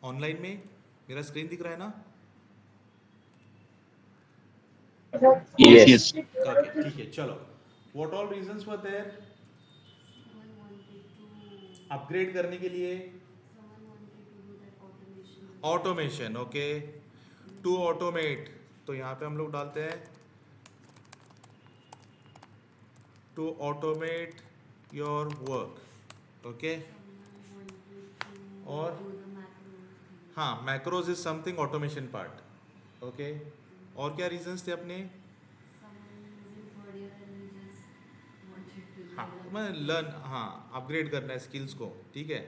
Online में मेरा screen दिख रहा है ना? Yes, Yes. yes. ओके ठीक है, चलो. What all reasons were there? Upgrade करने के लिए ऑटोमेशन. Okay, to automate. तो यहाँ पे हम लोग डालते हैं to automate your work. Okay, और हाँ, macros is something automation part. Okay, और क्या रीजंस थे अपने? हाँ, मैं लर्न, हाँ, अपग्रेड करना है स्किल्स को. ठीक है.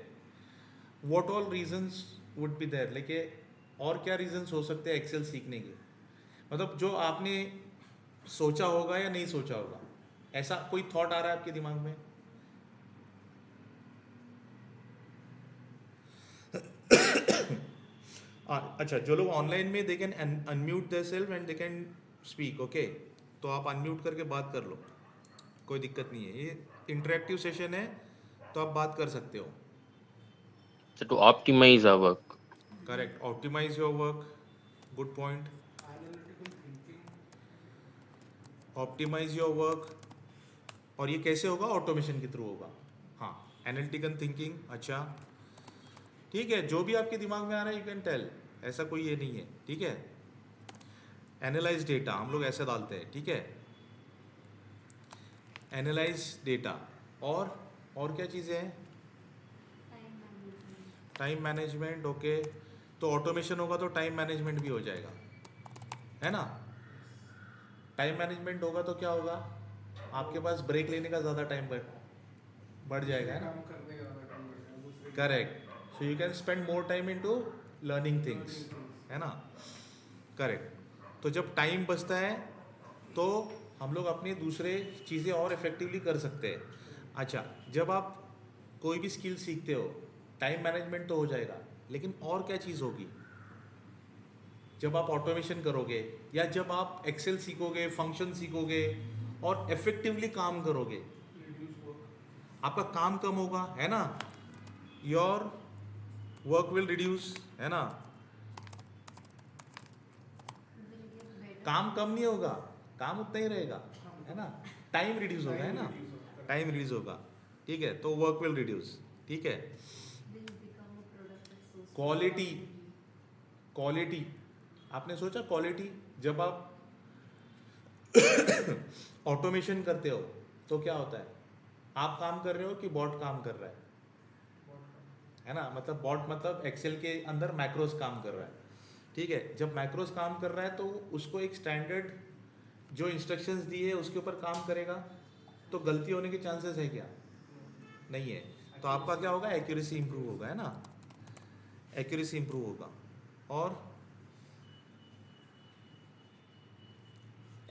What all reasons would be there, लेके और क्या रीजंस हो सकते हैं एक्सेल सीखने के? मतलब जो आपने सोचा होगा या नहीं सोचा होगा, ऐसा कोई थॉट आ रहा है आपके दिमाग में? अच्छा, जो लोग ऑनलाइन में they can unmute their self and they can speak. Okay, तो आप अनम्यूट करके बात कर लो, कोई दिक्कत नहीं है. ये इंटरेक्टिव सेशन है, तो आप बात कर सकते हो. So to optimize our work. Correct, optimize your work. Good point. Optimize your work. और ये कैसे होगा? ऑटोमेशन के थ्रू होगा. हाँ, एनालिटिकल थिंकिंग. अच्छा, ठीक है, जो भी आपके दिमाग में आ रहा है यू कैन टेल, ऐसा कोई ये नहीं है. ठीक है. एनालाइज डेटा हम लोग ऐसे डालते हैं. ठीक है, एनालाइज डेटा. और क्या चीज़ें हैं? Time management. ओके, तो ऑटोमेशन होगा तो टाइम मैनेजमेंट भी हो जाएगा, है ना? टाइम मैनेजमेंट होगा तो क्या होगा? आपके पास ब्रेक लेने का ज़्यादा टाइम बढ़ जाएगा, है ना? Correct. So you can spend more time in to learning things, है ना? करेक्ट. तो जब टाइम बचता है तो हम लोग अपने दूसरे चीज़ें और इफेक्टिवली कर सकते हैं. अच्छा, जब आप कोई भी स्किल सीखते हो, टाइम मैनेजमेंट तो हो जाएगा, लेकिन और क्या चीज़ होगी जब आप ऑटोमेशन करोगे, या जब आप एक्सेल सीखोगे, फंक्शन सीखोगे और इफेक्टिवली काम करोगे? आपका काम कम होगा, है ना? योर वर्क विल रिड्यूस, है ना? काम कम नहीं होगा, काम उतना ही रहेगा, है ना? टाइम रिड्यूस होगा, है ना? टाइम रिड्यूस होगा. ठीक है, तो वर्क विल रिड्यूस. ठीक है. क्वालिटी. क्वालिटी, आपने सोचा क्वालिटी? जब आप ऑटोमेशन करते हो तो क्या होता है? आप काम कर रहे हो कि बॉट काम कर रहा है ना? मतलब बॉट मतलब एक्सेल के अंदर मैक्रोस काम कर रहा है. ठीक है, जब मैक्रोस काम कर रहा है तो उसको एक स्टैंडर्ड जो इंस्ट्रक्शंस दी है उसके ऊपर काम करेगा, तो गलती होने के चांसेस है क्या? नहीं है. तो आपका क्या होगा? एक्यूरेसी इंप्रूव होगा, है ना? एक्यूरेसी इंप्रूव होगा. और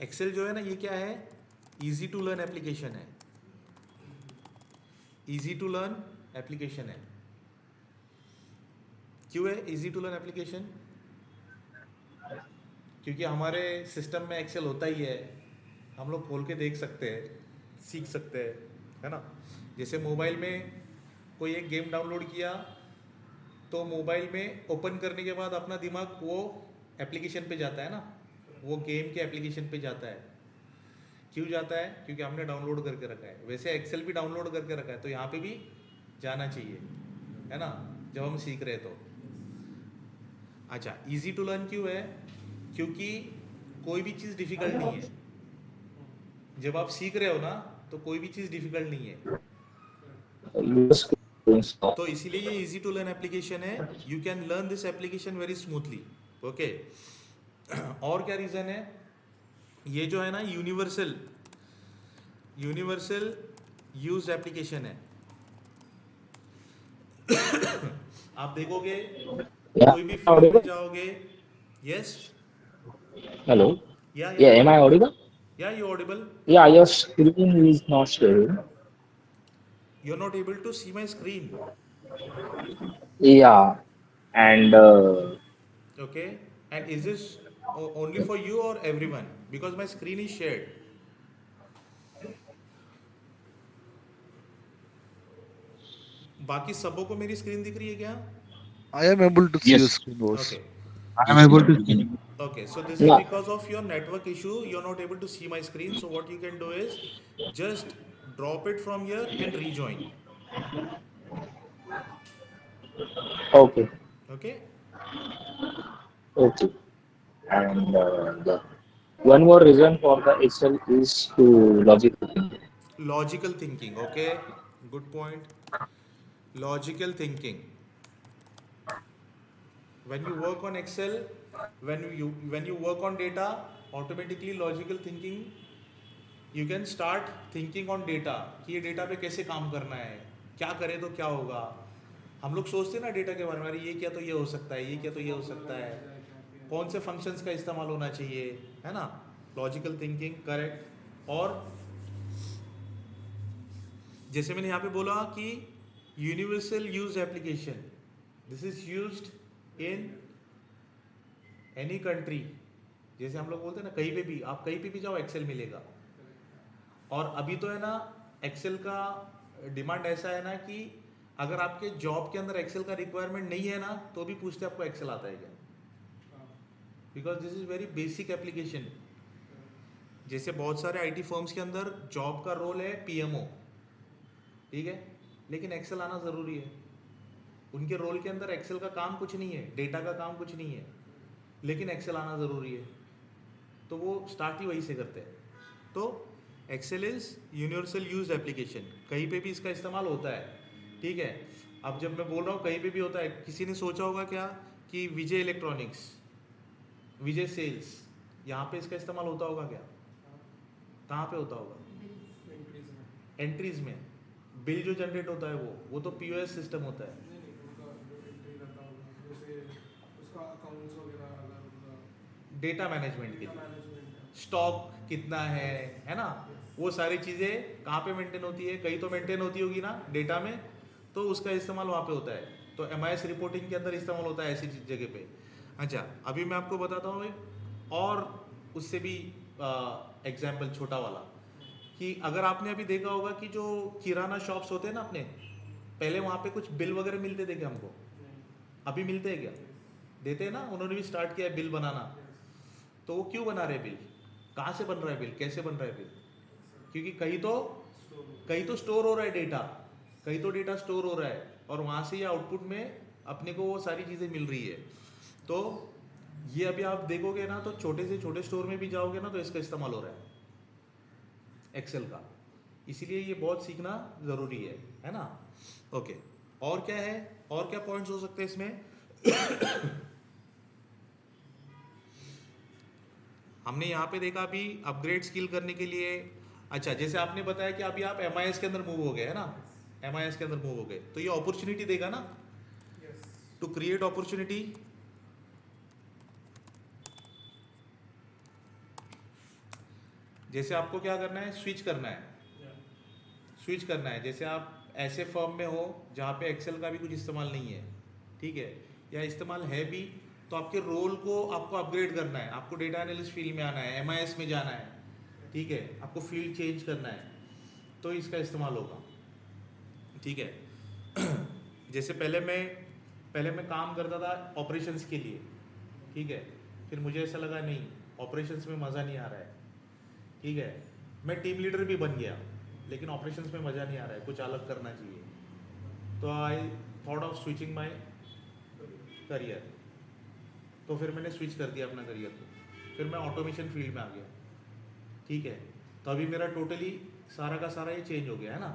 एक्सेल जो है ना, ये क्या है? इजी टू लर्न एप्लीकेशन है. इजी टू लर्न एप्लीकेशन है. क्यों है इजी टू लर्न एप्लीकेशन? क्योंकि हमारे सिस्टम में एक्सेल होता ही है, हम लोग खोल के देख सकते हैं, सीख सकते हैं, है ना? जैसे मोबाइल में कोई एक गेम डाउनलोड किया, तो मोबाइल में ओपन करने के बाद अपना दिमाग वो एप्लीकेशन पे जाता है ना, वो गेम के एप्लीकेशन पे जाता है. क्यों जाता है? क्योंकि हमने डाउनलोड करके रखा है. वैसे एक्सेल भी डाउनलोड करके रखा है, तो यहाँ पे भी जाना चाहिए, है ना, जब हम सीख रहे तो. अच्छा, इजी टू लर्न क्यों है? क्योंकि कोई भी चीज़ डिफिकल्ट नहीं है. जब आप सीख रहे हो ना, तो कोई भी चीज़ डिफिकल्ट नहीं है. तो इसीलिए ये इजी टू लर्न एप्लीकेशन है. You can learn this application very smoothly. Okay. और क्या रीज़न है? ये जो है ना, यूनिवर्सल यूनिवर्सल यूज एप्लीकेशन है. आप देखोगे, Yeah, कोई भी फील्ड में audible? जाओगे. यस. Hello. या Yeah, am go I ahead. audible? या you audible. Yeah, your screen is not showing. You are not able to see my screen. Yeah, and okay. And is this only for you और everyone? Because my screen is shared. बाकी सबों को मेरी screen दिख रही है क्या? I am able to see your Yes. screen, boss. Okay. I am Yes. able to see. Okay, so this is No. because of your network issue. You're not able to see my screen. So what you can do is just drop it from here and rejoin. Okay. Okay. Okay. And the one more reason for the Excel is to logical thinking. Logical thinking. Okay. Good point. Logical thinking. When you work on Excel, when you work on data, automatically logical thinking, you can start thinking on data कि ये data पे कैसे काम करना है, क्या करें तो क्या होगा. हम लोग सोचते हैं ना डेटा के बारे में, अरे ये क्या तो ये हो सकता है, ये क्या तो ये हो सकता है, कौन से फंक्शंस का इस्तेमाल होना चाहिए, है ना. Logical thinking correct. और जैसे मैंने यहाँ पे बोला कि universal use application, this is used in any country. जैसे हम लोग बोलते हैं ना, कहीं पे भी आप कहीं पे भी जाओ एक्सेल मिलेगा. और अभी तो है ना, एक्सेल का डिमांड ऐसा है ना कि अगर आपके जॉब के अंदर एक्सेल का रिक्वायरमेंट नहीं है ना, तो भी पूछते आपको एक्सेल आता है क्या, because this is very basic application. जैसे बहुत सारे आईटी फर्म्स के अंदर जॉब का रोल है पीएमओ, ठीक है, लेकिन एक्सेल आना ज़रूरी है. उनके रोल के अंदर एक्सेल का काम कुछ नहीं है, डेटा का काम कुछ नहीं है, लेकिन एक्सेल आना ज़रूरी है. तो वो स्टार्ट ही वहीं से करते हैं. तो excel is universal use application, कहीं पे भी इसका इस्तेमाल होता है, ठीक है. अब जब मैं बोल रहा हूँ कहीं पे भी होता है, किसी ने सोचा होगा क्या कि विजय इलेक्ट्रॉनिक्स, विजय सेल्स, यहाँ पे इसका इस्तेमाल होता होगा क्या, कहाँ पे होता होगा, एंट्रीज में. बिल जो जनरेट होता है वो तो पीओएस सिस्टम होता है. डेटा मैनेजमेंट के लिए स्टॉक कितना है ना, वो सारी चीज़ें कहाँ पे मेंटेन होती है, कहीं तो मेंटेन होती होगी ना डेटा में, तो उसका इस्तेमाल वहाँ पे होता है. तो एमआईएस रिपोर्टिंग के अंदर इस्तेमाल होता है ऐसी जगह पे. अच्छा, अभी मैं आपको बताता हूँ एक और उससे भी एग्जाम्पल छोटा वाला, कि अगर आपने अभी देखा होगा कि जो किराना शॉप्स होते हैं ना अपने, पहले वहाँ पे कुछ बिल वगैरह मिलते थे क्या हमको, अभी मिलते हैं क्या, देते हैं ना. उन्होंने भी स्टार्ट किया है बिल बनाना. तो वो क्यों बना रहे बिल, कहाँ से बन रहा है बिल, कैसे बन रहा है बिल, क्योंकि कहीं तो स्टोर हो रहा है डेटा, कहीं तो डेटा स्टोर हो रहा है, और वहाँ से ये आउटपुट में अपने को वो सारी चीज़ें मिल रही है. तो ये अभी आप देखोगे ना, तो छोटे से छोटे स्टोर में भी जाओगे ना, तो इसका इस्तेमाल हो रहा है एक्सेल का. इसीलिए ये बहुत सीखना ज़रूरी है ना. ओके, और क्या है, और क्या पॉइंट्स हो सकते हैं इसमें. हमने यहाँ पे देखा अभी अपग्रेड स्किल करने के लिए. अच्छा, जैसे आपने बताया कि अभी आप एमआईएस के अंदर मूव हो गए, है ना, एमआईएस के अंदर मूव हो गए, तो ये अपॉर्चुनिटी देगा ना, टू क्रिएट अपॉर्चुनिटी. जैसे आपको क्या करना है, स्विच करना है. जैसे आप ऐसे फर्म में हो जहाँ पे एक्सेल का भी कुछ इस्तेमाल नहीं है, ठीक है, या इस्तेमाल है भी, तो आपके रोल को आपको अपग्रेड करना है, आपको डेटा एनालिस्ट फील्ड में आना है, एमआईएस में जाना है, ठीक है, आपको फील्ड चेंज करना है, तो इसका इस्तेमाल होगा, ठीक है. जैसे पहले मैं काम करता था ऑपरेशंस के लिए, ठीक है, फिर मुझे ऐसा लगा नहीं, ऑपरेशंस में मज़ा नहीं आ रहा है, ठीक है, मैं टीम लीडर भी बन गया, लेकिन ऑपरेशंस में मज़ा नहीं आ रहा है, कुछ अलग करना चाहिए. तो I thought of switching my career. तो फिर मैंने स्विच कर दिया अपना करियर को, फिर मैं ऑटोमेशन फील्ड में आ गया, ठीक है. तो अभी मेरा टोटली सारा का सारा ये चेंज हो गया है ना.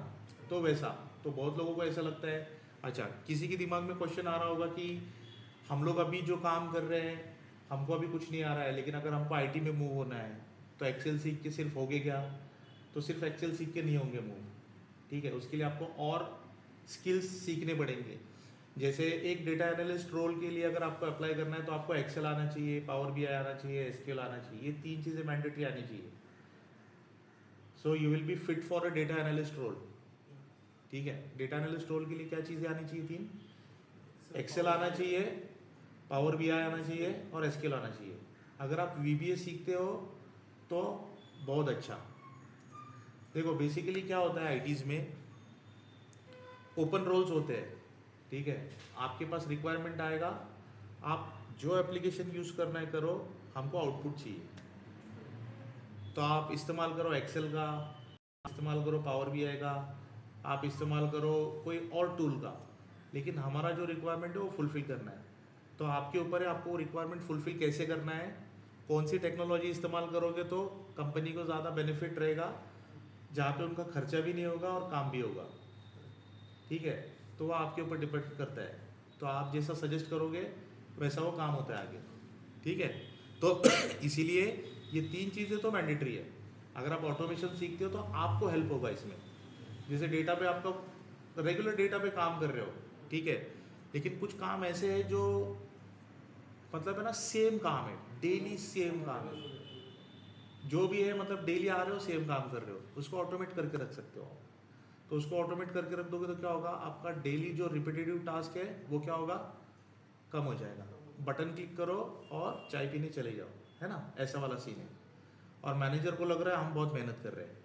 तो वैसा, तो बहुत लोगों को ऐसा लगता है. अच्छा, किसी के दिमाग में क्वेश्चन आ रहा होगा कि हम लोग अभी जो काम कर रहे हैं हमको अभी कुछ नहीं आ रहा है, लेकिन अगर हमको आईटी में मूव होना है तो एक्सेल सीख के सिर्फ होगे क्या, तो सिर्फ एक्सेल सीख के नहीं होंगे मूव, ठीक है. उसके लिए आपको और स्किल्स सीखने पड़ेंगे. जैसे एक डेटा एनालिस्ट रोल के लिए अगर आपको अप्लाई करना है, तो आपको एक्सेल आना चाहिए, पावर बीआई आना चाहिए, एसक्यूएल आना चाहिए, ये 3 चीज़ें मैंडेटरी आनी चाहिए. So you will be fit for a data analyst role, ठीक है. डेटा एनालिस्ट रोल के लिए क्या चीज़ें आनी चाहिए, 3, एक्सेल आना चाहिए, पावर बीआई आना चाहिए, और एसक्यूएल आना चाहिए. अगर आप वीबीए सीखते हो तो बहुत अच्छा. देखो बेसिकली क्या होता है आईटीज़ में, ओपन रोल्स होते हैं, ठीक है, आपके पास रिक्वायरमेंट आएगा, आप जो एप्लीकेशन यूज़ करना है करो, हमको आउटपुट चाहिए। तो आप इस्तेमाल करो एक्सेल का, इस्तेमाल करो पावर बीआई का, आप इस्तेमाल करो कोई और टूल का, लेकिन हमारा जो रिक्वायरमेंट है वो फुलफ़िल करना है। तो आपके ऊपर है आपको रिक्वायरमेंट फुलफ़िल कैसे करना है, कौन सी टेक्नोलॉजी इस्तेमाल करोगे तो कंपनी को ज़्यादा बेनिफिट रहेगा, जहाँ पे उनका खर्चा भी नहीं होगा और काम भी होगा। ठीक है, तो वो आपके ऊपर डिपेंड करता है। तो आप जैसा सजेस्ट करोगे वैसा वो काम होता है आगे। ठीक है, तो इसीलिए ये 3 चीज़ें तो मैंडेटरी है। अगर आप ऑटोमेशन सीखते हो तो आपको हेल्प होगा इसमें। जैसे डेटा पे आपका रेगुलर डेटा पे काम कर रहे हो, ठीक है, लेकिन कुछ काम ऐसे है जो मतलब है ना सेम काम है, डेली सेम काम है, जो भी है मतलब डेली आ रहे हो सेम काम कर रहे हो, उसको ऑटोमेट करके रख सकते हो। तो उसको ऑटोमेट करके रख दोगे तो क्या होगा, आपका डेली जो रिपीटेटिव टास्क है वो क्या होगा, कम हो जाएगा। बटन क्लिक करो और चाय पीने चले जाओ, है ना, ऐसा वाला सीन है। और मैनेजर को लग रहा है हम बहुत मेहनत कर रहे हैं।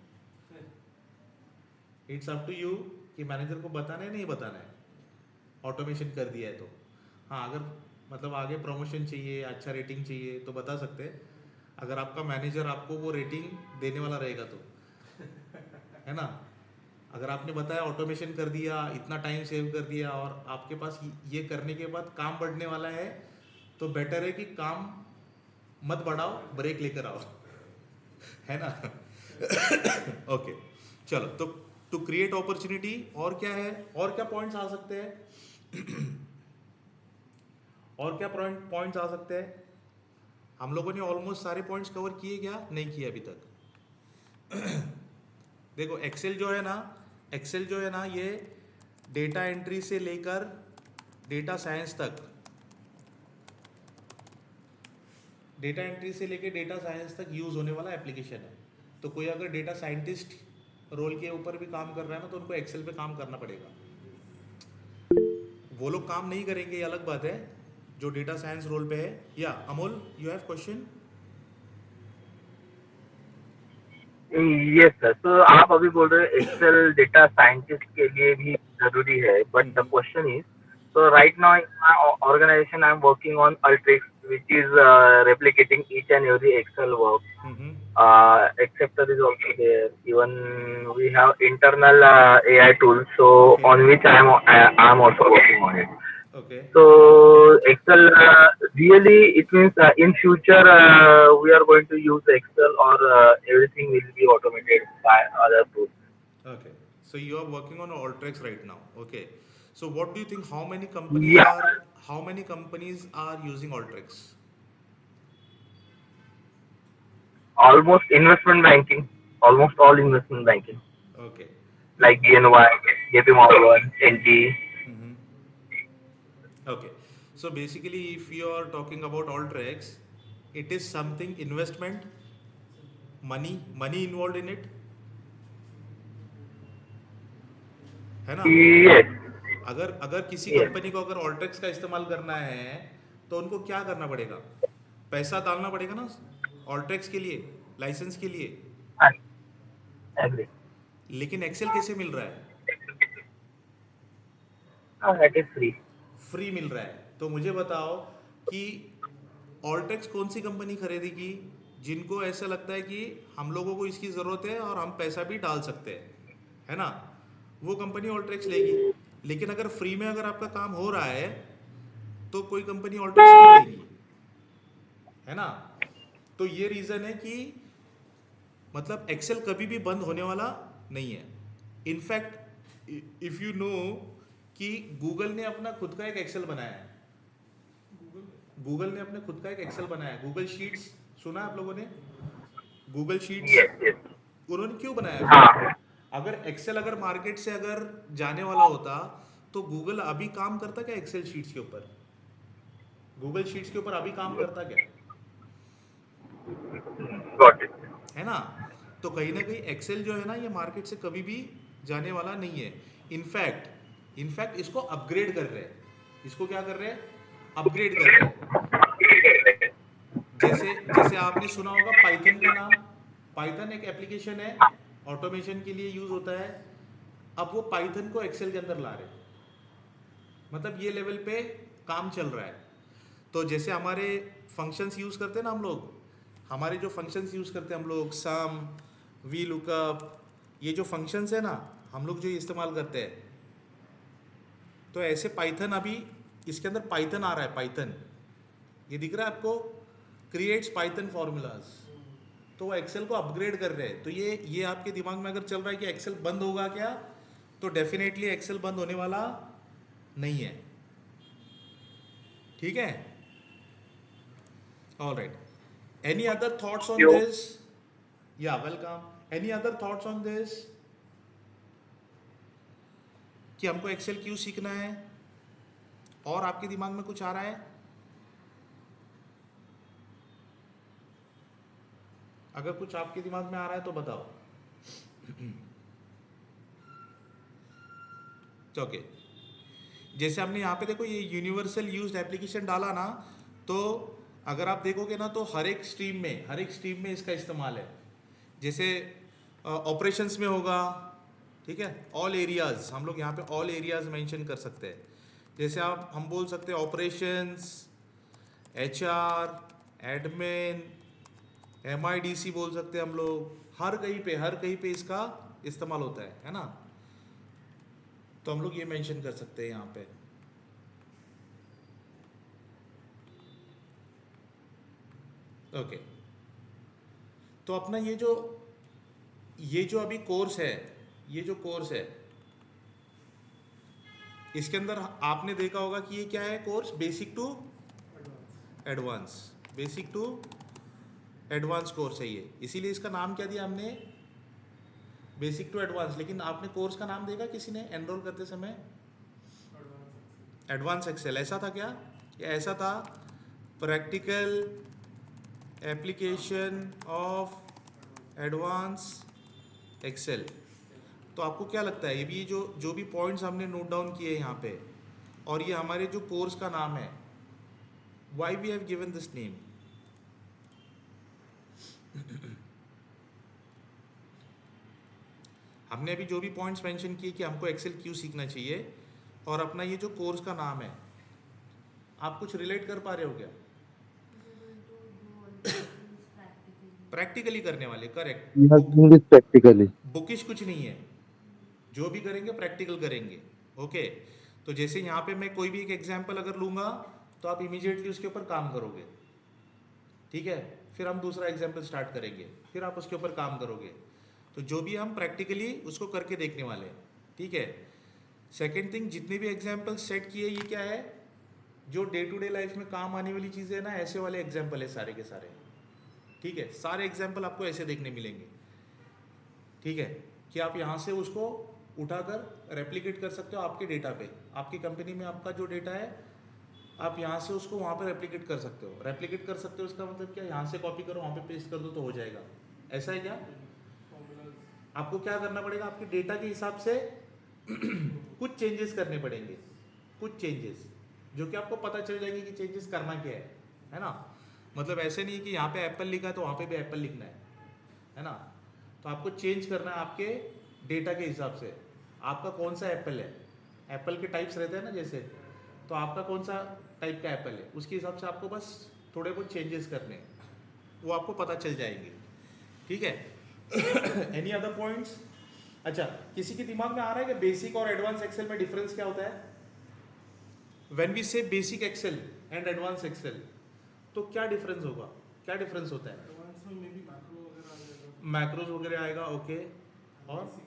इट्स अप टू यू कि मैनेजर को बताना है नहीं बताना है, ऑटोमेशन कर दिया है तो। हाँ, अगर मतलब आगे प्रमोशन चाहिए, अच्छा रेटिंग चाहिए तो बता सकते हैं, अगर आपका मैनेजर आपको वो रेटिंग देने वाला रहेगा तो, है ना। अगर आपने बताया ऑटोमेशन कर दिया, इतना टाइम सेव कर दिया और आपके पास ये करने के बाद काम बढ़ने वाला है, तो बेटर है कि काम मत बढ़ाओ, ब्रेक लेकर आओ, है ना। ओके, चलो, तो टू क्रिएट अपॉर्चुनिटी और क्या है, और क्या पॉइंट्स आ सकते हैं, और क्या पॉइंट्स आ सकते हैं। हम लोगों ने ऑलमोस्ट सारे पॉइंट्स कवर किए क्या, नहीं किए अभी तक। देखो एक्सेल जो है ना, एक्सेल जो है ना, ये डेटा एंट्री से लेकर डेटा साइंस तक, डेटा एंट्री से लेकर डेटा साइंस तक यूज़ होने वाला एप्लीकेशन है। तो कोई अगर डेटा साइंटिस्ट रोल के ऊपर भी काम कर रहा है ना, तो उनको एक्सेल पे काम करना पड़ेगा। वो लोग काम नहीं करेंगे ये अलग बात है, जो डेटा साइंस रोल पे है। या Amol, you have question? Yes sir, तो आप अभी बोल रहे हो एक्सेल डेटा साइंटिस्ट के लिए भी जरूरी है, but the question is, so right now in my organization I'm working on Ultrix, which is replicating each and every Excel work. Acceptor is also there. Even we have internal AI tools, so Okay. on which I'm also working on it. Okay, So Excel really it means in future we are going to use Excel, or everything will be automated by other tools. okay. So you are working on Alteryx right now. Okay. So what do you think? Yeah, How many companies are using Alteryx? almost investment banking, almost all investment banking, Okay. like BNY, JP Morgan, NG. Mm-hmm. Okay. So basically, if you are talking about Alteryx, it is something investment, money involved in it, है ना। Yes, अगर अगर किसी yes, company को अगर ऑल्ट्रेक्स का इस्तेमाल करना है तो उनको क्या करना पड़ेगा, पैसा डालना पड़ेगा ना ऑल्ट्रेक्स के लिए, लाइसेंस के लिए। I agree. लेकिन एक्सेल कैसे मिल रहा है, That is free. फ्री मिल रहा है। तो मुझे बताओ कि ऑल्ट्रेक्स कौन सी कंपनी खरीदेगी, जिनको ऐसा लगता है कि हम लोगों को इसकी ज़रूरत है और हम पैसा भी डाल सकते हैं, है ना, वो कंपनी ऑल्ट्रेक्स लेगी। लेकिन अगर फ्री में अगर आपका काम हो रहा है तो कोई कंपनी ऑल्ट्रेक्स क्यों लेगी, है ना। तो ये रीज़न है कि मतलब एक्सेल कभी भी बंद होने वाला नहीं है। इनफैक्ट इफ़ यू नो कि गूगल ने अपना खुद का एक एक्सेल बनाया है, गूगल ने अपने खुद का एक एक्सेल बनाया है, गूगल शीट्स, सुना है आप लोगों ने, गूगल शीट्स। Yes, yes. उन्होंने क्यों बनाया फिर? हाँ, अगर एक्सेल अगर मार्केट से अगर जाने वाला होता तो गूगल अभी काम करता क्या एक्सेल शीट्स के ऊपर, गूगल शीट्स के ऊपर अभी काम करता क्या, got it. है ना। तो कहीं ना कहीं एक्सेल जो है ना, ये मार्केट से कभी भी जाने वाला नहीं है। इनफैक्ट इसको अपग्रेड कर रहे हैं, इसको क्या कर रहे हैं, अपग्रेड कर रहे हैं। जैसे जैसे आपने सुना होगा पाइथन का नाम, पाइथन एक एप्लीकेशन है, ऑटोमेशन के लिए यूज होता है। अब वो पाइथन को एक्सेल के अंदर ला रहे हैं, मतलब ये लेवल पे काम चल रहा है। तो जैसे हमारे फंक्शंस यूज़ करते हैं ना हम लोग, हमारे जो फंक्शंस यूज़ करते हैं हम लोग, सम, वी लुकअप, ये जो फंक्शंस है ना हम लोग जो इस्तेमाल करते हैं, तो ऐसे पाइथन अभी इसके अंदर पाइथन आ रहा है, पाइथन ये दिख रहा है आपको, क्रिएट्स पाइथन फॉर्मूलाज। तो वो एक्सेल को अपग्रेड कर रहे हैं। तो ये आपके दिमाग में अगर चल रहा है कि एक्सेल बंद होगा क्या, तो डेफिनेटली एक्सेल बंद होने वाला नहीं है। ठीक है, all right. Any other thoughts on you. This? या welcome. Any other thoughts on this कि हमको एक्सेल क्यों सीखना है, और आपके दिमाग में कुछ आ रहा है? अगर कुछ आपके दिमाग में आ रहा है तो बताओ। ओके, जैसे हमने यहाँ पे देखो ये यूनिवर्सल यूज्ड एप्लीकेशन डाला ना, तो अगर आप देखोगे ना तो हर एक स्ट्रीम में इसका इस्तेमाल है। जैसे ऑपरेशंस में होगा, ठीक है, ऑल एरियाज, हम लोग यहाँ पे ऑल एरियाज मेंशन कर सकते हैं। जैसे हम बोल सकते हैं ऑपरेशंस, HR, एडमिन, MIDC बोल सकते हैं हम लोग। हर कहीं पे इसका इस्तेमाल होता है ना। तो हम लोग ये मेंशन कर सकते हैं यहाँ पे। ओके, तो अपना ये जो अभी कोर्स है, इसके अंदर आपने देखा होगा कि ये क्या है course, basic to advance course है ये, इसीलिए इसका नाम क्या दिया हमने, बेसिक टू एडवांस। लेकिन आपने कोर्स का नाम देखा किसी ने एनरोल करते समय? Advance excel. ऐसा था क्या, या ऐसा था practical application of advance excel? तो आपको क्या लगता है, ये भी जो भी पॉइंट्स हमने नोट डाउन किए यहाँ पे, और ये हमारे जो कोर्स का नाम है, why we have given this name? हमने अभी जो भी पॉइंट्स मेंशन किए कि हमको एक्सेल क्यों सीखना चाहिए, और अपना ये जो कोर्स का नाम है, आप कुछ रिलेट कर पा रहे हो क्या? प्रैक्टिकली करने वाले, करेक्ट। प्रैक्टिकली बुकिश कुछ नहीं है, जो भी करेंगे प्रैक्टिकल करेंगे। ओके, तो जैसे यहाँ पे मैं कोई भी एक एग्जांपल अगर लूँगा तो आप इमीडिएटली उसके ऊपर काम करोगे, ठीक है, फिर हम दूसरा एग्जांपल स्टार्ट करेंगे, फिर आप उसके ऊपर काम करोगे। तो जो भी हम प्रैक्टिकली उसको करके देखने वाले हैं, ठीक है। सेकेंड थिंग, जितने भी एग्जाम्पल सेट किए ये क्या है, जो डे टू डे लाइफ में काम आने वाली चीज़ें है ना, ऐसे वाले एग्जाम्पल है सारे के सारे, ठीक है। सारे एग्जाम्पल आपको ऐसे देखने मिलेंगे, ठीक है, कि आप यहाँ से उसको उठाकर रेप्लिकेट कर सकते हो आपके डेटा पे। आपकी कंपनी में आपका जो डेटा है, आप यहाँ से उसको वहाँ पे रेप्लिकेट कर सकते हो। रेप्लिकेट कर सकते हो इसका मतलब क्या, यहाँ से कॉपी करो, वहाँ पे पेस्ट कर दो तो हो जाएगा। ऐसा है क्या? आपको क्या करना पड़ेगा, आपके डेटा के हिसाब से कुछ चेंजेस करने पड़ेंगे, कुछ चेंजेस जो कि आपको पता चल जाएंगे कि चेंजेस करना क्या है ना। मतलब ऐसे नहीं कि यहाँ पे एप्पल लिखा है तो वहाँ पे भी एप्पल लिखना है ना। तो आपको चेंज करना है आपके डेटा के हिसाब से, आपका कौन सा एप्पल है, एप्पल के टाइप्स रहते हैं ना जैसे, तो आपका कौन सा टाइप का एप्पल है, उसके हिसाब से आपको बस थोड़े बहुत चेंजेस करने हैं, वो आपको पता चल जाएंगे, ठीक है। Any other points? अच्छा, किसी के दिमाग में आ रहा है कि बेसिक और एडवांस एक्सेल में डिफरेंस क्या होता है? When we say basic excel and advance excel, तो क्या डिफरेंस होगा, क्या डिफरेंस होता है? मैक्रोज वगैरह आएगा, ओके। और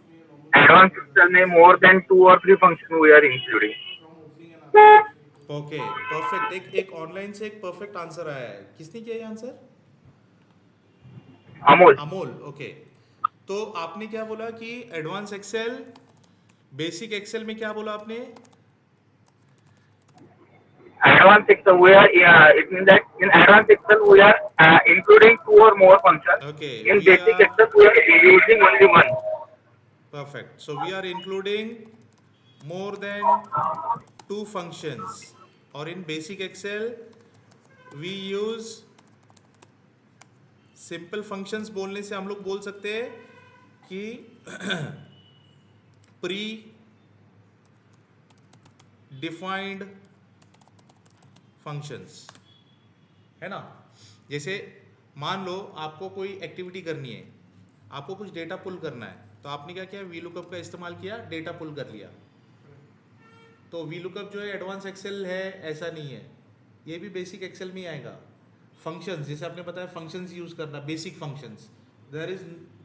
Advanced Excel में more than 2 or 3 functions we are including. Okay, perfect. एक ऑनलाइन से एक परफेक्ट आंसर आया है, किसने किया ये आंसर? Amol. अमोल, ओके। तो आपने क्या बोला कि एडवांस एक्सेल, बेसिक एक्सेल में क्या बोला आपने? Advanced Excel we are it means that in Advanced Excel we are including 2 or more functions. Okay, In we Basic are- Excel we are using only one. Perfect. So we are including more than 2 functions, or in basic Excel we use simple functions. बोलने से हम लोग बोल सकते हैं कि pre defined functions, है ना। जैसे मान लो आपको कोई एक्टिविटी करनी है, आपको कुछ डेटा पुल करना है, तो आपने क्या किया, वी लुकअप का इस्तेमाल किया, डेटा पुल कर लिया। तो वी लुकअप जो है एडवांस एक्सेल है ऐसा नहीं है, ये भी बेसिक एक्सेल में ही आएगा। फंक्शंस, जैसे आपने बताया फंक्शंस यूज़ करना, basic functions, there is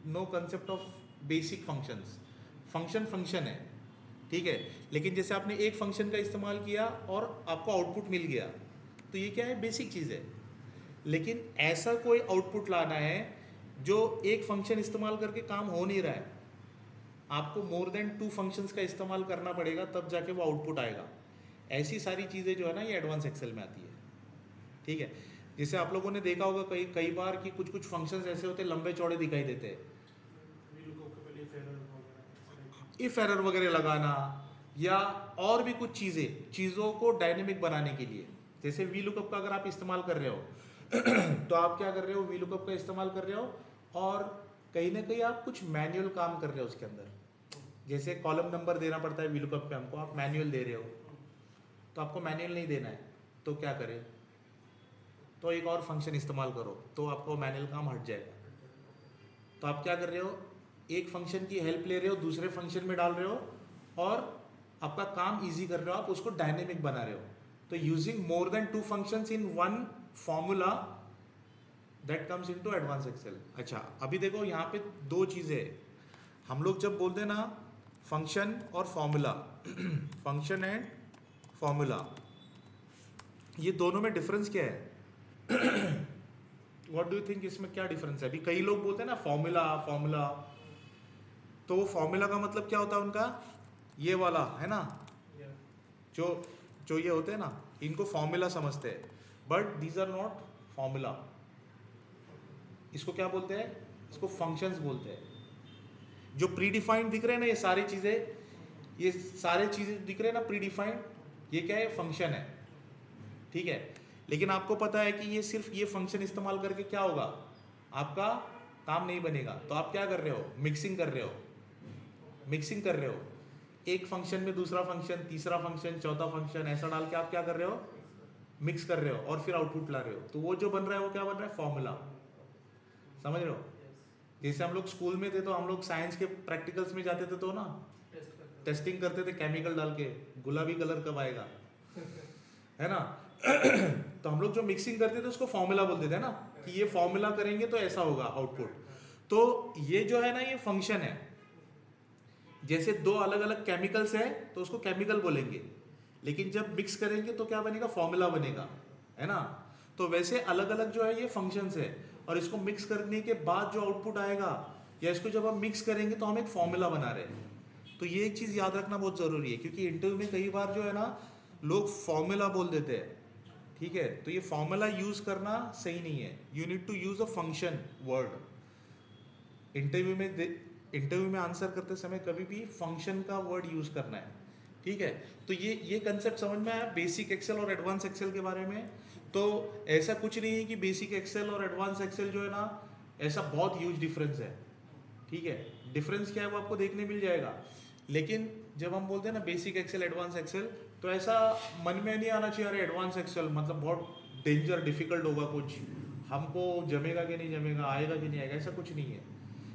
no concept of basic functions. Function function है, ठीक है। लेकिन जैसे आपने एक फंक्शन का इस्तेमाल किया और आपको आउटपुट मिल गया, तो ये क्या है, बेसिक चीज़ है। लेकिन ऐसा कोई आउटपुट लाना है जो एक फंक्शन इस्तेमाल करके काम हो नहीं रहा है, आपको मोर देन 2 फंक्शंस का इस्तेमाल करना पड़ेगा, तब जाके वो आउटपुट आएगा। ऐसी सारी चीज़ें जो है ना, ये एडवांस एक्सेल में आती है, ठीक है। जैसे आप लोगों ने देखा होगा कई कई बार कि कुछ कुछ फंक्शंस ऐसे होते हैं, लंबे चौड़े दिखाई देते हैं, इफ एरर वगैरह लगाना, या और भी कुछ चीज़ों को डायनेमिक बनाने के लिए। जैसे वी लुकअप का अगर आप इस्तेमाल कर रहे हो तो आप क्या कर रहे हो, वी लुकअप का इस्तेमाल कर रहे हो और कहीं ना कहीं आप कुछ मैनुअल काम कर रहे हो उसके अंदर। जैसे कॉलम नंबर देना पड़ता है वी लुकअप पे हमको, आप मैनुअल दे रहे हो, तो आपको मैनुअल नहीं देना है, तो क्या करें, तो एक और फंक्शन इस्तेमाल करो, तो आपको मैनुअल काम हट जाएगा। तो आप क्या कर रहे हो, एक फंक्शन की हेल्प ले रहे हो, दूसरे फंक्शन में डाल रहे हो, और आपका काम इजी कर रहे हो, आप उसको डायनेमिक बना रहे हो। तो using more than 2 functions in one formula, that comes into advance excel. अच्छा, अभी देखो यहाँ पे 2 चीज़ें हम लोग जब बोलते हैं ना, फंक्शन और फॉर्मूला फंक्शन एंड फॉर्मूला, ये दोनों में डिफरेंस क्या है? व्हाट डू यू थिंक, इसमें क्या डिफरेंस है? अभी कई लोग बोलते हैं ना फॉर्मूला फॉर्मूला, तो वो फॉर्मूला का मतलब क्या होता है उनका, ये वाला है ना, जो जो ये होते हैं ना, इनको फॉर्मूला समझते हैं, but these are not formula. इसको क्या बोलते हैं, इसको फंक्शंस बोलते हैं। जो प्री डिफाइंड दिख रहे हैं ना, ये सारी चीज़ें दिख रहे हैं ना प्री डिफाइंड, ये क्या है, फंक्शन है, ठीक है। लेकिन आपको पता है कि ये सिर्फ ये फंक्शन इस्तेमाल करके क्या होगा, आपका काम नहीं बनेगा। तो आप क्या कर रहे हो, मिक्सिंग कर रहे हो, एक फंक्शन में दूसरा फंक्शन, तीसरा फंक्शन, चौथा फंक्शन, ऐसा डाल के आप क्या कर रहे हो, मिक्स कर रहे हो, और फिर आउटपुट ला रहे हो। तो वो जो बन रहा है वो क्या बन रहा है, फॉर्मूला। समझ रहे हो? जैसे हम लोग स्कूल में थे तो हम लोग साइंस के प्रैक्टिकल्स में जाते थे, तो ना टेस्टिंग करते थे केमिकल डाल के, गुलाबी कलर कब आएगा, है ना। तो हम लोग जो मिक्सिंग करते थे उसको फॉर्मूला बोलते थे ना, कि ये फॉर्मूला करेंगे तो ऐसा होगा आउटपुट। तो ये जो है ना, ये फंक्शन है। जैसे 2 अलग अलग केमिकल्स है तो उसको केमिकल बोलेंगे, लेकिन जब मिक्स करेंगे तो क्या बनेगा, फॉर्मूला बनेगा, है ना। तो वैसे अलग अलग जो है ये फंक्शंस है, और इसको मिक्स करने के बाद जो आउटपुट आएगा, या इसको जब हम मिक्स करेंगे तो हम एक फॉर्मूला बना रहे हैं। तो ये एक चीज़ याद रखना बहुत ज़रूरी है, क्योंकि इंटरव्यू में कई बार जो है ना, लोग फॉर्मूला बोल देते हैं, ठीक है। तो ये फॉर्मूला यूज़ करना सही नहीं है, you need to use a function word. Interview में आंसर करते समय कभी भी फंक्शन का वर्ड यूज़ करना है, ठीक है। तो ये कंसेप्ट समझ में आया बेसिक एक्सेल और एडवांस एक्सेल के बारे में। तो ऐसा कुछ नहीं है कि बेसिक एक्सेल और एडवांस एक्सेल जो है ना, ऐसा बहुत ह्यूज डिफरेंस है, ठीक है। डिफरेंस क्या है वो आपको देखने मिल जाएगा। लेकिन जब हम बोलते हैं ना बेसिक एक्सेल एडवांस एक्सेल, तो ऐसा मन में नहीं आना चाहिए अरे एडवांस एक्सेल मतलब बहुत डेंजर डिफिकल्ट होगा, कुछ हमको जमेगा कि नहीं जमेगा, आएगा कि नहीं आएगा, ऐसा कुछ नहीं है।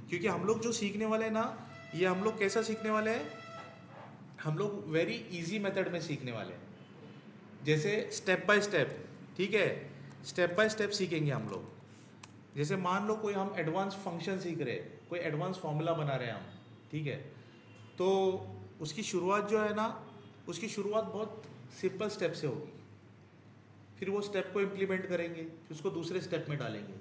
क्योंकि हम लोग जो सीखने वाले हैं ना, ये हम लोग कैसा सीखने वाले हैं, हम लोग वेरी इजी मेथड में सीखने वाले हैं। जैसे स्टेप बाय स्टेप, ठीक है, स्टेप बाय स्टेप सीखेंगे हम लोग। जैसे मान लो कोई हम एडवांस फंक्शन सीख रहे हैं, कोई एडवांस फॉर्मूला बना रहे हैं हम, ठीक है। तो उसकी शुरुआत जो है ना, उसकी शुरुआत बहुत सिंपल स्टेप से होगी, फिर वो स्टेप को इम्प्लीमेंट करेंगे, फिर उसको दूसरे स्टेप में डालेंगे,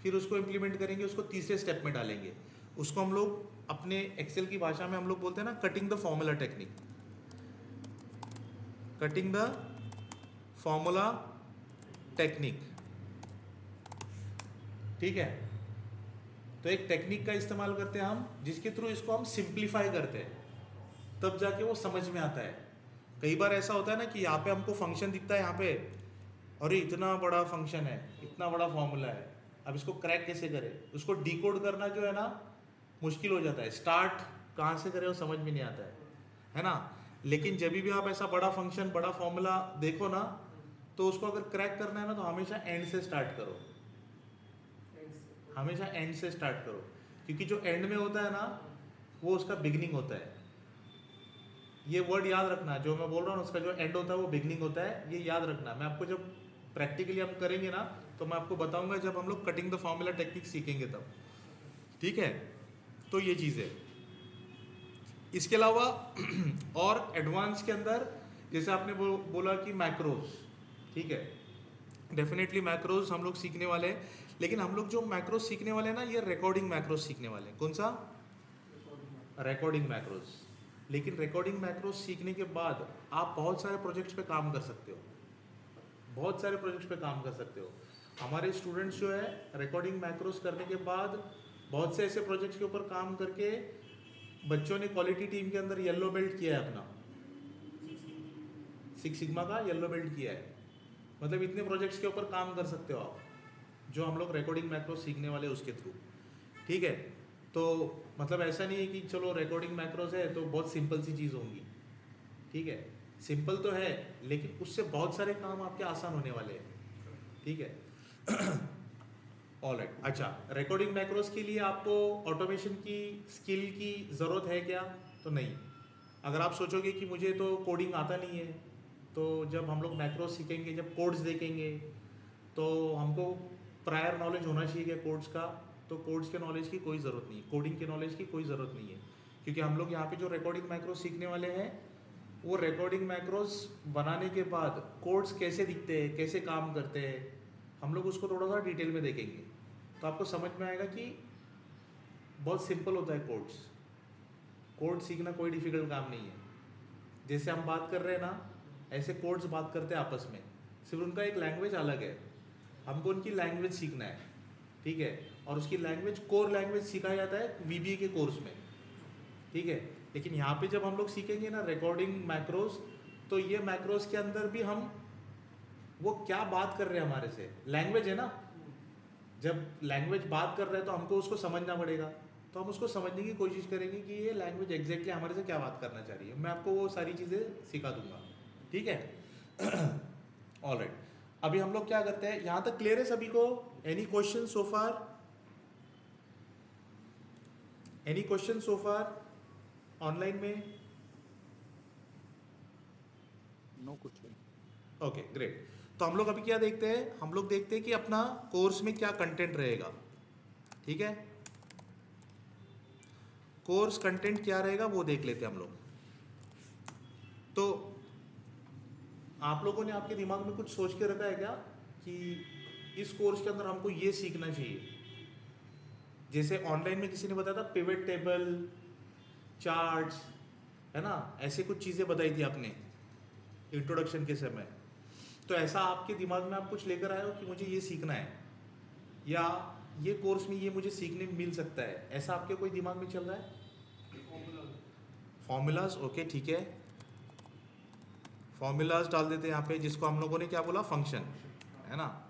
फिर उसको इम्प्लीमेंट करेंगे, उसको तीसरे स्टेप में डालेंगे। उसको हम लोग अपने एक्सेल की भाषा में हम लोग बोलते हैं ना cutting the formula technique, cutting the formula technique, ठीक है। तो एक टेक्निक का इस्तेमाल करते हैं हम, जिसके थ्रू इसको हम सिंप्लीफाई करते हैं, तब जाके वो समझ में आता है। कई बार ऐसा होता है ना कि यहाँ पे हमको फंक्शन दिखता है, यहाँ पे और ये इतना बड़ा फंक्शन है, इतना बड़ा फॉर्मूला है, अब इसको क्रैक कैसे करें, उसको डिकोड करना जो है ना मुश्किल हो जाता है। स्टार्ट कहाँ से करें वो समझ में नहीं आता है ना। लेकिन जब भी आप ऐसा बड़ा फंक्शन बड़ा फॉर्मूला देखो ना, तो उसको अगर क्रैक करना है ना, तो हमेशा एंड से स्टार्ट करो, हमेशा एंड से स्टार्ट करो, क्योंकि जो एंड में होता है ना वो उसका बिगनिंग होता है। ये वर्ड याद रखना, जो मैं बोल रहा हूँ उसका जो एंड होता है वो बिगनिंग होता है, ये याद रखना। मैं आपको जब प्रैक्टिकली हम करेंगे ना, तो मैं आपको बताऊंगा जब हम लोग कटिंग द फॉर्मूला टेक्निक सीखेंगे तब, ठीक है। तो ये चीज़ है। इसके अलावा और एडवांस के अंदर जैसे आपने बोला कि मैक्रोज, ठीक है, डेफिनेटली मैक्रोज हम लोग सीखने वाले हैं, लेकिन हम लोग जो मैक्रोज सीखने वाले हैं ना, ये रिकॉर्डिंग मैक्रोज सीखने वाले हैं। कौन सा? Recording macros. लेकिन रिकॉर्डिंग मैक्रोज सीखने के बाद आप बहुत सारे प्रोजेक्ट्स पे काम कर सकते हो, बहुत सारे प्रोजेक्ट्स पे काम कर सकते हो। हमारे स्टूडेंट्स जो है रिकॉर्डिंग मैक्रोज करने के बाद बहुत से ऐसे प्रोजेक्ट्स के ऊपर काम करके बच्चों ने क्वालिटी टीम के अंदर येलो बेल्ट किया है, अपना 6 सिग्मा का येलो बेल्ट किया है। मतलब इतने प्रोजेक्ट्स के ऊपर काम कर सकते हो आप, जो हम लोग रिकॉर्डिंग मैक्रोज सीखने वाले उसके थ्रू, ठीक है। तो मतलब ऐसा नहीं है कि चलो रिकॉर्डिंग मैक्रोज है तो बहुत सिंपल सी चीज़ होंगी, ठीक है, सिंपल तो है, लेकिन उससे बहुत सारे काम आपके आसान होने वाले हैं, ठीक है। ऑलराइट, अच्छा, रिकॉर्डिंग मैक्रोज के लिए आपको ऑटोमेशन की स्किल की ज़रूरत है क्या? तो नहीं। अगर आप सोचोगे कि मुझे तो कोडिंग आता नहीं है, तो जब हम लोग मैक्रोज सीखेंगे, जब कोड्स देखेंगे, तो हमको प्रायर नॉलेज होना चाहिए कोड्स का। तो कोड्स के नॉलेज की कोई ज़रूरत नहीं है, कोडिंग के नॉलेज की कोई ज़रूरत नहीं है, क्योंकि हम लोग यहाँ पे जो रिकॉर्डिंग मैक्रोज सीखने वाले हैं, वो रिकॉर्डिंग मैक्रोज बनाने के बाद कोड्स कैसे दिखते हैं, कैसे काम करते हैं, हम लोग उसको थोड़ा सा डिटेल में देखेंगे, तो आपको समझ में आएगा कि बहुत सिंपल होता है कोड्स। कोड सीखना कोई डिफ़िकल्ट काम नहीं है। जैसे हम बात कर रहे हैं ना, ऐसे कोड्स बात करते हैं आपस में, सिर्फ उनका एक लैंग्वेज अलग है, हमको उनकी लैंग्वेज सीखना है, ठीक है। और उसकी लैंग्वेज, कोर लैंग्वेज सिखाया जाता है VBA के कोर्स में, ठीक है। लेकिन यहाँ पे जब हम लोग सीखेंगे ना रिकॉर्डिंग मैक्रोज, तो ये मैक्रोज के अंदर भी हम वो क्या बात कर रहे हैं हमारे से, लैंग्वेज है ना, जब लैंग्वेज बात कर रहे हैं तो हमको उसको समझना पड़ेगा, तो हम उसको समझने की कोशिश करेंगे कि ये लैंग्वेज एग्जैक्टली हमारे से क्या बात करना चाह रही है। मैं आपको वो सारी चीज़ें सिखा दूंगा, ठीक है। ऑलराइट, अभी हम लोग क्या करते हैं, यहाँ तक क्लियर है सभी को? एनी क्वेश्चन सो फार? एनी क्वेश्चन सो फार ऑनलाइन में? नो कुछ नहीं। Okay, great. तो हम लोग अभी क्या देखते हैं, हम लोग देखते हैं कि अपना कोर्स में क्या कंटेंट रहेगा, ठीक है। कोर्स कंटेंट क्या रहेगा वो देख लेते हैं हम लोग। तो आप लोगों ने आपके दिमाग में कुछ सोच के रखा है क्या कि इस कोर्स के अंदर हमको ये सीखना चाहिए? जैसे ऑनलाइन में किसी ने बताया था पिवट टेबल, चार्ट्स, है ना, ऐसे कुछ चीज़ें बताई थी आपने इंट्रोडक्शन के समय। तो ऐसा आपके दिमाग में आप कुछ लेकर आए हो कि मुझे ये सीखना है, या ये कोर्स में ये मुझे सीखने में मिल सकता है, ऐसा आपके कोई दिमाग में चल रहा है? फॉर्मूलाज, ओके, ठीक है, फॉर्मूलाज डाल देते हैं यहाँ पे, जिसको हम लोगों ने क्या बोला, फंक्शन, है ना।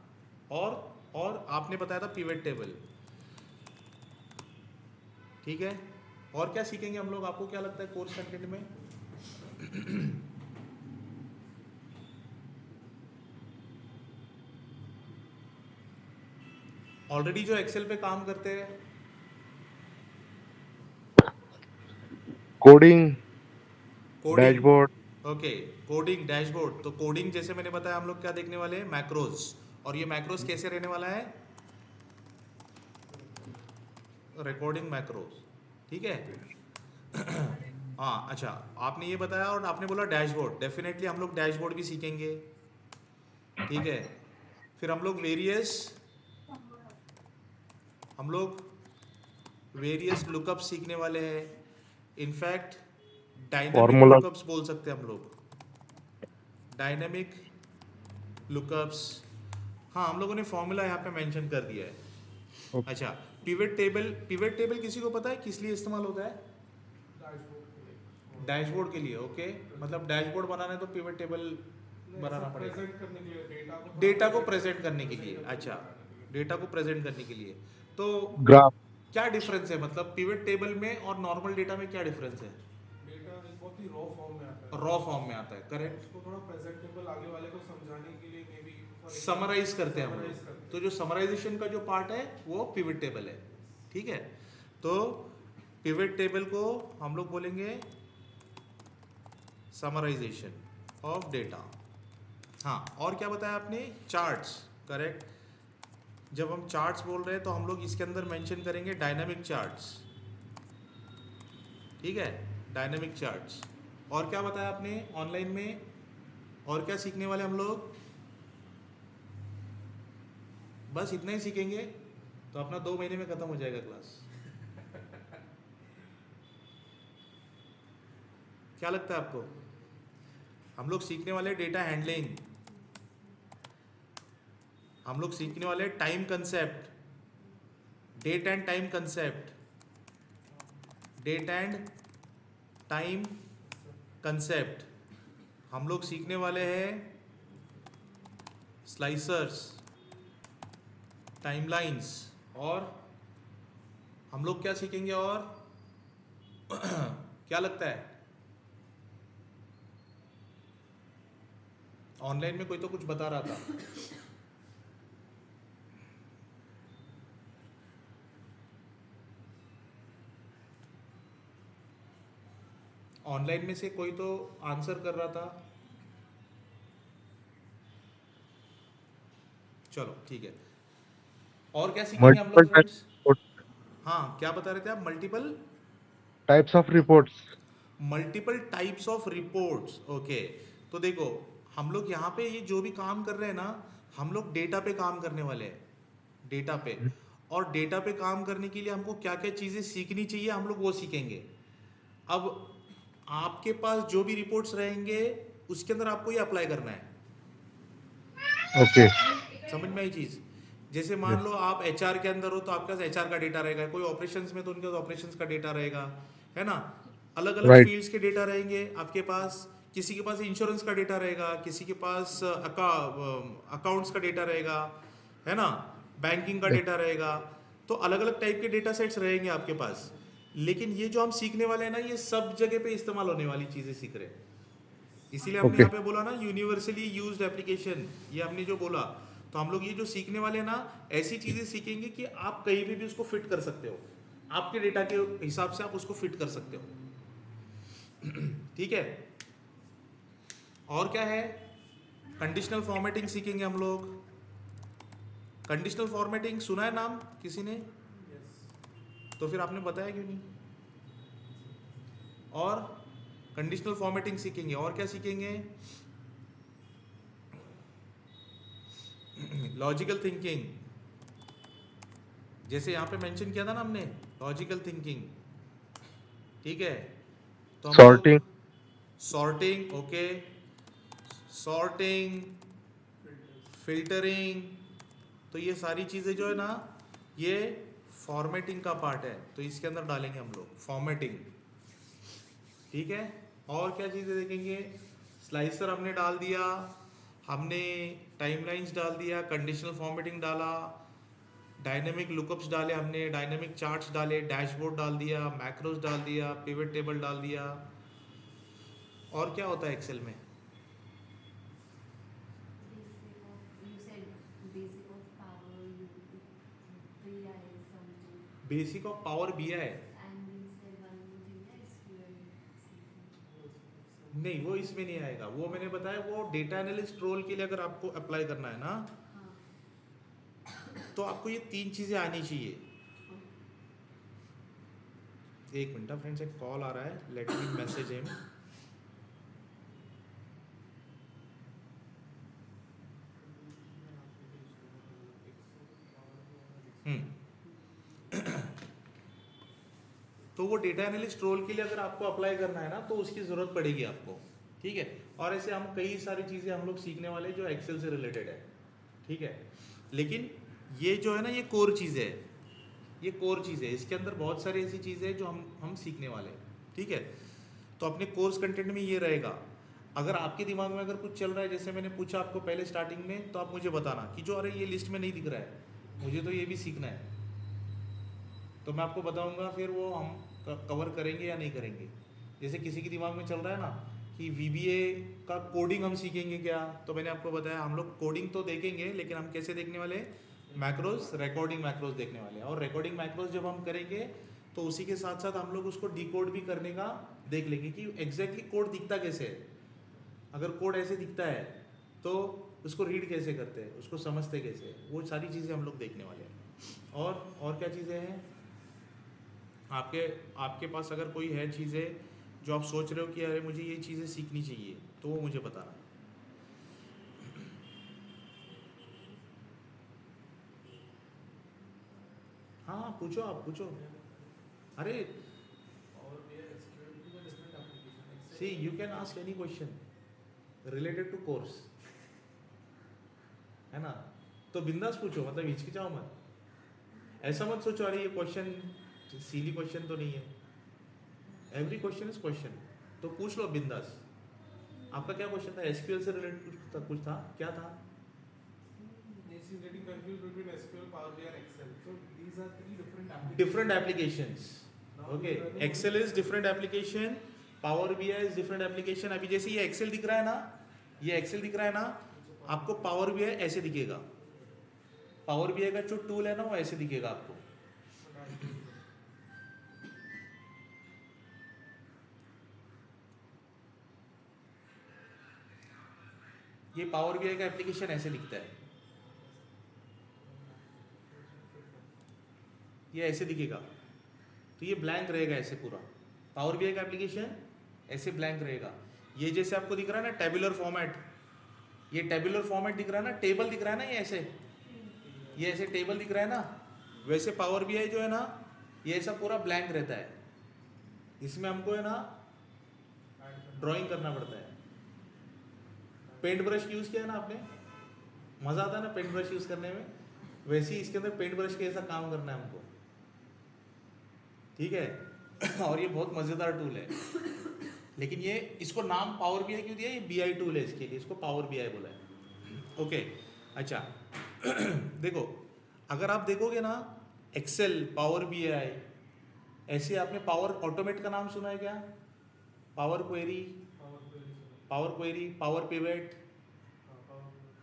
और आपने बताया था पिवट टेबल, ठीक है। और क्या सीखेंगे हम लोग, आपको क्या लगता है कोर्स कंटेंट में? ऑलरेडी जो एक्सेल पे काम करते हैं, coding, coding, dashboard, okay, coding, dashboard. तो कोडिंग जैसे मैंने बताया हम लोग क्या देखने वाले हैं, मैक्रोज। और ये मैक्रोज कैसे रहने वाला है, रिकॉर्डिंग मैक्रोज, ठीक है। हाँ, अच्छा, आपने ये बताया और आपने बोला डैशबोर्ड, डेफिनेटली हम लोग डैशबोर्ड भी सीखेंगे, ठीक है। फिर हम लोग वेरियस लुकअप सीखने वाले हैं। इनफैक्ट डायनामिक फॉर्मूला, लुकअप्स बोल सकते हैं हम लोग, डायनामिक लुकअप्स। हाँ, हम लोगों ने फॉर्मूला यहाँ पे मेंशन कर दिया है। ओके। अच्छा, पिवट टेबल किसी को पता है किस लिए इस्तेमाल होता है? डैशबोर्ड के लिए, ओके। मतलब डैशबोर्ड बनाना है तो पिवट टेबल बनाना पड़ेगा, डेटा को प्रेजेंट करने के लिए। अच्छा, डेटा को प्रेजेंट करने के लिए। तो ग्राफ, क्या डिफरेंस है, मतलब पिवट टेबल में और नॉर्मल डेटा में क्या डिफरेंस है? डेटा एक बहुत ही रॉ फॉर्म में आता है, रॉ फॉर्म में आता है, करेक्ट। उसको थोड़ा प्रेजेंटेबल आगे वाले को समझाने के लिए मे बी समराइज करते हैं हम summarize लोग। करते हैं। तो जो समराइजेशन का जो पार्ट है वो पिवट टेबल है, ठीक है। तो पिवट टेबल को हम लोग बोलेंगे समराइजेशन ऑफ डेटा। हाँ, और क्या बताया आपने, चार्ट्स, करेक्ट। जब हम चार्ट्स बोल रहे हैं तो हम लोग इसके अंदर मेंशन करेंगे डायनामिक चार्ट्स, ठीक है, डायनामिक चार्ट्स। और क्या बताया आपने ऑनलाइन में, और क्या सीखने वाले हम लोग, बस इतना ही सीखेंगे तो अपना 2 महीने में खत्म हो जाएगा क्लास। क्या लगता है आपको? हम लोग सीखने वाले डेटा हैंडलिंग, हम लोग सीखने वाले time concept, date and time concept, date and time concept. हम लोग सीखने वाले हैं स्लाइसर्स, टाइमलाइंस, और हम लोग क्या सीखेंगे, और क्या लगता है? ऑनलाइन में कोई तो कुछ बता रहा था। ऑनलाइन में से कोई तो आंसर कर रहा था। चलो ठीक है। और क्या सीखेंगे हम मल्टीपल लोग फ्रेंड्स? हाँ, क्या बता रहे थे आप? Multiple types of reports. Multiple types of reports, okay. तो देखो, हम लोग यहाँ पे ये जो भी काम कर रहे हैं ना, हम लोग डेटा पे काम करने वाले हैं, डेटा पे। और डेटा पे काम करने के लिए हमको क्या क्या चीज़ें सीखनी चाहिए, हम लोग वो सीखेंगे। अब आपके पास जो भी रिपोर्ट्स रहेंगे उसके अंदर आपको ये अप्लाई करना है। ओके। समझ में आई चीज़? जैसे मान लो आप एचआर के अंदर हो तो आपके पास एचआर का डेटा रहेगा, कोई ऑपरेशंस में तो उनके पास ऑपरेशंस का डेटा रहेगा, है ना। अलग अलग Right. फील्ड्स के डेटा रहेंगे आपके पास। किसी के पास इंश्योरेंस का डेटा रहेगा, किसी के पास अकाउंट्स का डेटा रहेगा, है ना, बैंकिंग का डेटा रहेगा। तो अलग अलग टाइप के डेटा सेट्स रहेंगे आपके पास। लेकिन ये जो हम सीखने वाले हैं ना, ये सब जगह पे इस्तेमाल होने वाली चीज़ें सीख रहे हैं। इसीलिए हमने Okay. यहाँ पे बोला ना यूनिवर्सली यूज्ड एप्लीकेशन, ये हमने जो बोला। तो हम लोग ये जो सीखने वाले हैं ना, ऐसी चीज़ें सीखेंगे कि आप कहीं भी उसको फिट कर सकते हो, आपके डेटा के हिसाब से आप उसको फिट कर सकते हो। ठीक है। और क्या है, कंडीशनल फॉर्मेटिंग सीखेंगे हम लोग। कंडीशनल फॉर्मेटिंग सुना है नाम किसी ने? तो फिर आपने बताया क्यों नहीं? और कंडीशनल फॉर्मेटिंग सीखेंगे। और क्या सीखेंगे? लॉजिकल थिंकिंग, जैसे यहाँ पे मेंशन किया था ना हमने, लॉजिकल थिंकिंग, ठीक है। तो Sorting. Sorting, okay, sorting, filtering. तो ये सारी चीज़ें जो है ना, ये फॉर्मेटिंग का पार्ट है। तो इसके अंदर डालेंगे हम लोग फॉर्मेटिंग, ठीक है। और क्या चीज़ें देखेंगे? स्लाइसर हमने डाल दिया, हमने टाइमलाइंस डाल दिया, कंडीशनल फॉर्मेटिंग डाला, डायनेमिक लुकअप्स डाले हमने, डायनेमिक चार्ट्स डाले, डैशबोर्ड डाल दिया, मैक्रोस डाल दिया, पिवट टेबल डाल दिया। और क्या होता है एक्सेल में? Basic of power BI। नहीं, वो इसमें नहीं आएगा। वो मैंने बताया, वो डेटा एनालिस्ट रोल के लिए अगर आपको अप्लाई करना है ना, तो आपको ये 3 चीज़ें आनी चाहिए। एक मिनट फ्रेंड्स, एक कॉल आ रहा है, लेट मी मैसेज हिम। तो वो डेटा एनालिस्ट रोल के लिए अगर आपको अप्लाई करना है ना, तो उसकी ज़रूरत पड़ेगी आपको, ठीक है। और ऐसे हम कई सारी चीज़ें हम लोग सीखने वाले जो एक्सेल से रिलेटेड है, ठीक है। लेकिन ये जो है ना, ये कोर चीज़ है, ये कोर चीज़ है। इसके अंदर बहुत सारी ऐसी चीज़ें हैं जो हम सीखने वाले हैं, ठीक है। तो अपने कोर्स कंटेंट में ये रहेगा। अगर आपके दिमाग में अगर कुछ चल रहा है, जैसे मैंने पूछा आपको पहले स्टार्टिंग में, तो आप मुझे बताना कि जो अरे ये लिस्ट में नहीं दिख रहा है, मुझे तो ये भी सीखना है। तो मैं आपको बताऊंगा, फिर वो हम कवर करेंगे या नहीं करेंगे। जैसे किसी के दिमाग में चल रहा है ना कि VBA का कोडिंग हम सीखेंगे क्या, तो मैंने आपको बताया हम लोग कोडिंग तो देखेंगे, लेकिन हम कैसे देखने वाले हैं, मैक्रोस, रिकॉर्डिंग मैक्रोस देखने वाले हैं। और रिकॉर्डिंग मैक्रोस जब हम करेंगे तो उसी के साथ साथ हम लोग उसको डिकोड भी करने का देख लेंगे कि एग्जैक्टली कोड दिखता कैसे है। अगर कोड ऐसे दिखता है तो उसको रीड कैसे करते हैं, उसको समझते कैसे हैं, वो सारी चीज़ें हम लोग देखने वाले हैं। और क्या चीज़ें हैं आपके पास, अगर कोई है चीज़ें जो आप सोच रहे हो कि अरे मुझे ये चीज़ें सीखनी चाहिए, तो वो मुझे बताना। हाँ पूछो, आप पूछो। अरे और भी SQL की तो different application see you can ask any question related to course, है ना, तो बिंदास पूछो, मतलब हिचकिचाओ मत। ऐसा मत सोचो अरे ये क्वेश्चन सीली क्वेश्चन तो नहीं है। एवरी क्वेश्चन इज क्वेश्चन, तो पूछ लो बिंदास। आपका क्या क्वेश्चन था? SQL से रिलेटेड कुछ था, क्या था? This is getting confused between SQL, Power BI and Excel. So these are three different applications. Different applications. Okay, Excel is different application, Power BI is different application. अभी जैसे ये Excel दिख रहा है ना, ये Excel दिख रहा है ना, आपको Power BI ऐसे दिखेगा। Power BI का जो टूल है ना वो ऐसे दिखेगा आपको। ये Power BI का एप्लीकेशन ऐसे दिखता है, ये ऐसे दिखेगा, तो ये ब्लैंक रहेगा ऐसे पूरा। पावर BI का एप्लीकेशन ऐसे ब्लैंक रहेगा। ये जैसे आपको दिख रहा है ना टेबुलर फॉर्मेट, ये टेबुलर फॉर्मेट दिख रहा है ना, टेबल दिख रहा है ना, ये ऐसे टेबल दिख रहा है ना, वैसे पावर BI जो है ना ये ऐसा पूरा ब्लैंक रहता है। इसमें हमको है ना ड्राइंग करना पड़ता है। पेंट ब्रश यूज़ किया है ना आपने, मज़ा आता है ना पेंट ब्रश यूज़ करने में, वैसे ही इसके अंदर पेंट ब्रश के ऐसा काम करना है हमको, ठीक है। और ये बहुत मज़ेदार टूल है, लेकिन ये इसको नाम पावर BI क्यों दिया? ये BI टूल है, इसके लिए इसको पावर BI बोला है। ओके अच्छा देखो, अगर आप देखोगे ना एक्सेल, पावर BI, ऐसे आपने पावर ऑटोमेट का नाम सुना है क्या? पावर क्वेरी, पावर पिवट,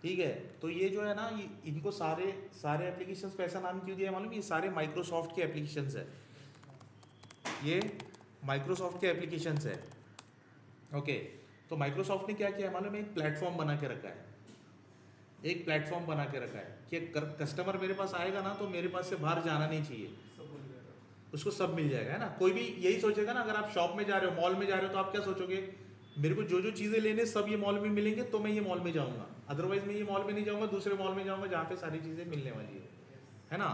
ठीक है। तो ये जो है ना इनको सारे एप्लीकेशंस को ऐसा नाम क्यों दिया है मालूम? ये सारे माइक्रोसॉफ्ट के एप्लीकेशंस है, ये माइक्रोसॉफ्ट के एप्लीकेशंस है। ओके, तो माइक्रोसॉफ्ट ने क्या किया मालूम है? एक प्लेटफॉर्म बना के रखा है, एक प्लेटफॉर्म बना के रखा है कि कस्टमर मेरे पास आएगा ना तो मेरे पास से बाहर जाना नहीं चाहिए, उसको सब मिल जाएगा, है ना। कोई भी यही सोचेगा ना, अगर आप शॉप में जा रहे हो, मॉल में जा रहे हो, तो आप क्या सोचोगे? मेरे को जो जो चीज़ें लेने सब ये मॉल में मिलेंगे तो मैं ये मॉल में जाऊँगा, अदरवाइज मैं ये मॉल में नहीं जाऊँगा, दूसरे मॉल में जाऊँगा जहाँ पे सारी चीज़ें मिलने वाली है ना।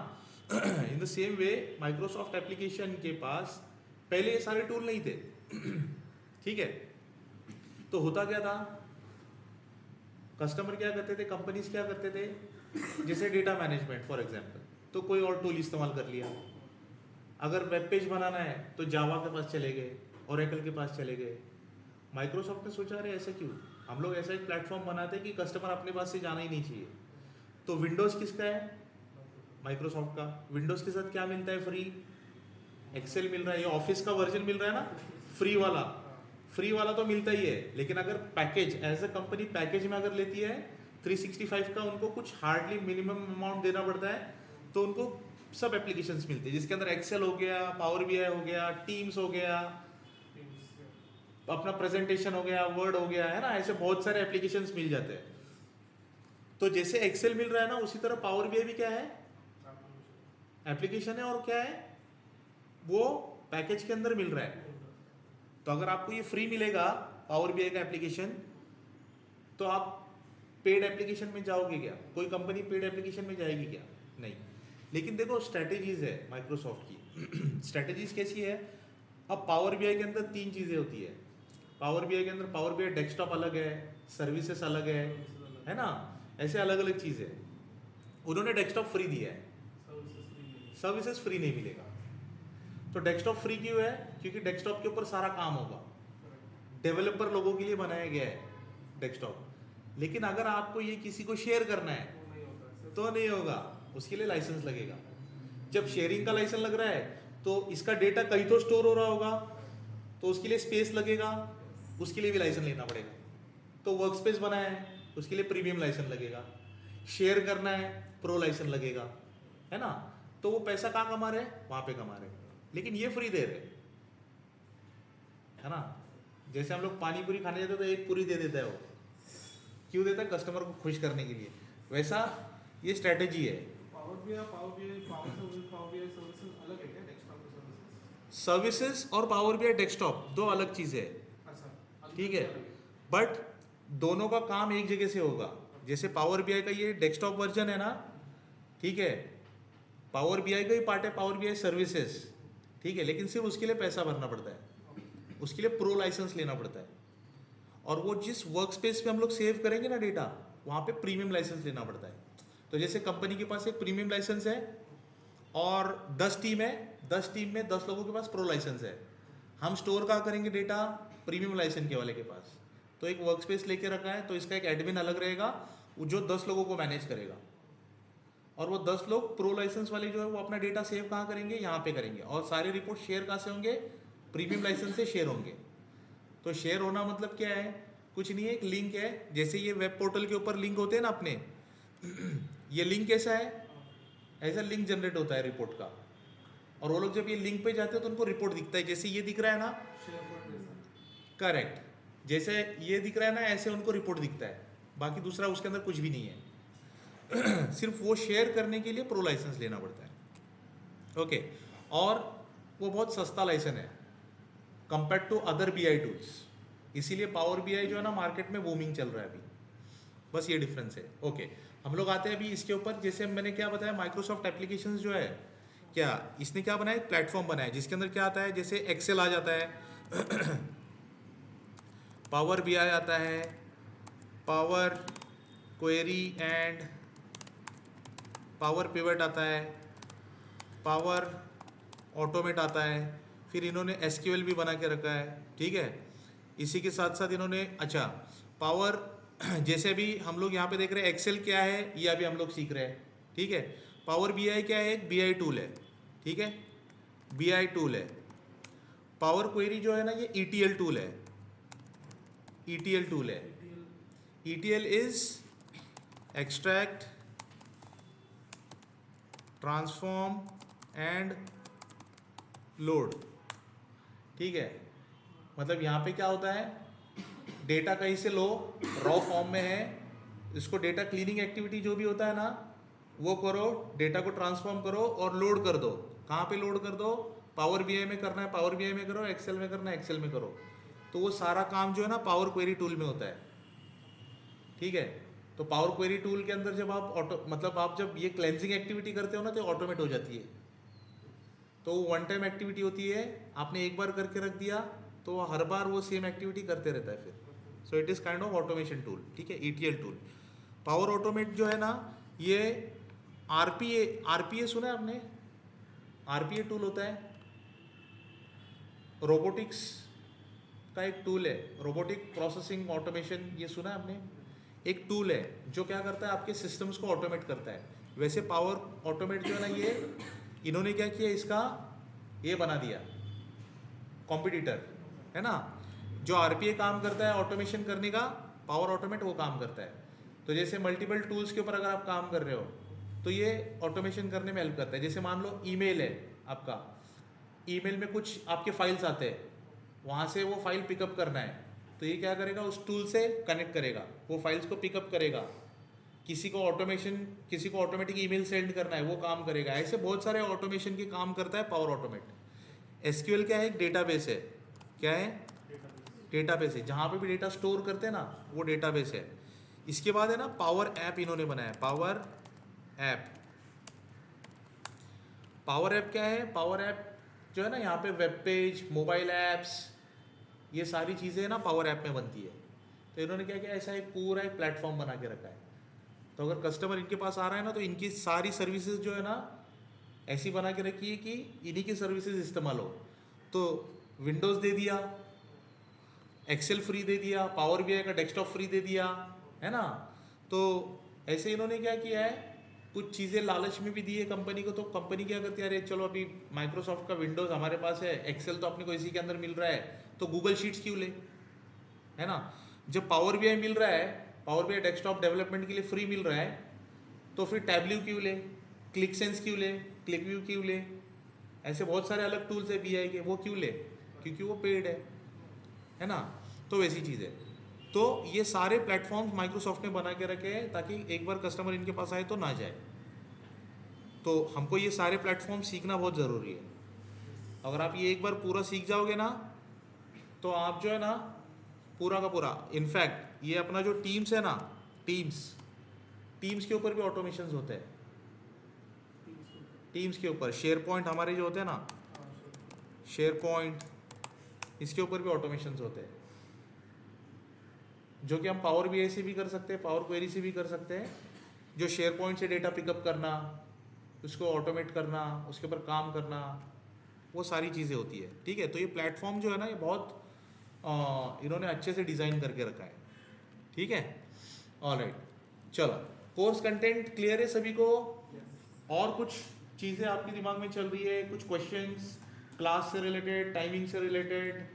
In the same way Microsoft application के पास पहले ये सारे टूल नहीं थे ठीक है। तो होता क्या था, कस्टमर क्या करते थे, कंपनीज क्या करते थे, जैसे डेटा मैनेजमेंट फॉर एग्जांपल, तो कोई और टूल इस्तेमाल कर लिया। अगर वेब पेज बनाना है तो जावा के पास चले गए, ओरेकल के पास चले गए। माइक्रोसॉफ्ट ने सोचा अरे ऐसा क्यों, हम लोग ऐसा एक प्लेटफॉर्म बनाते हैं कि कस्टमर अपने पास से जाना ही नहीं चाहिए। तो विंडोज़ किसका है? माइक्रोसॉफ्ट का। विंडोज़ के साथ क्या मिलता है? फ्री एक्सेल मिल रहा है, ये ऑफिस का वर्जन मिल रहा है ना, फ्री वाला तो मिलता ही है। लेकिन अगर package as a company package में अगर लेती है 365 का, उनको कुछ हार्डली मिनिमम अमाउंट देना पड़ता है, तो उनको सब एप्लीकेशंस मिलते हैं, जिसके अंदर एक्सेल हो गया, पावर BI हो गया, टीम्स हो गया, अपना प्रेजेंटेशन हो गया, वर्ड हो गया, है ना, ऐसे बहुत सारे एप्लीकेशंस मिल जाते हैं। तो जैसे एक्सेल मिल रहा है ना, उसी तरह पावर BI भी क्या है? एप्लीकेशन है, और क्या है वो? पैकेज के अंदर मिल रहा है। तो अगर आपको ये फ्री मिलेगा पावर BI का एप्लीकेशन, तो आप पेड एप्लीकेशन में जाओगे क्या? कोई कंपनी पेड एप्लीकेशन में जाएगी क्या? नहीं। लेकिन देखो स्ट्रैटेजीज है माइक्रोसॉफ्ट की स्ट्रैटेजीज कैसी है? अब पावर BI के अंदर 3 चीज़ें होती है। पावर BI के अंदर पावर BI डेस्कटॉप अलग है, सर्विसेज अलग है ना, ऐसे अलग अलग चीज़ें। उन्होंने डेस्कटॉप फ्री दिया है, सर्विसेज फ्री नहीं मिलेगा। तो डेस्कटॉप फ्री क्यों है? क्योंकि डेस्कटॉप के ऊपर सारा काम होगा, डेवलपर लोगों के लिए बनाया गया है डेस्कटॉप। लेकिन अगर आपको ये किसी को शेयर करना है तो नहीं होगा, उसके लिए लाइसेंस लगेगा। जब शेयरिंग का लाइसेंस लग रहा है तो इसका डेटा कहीं तो स्टोर हो रहा होगा, तो उसके लिए स्पेस लगेगा, उसके लिए भी लाइसेंस लेना पड़ेगा। तो वर्क स्पेस बनाया है, उसके लिए प्रीमियम लाइसेंस लगेगा। शेयर करना है, प्रो लाइसेंस लगेगा, है ना। तो वो पैसा कहाँ कमा रहे हैं, वहाँ पे कमा रहे हैं, लेकिन ये फ्री दे रहे हैं, है ना। जैसे हम लोग पानी पूरी खाने जाते हैं तो एक पूरी दे देता है, वो क्यों देता है, कस्टमर को खुश करने के लिए। वैसा ये स्ट्रेटेजी है। पावर BI सर्विसेज अलग है क्या डेस्कटॉप सर्विसेज? सर्विसेज और पावर बीआई डेस्कटॉप दो अलग चीज़ें है, अच्छा, अलग ठीक है। अलग बट दोनों का काम एक जगह से होगा। जैसे पावर बीआई का ये डेस्कटॉप वर्जन है ना, ठीक है, पावर बीआई का ही पार्ट है पावर बीआई सर्विसेज, ठीक है, लेकिन सिर्फ उसके लिए पैसा भरना पड़ता है, उसके लिए प्रो लाइसेंस लेना पड़ता है। और वो जिस वर्क स्पेस पे हम लोग सेव करेंगे ना डेटा, वहाँ पे प्रीमियम लाइसेंस लेना पड़ता है। तो जैसे कंपनी के पास एक प्रीमियम लाइसेंस है और 10 टीम है, 10 टीम में 10 लोगों के पास प्रो लाइसेंस है। हम स्टोर कहाँ करेंगे डेटा, प्रीमियम लाइसेंस के वाले के पास। तो एक वर्क स्पेस लेके रखा है, तो इसका एक एडमिन अलग रहेगा वो जो 10 लोगों को मैनेज करेगा, और वो 10 लोग प्रो लाइसेंस वाले जो है वो अपना डेटा सेव कहाँ करेंगे, यहाँ पे करेंगे। और सारे रिपोर्ट शेयर कहाँ से होंगे, प्रीमियम लाइसेंस से शेयर होंगे। तो शेयर होना मतलब क्या है, कुछ नहीं है, एक लिंक है। जैसे ये वेब पोर्टल के ऊपर लिंक होते हैं ना अपने, ये लिंक कैसा है, ऐसा लिंक जनरेट होता है रिपोर्ट का। और वो लोग जब ये लिंक पे जाते हैं तो उनको रिपोर्ट दिखता है, जैसे ये दिख रहा है ना, शेयरपॉइंट जैसा। करेक्ट, जैसे ये दिख रहा है ना, ऐसे उनको रिपोर्ट दिखता है। बाकी दूसरा उसके अंदर कुछ भी नहीं है। सिर्फ वो शेयर करने के लिए प्रो लाइसेंस लेना पड़ता है, ओके। और वो बहुत सस्ता लाइसेंस है compare to other BI tools, इसीलिए पावर बीआई जो है ना मार्केट में बूमिंग चल रहा है अभी, बस ये डिफरेंस है, ओके। हम लोग आते हैं अभी इसके ऊपर। जैसे मैंने क्या बताया, माइक्रोसॉफ्ट एप्लीकेशंस जो है, क्या इसने क्या बनाया, प्लेटफॉर्म बनाया जिसके अंदर क्या आता है, जैसे एक्सेल आ जाता है, पावर बीआई आता है, power query and power pivot आता है, पावर ऑटोमेट आता है, फिर इन्होंने एसक्यूएल भी बना के रखा है, ठीक है। इसी के साथ साथ इन्होंने, अच्छा, पावर जैसे अभी हम लोग यहाँ पे देख रहे हैं एक्सेल क्या है, ये अभी हम लोग सीख रहे हैं, ठीक है। पावर बीआई क्या है, एक बीआई टूल है, ठीक है, बीआई टूल है। पावर क्वेरी जो है ना, ये ईटीएल टूल है, ईटीएल टूल है। ETL is extract, transform and load, ठीक है। मतलब यहाँ पे क्या होता है, डेटा कहीं से लो, रॉ फॉर्म में है, इसको डेटा क्लीनिंग एक्टिविटी जो भी होता है ना वो करो, डेटा को ट्रांसफॉर्म करो और लोड कर दो। कहाँ पे लोड कर दो, पावर बीआई में करना है पावर बीआई में करो, एक्सेल में करना है एक्सेल में करो। तो वो सारा काम जो है ना पावर क्वेरी टूल में होता है, ठीक है। तो पावर क्वेरी टूल के अंदर जब आप मतलब आप जब ये क्लेंजिंग एक्टिविटी करते हो ना तो ऑटोमेट हो जाती है। तो वो वन टाइम एक्टिविटी होती है, आपने एक बार करके रख दिया तो हर बार वो सेम एक्टिविटी करते रहता है फिर। So it is kind of automation tool, ठीक है, ईटीएल टूल। पावर ऑटोमेट जो है ना, ये आरपीए सुना है आपने, आरपीए टूल होता है, रोबोटिक्स का एक टूल है, रोबोटिक प्रोसेसिंग ऑटोमेशन, ये सुना है आपने, एक टूल है जो क्या करता है, आपके सिस्टम्स को ऑटोमेट करता है। वैसे पावर ऑटोमेट जो है ना, ये इन्होंने क्या किया, इसका ये बना दिया कॉम्पिटिटर, है ना। जो आरपीए काम करता है ऑटोमेशन करने का, पावर ऑटोमेट वो काम करता है। तो जैसे मल्टीपल टूल्स के ऊपर अगर आप काम कर रहे हो तो ये ऑटोमेशन करने में हेल्प करता है। जैसे मान लो ईमेल है आपका, ईमेल में कुछ आपके फाइल्स आते हैं, वहाँ से वो फाइल पिकअप करना है, तो ये क्या करेगा, उस टूल से कनेक्ट करेगा, वो फाइल्स को पिकअप करेगा। किसी को ऑटोमेटिक ईमेल सेंड करना है, वो काम करेगा। ऐसे बहुत सारे ऑटोमेशन के काम करता है पावर ऑटोमेट। एसक्यूएल क्या है, एक डेटाबेस है, क्या है, डेटाबेस है, जहाँ पे भी डेटा स्टोर करते हैं ना वो डेटाबेस है। इसके बाद है ना पावर ऐप इन्होंने बनाया, पावर ऐप। पावर ऐप क्या है, पावर ऐप जो है ना, यहाँ पे वेब पेज, मोबाइल ऐप्स, ये सारी चीज़ें ना पावर ऐप में बनती है। तो इन्होंने क्या किया, ऐसा एक पूरा एक प्लेटफॉर्म बना के रखा है। तो अगर कस्टमर इनके पास आ रहा है ना, तो इनकी सारी सर्विसेज जो है ना ऐसी बना के रखी है कि इन्हीं की सर्विसेज इस्तेमाल हो। तो विंडोज़ दे दिया, एक्सेल फ्री दे दिया, पावर बीआई का डेस्कटॉप फ्री दे दिया, है ना। तो ऐसे इन्होंने क्या किया है, कुछ चीज़ें लालच में भी दी है कंपनी को। तो कंपनी क्या करती है, अरे चलो अभी माइक्रोसॉफ्ट का विंडोज़ हमारे पास है, एक्सेल तो अपने को इसी के अंदर मिल रहा है, तो गूगल शीट्स क्यों ले, है ना। जब पावर बीआई मिल रहा है, पावर बीआई डेस्कटॉप डेवलपमेंट के लिए फ्री मिल रहा है, तो फिर टैबल्यू क्यों ले, क्लिक सेंस क्यों ले, क्लिक व्यू क्यों ले, ऐसे बहुत सारे अलग टूल्स है बीआई के, वो क्यों ले, क्योंकि वो पेड है ना। तो वैसी चीज़ है। तो ये सारे प्लेटफॉर्म्स माइक्रोसॉफ्ट ने बना के रखे हैं ताकि एक बार कस्टमर इनके पास आए तो ना जाए। तो हमको ये सारे प्लेटफॉर्म सीखना बहुत ज़रूरी है। अगर आप ये एक बार पूरा सीख जाओगे ना, तो आप जो है ना पूरा का पूरा, इनफैक्ट ये अपना जो टीम्स है ना, टीम्स के ऊपर भी ऑटोमेशंस होते हैं। टीम्स के ऊपर शेयर पॉइंट हमारे जो होते हैं ना, शेयर पॉइंट, इसके ऊपर भी ऑटोमेशंस होते हैं, जो कि हम पावर बीआई से भी कर सकते हैं, पावर क्वेरी से भी कर सकते हैं। जो शेयर पॉइंट से डेटा पिकअप करना, उसको ऑटोमेट करना, उसके ऊपर काम करना, वो सारी चीज़ें होती है। ठीक है, तो ये प्लेटफॉर्म जो है ना, ये बहुत इन्होंने अच्छे से डिज़ाइन करके रखा है। ठीक है, ऑलराइट, चलो कोर्स कंटेंट क्लियर है सभी को? और कुछ चीज़ें आपके दिमाग में चल रही है, कुछ क्वेश्चंस क्लास से रिलेटेड, टाइमिंग से रिलेटेड?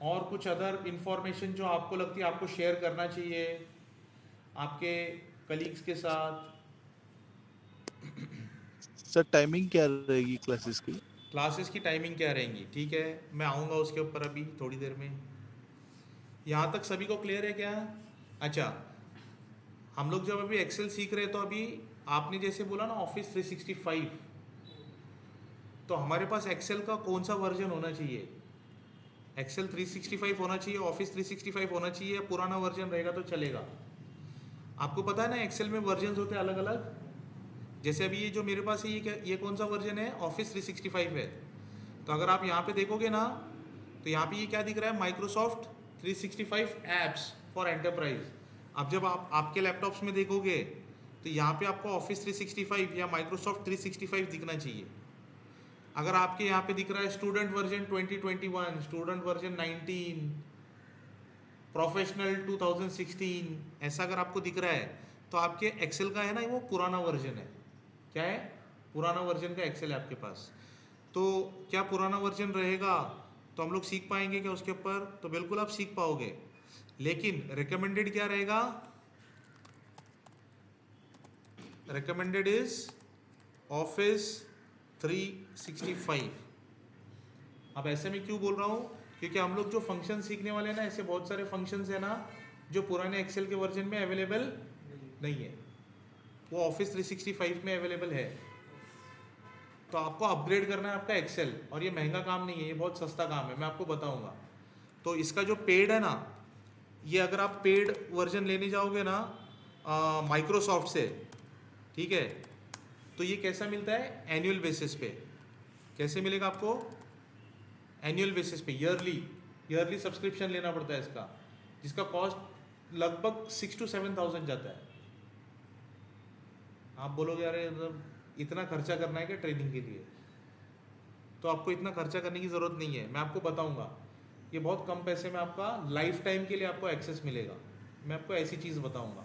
और कुछ अदर इंफॉर्मेशन जो आपको लगती है आपको शेयर करना चाहिए आपके कलीग्स के साथ? सर टाइमिंग क्या रहेगी क्लासेस की? क्लासेस की टाइमिंग क्या रहेंगी? ठीक है, मैं आऊँगा उसके ऊपर अभी थोड़ी देर में। यहाँ तक सभी को क्लियर है क्या? अच्छा, हम लोग जब अभी एक्सेल सीख रहे हैं, तो अभी आपने जैसे बोला ना ऑफिस 365, तो हमारे पास एक्सेल का कौन सा वर्जन होना चाहिए? एक्सेल 365 होना चाहिए, ऑफिस 365 होना चाहिए, या पुराना वर्जन रहेगा तो चलेगा? आपको पता है ना एक्सेल में वर्जन होते हैं अलग अलग। जैसे अभी ये जो मेरे पास है, ये कौन सा वर्जन है? ऑफिस 365 है। तो अगर आप यहाँ पे देखोगे ना, तो यहाँ पे ये क्या दिख रहा है? Microsoft 365 apps for enterprise. अब जब आप आपके लैपटॉप्स में देखोगे, तो यहाँ पे आपको ऑफिस 365 या माइक्रोसॉफ्ट 365 दिखना चाहिए। अगर आपके यहाँ पे दिख रहा है student version 2021, student version 19, professional 2016, ऐसा अगर आपको दिख रहा है, तो आपके एक्सेल का है ना, वो पुराना वर्जन है। क्या है? पुराना वर्जन का एक्सेल है आपके पास। तो क्या पुराना वर्जन रहेगा तो हम लोग सीख पाएंगे क्या उसके ऊपर? तो बिल्कुल आप सीख पाओगे, लेकिन रिकमेंडेड क्या रहेगा? Recommended is office 365। अब ऐसे में क्यों बोल रहा हूँ? क्योंकि हम लोग जो फंक्शन सीखने वाले हैं ना, ऐसे बहुत सारे फंक्शंस है ना जो पुराने एक्सेल के वर्जन में अवेलेबल नहीं है, वो ऑफिस 365 में अवेलेबल है। तो आपको अपग्रेड करना है आपका एक्सेल, और ये महंगा काम नहीं है, ये बहुत सस्ता काम है, मैं आपको बताऊंगा। तो इसका जो पेड है ना, ये अगर आप पेड वर्जन लेने जाओगे ना माइक्रोसॉफ्ट से, ठीक है, तो ये कैसा मिलता है? एनुअल बेसिस पे। कैसे मिलेगा आपको? एनुअल बेसिस पे, ईयरली सब्सक्रिप्शन लेना पड़ता है इसका, जिसका कॉस्ट लगभग 6,000 to 7,000 जाता है। आप बोलोगे अरे मतलब इतना खर्चा करना है क्या ट्रेनिंग के लिए? तो आपको इतना खर्चा करने की ज़रूरत नहीं है, मैं आपको बताऊंगा। ये बहुत कम पैसे में आपका लाइफ टाइम के लिए आपको एक्सेस मिलेगा, मैं आपको ऐसी चीज़ बताऊंगा।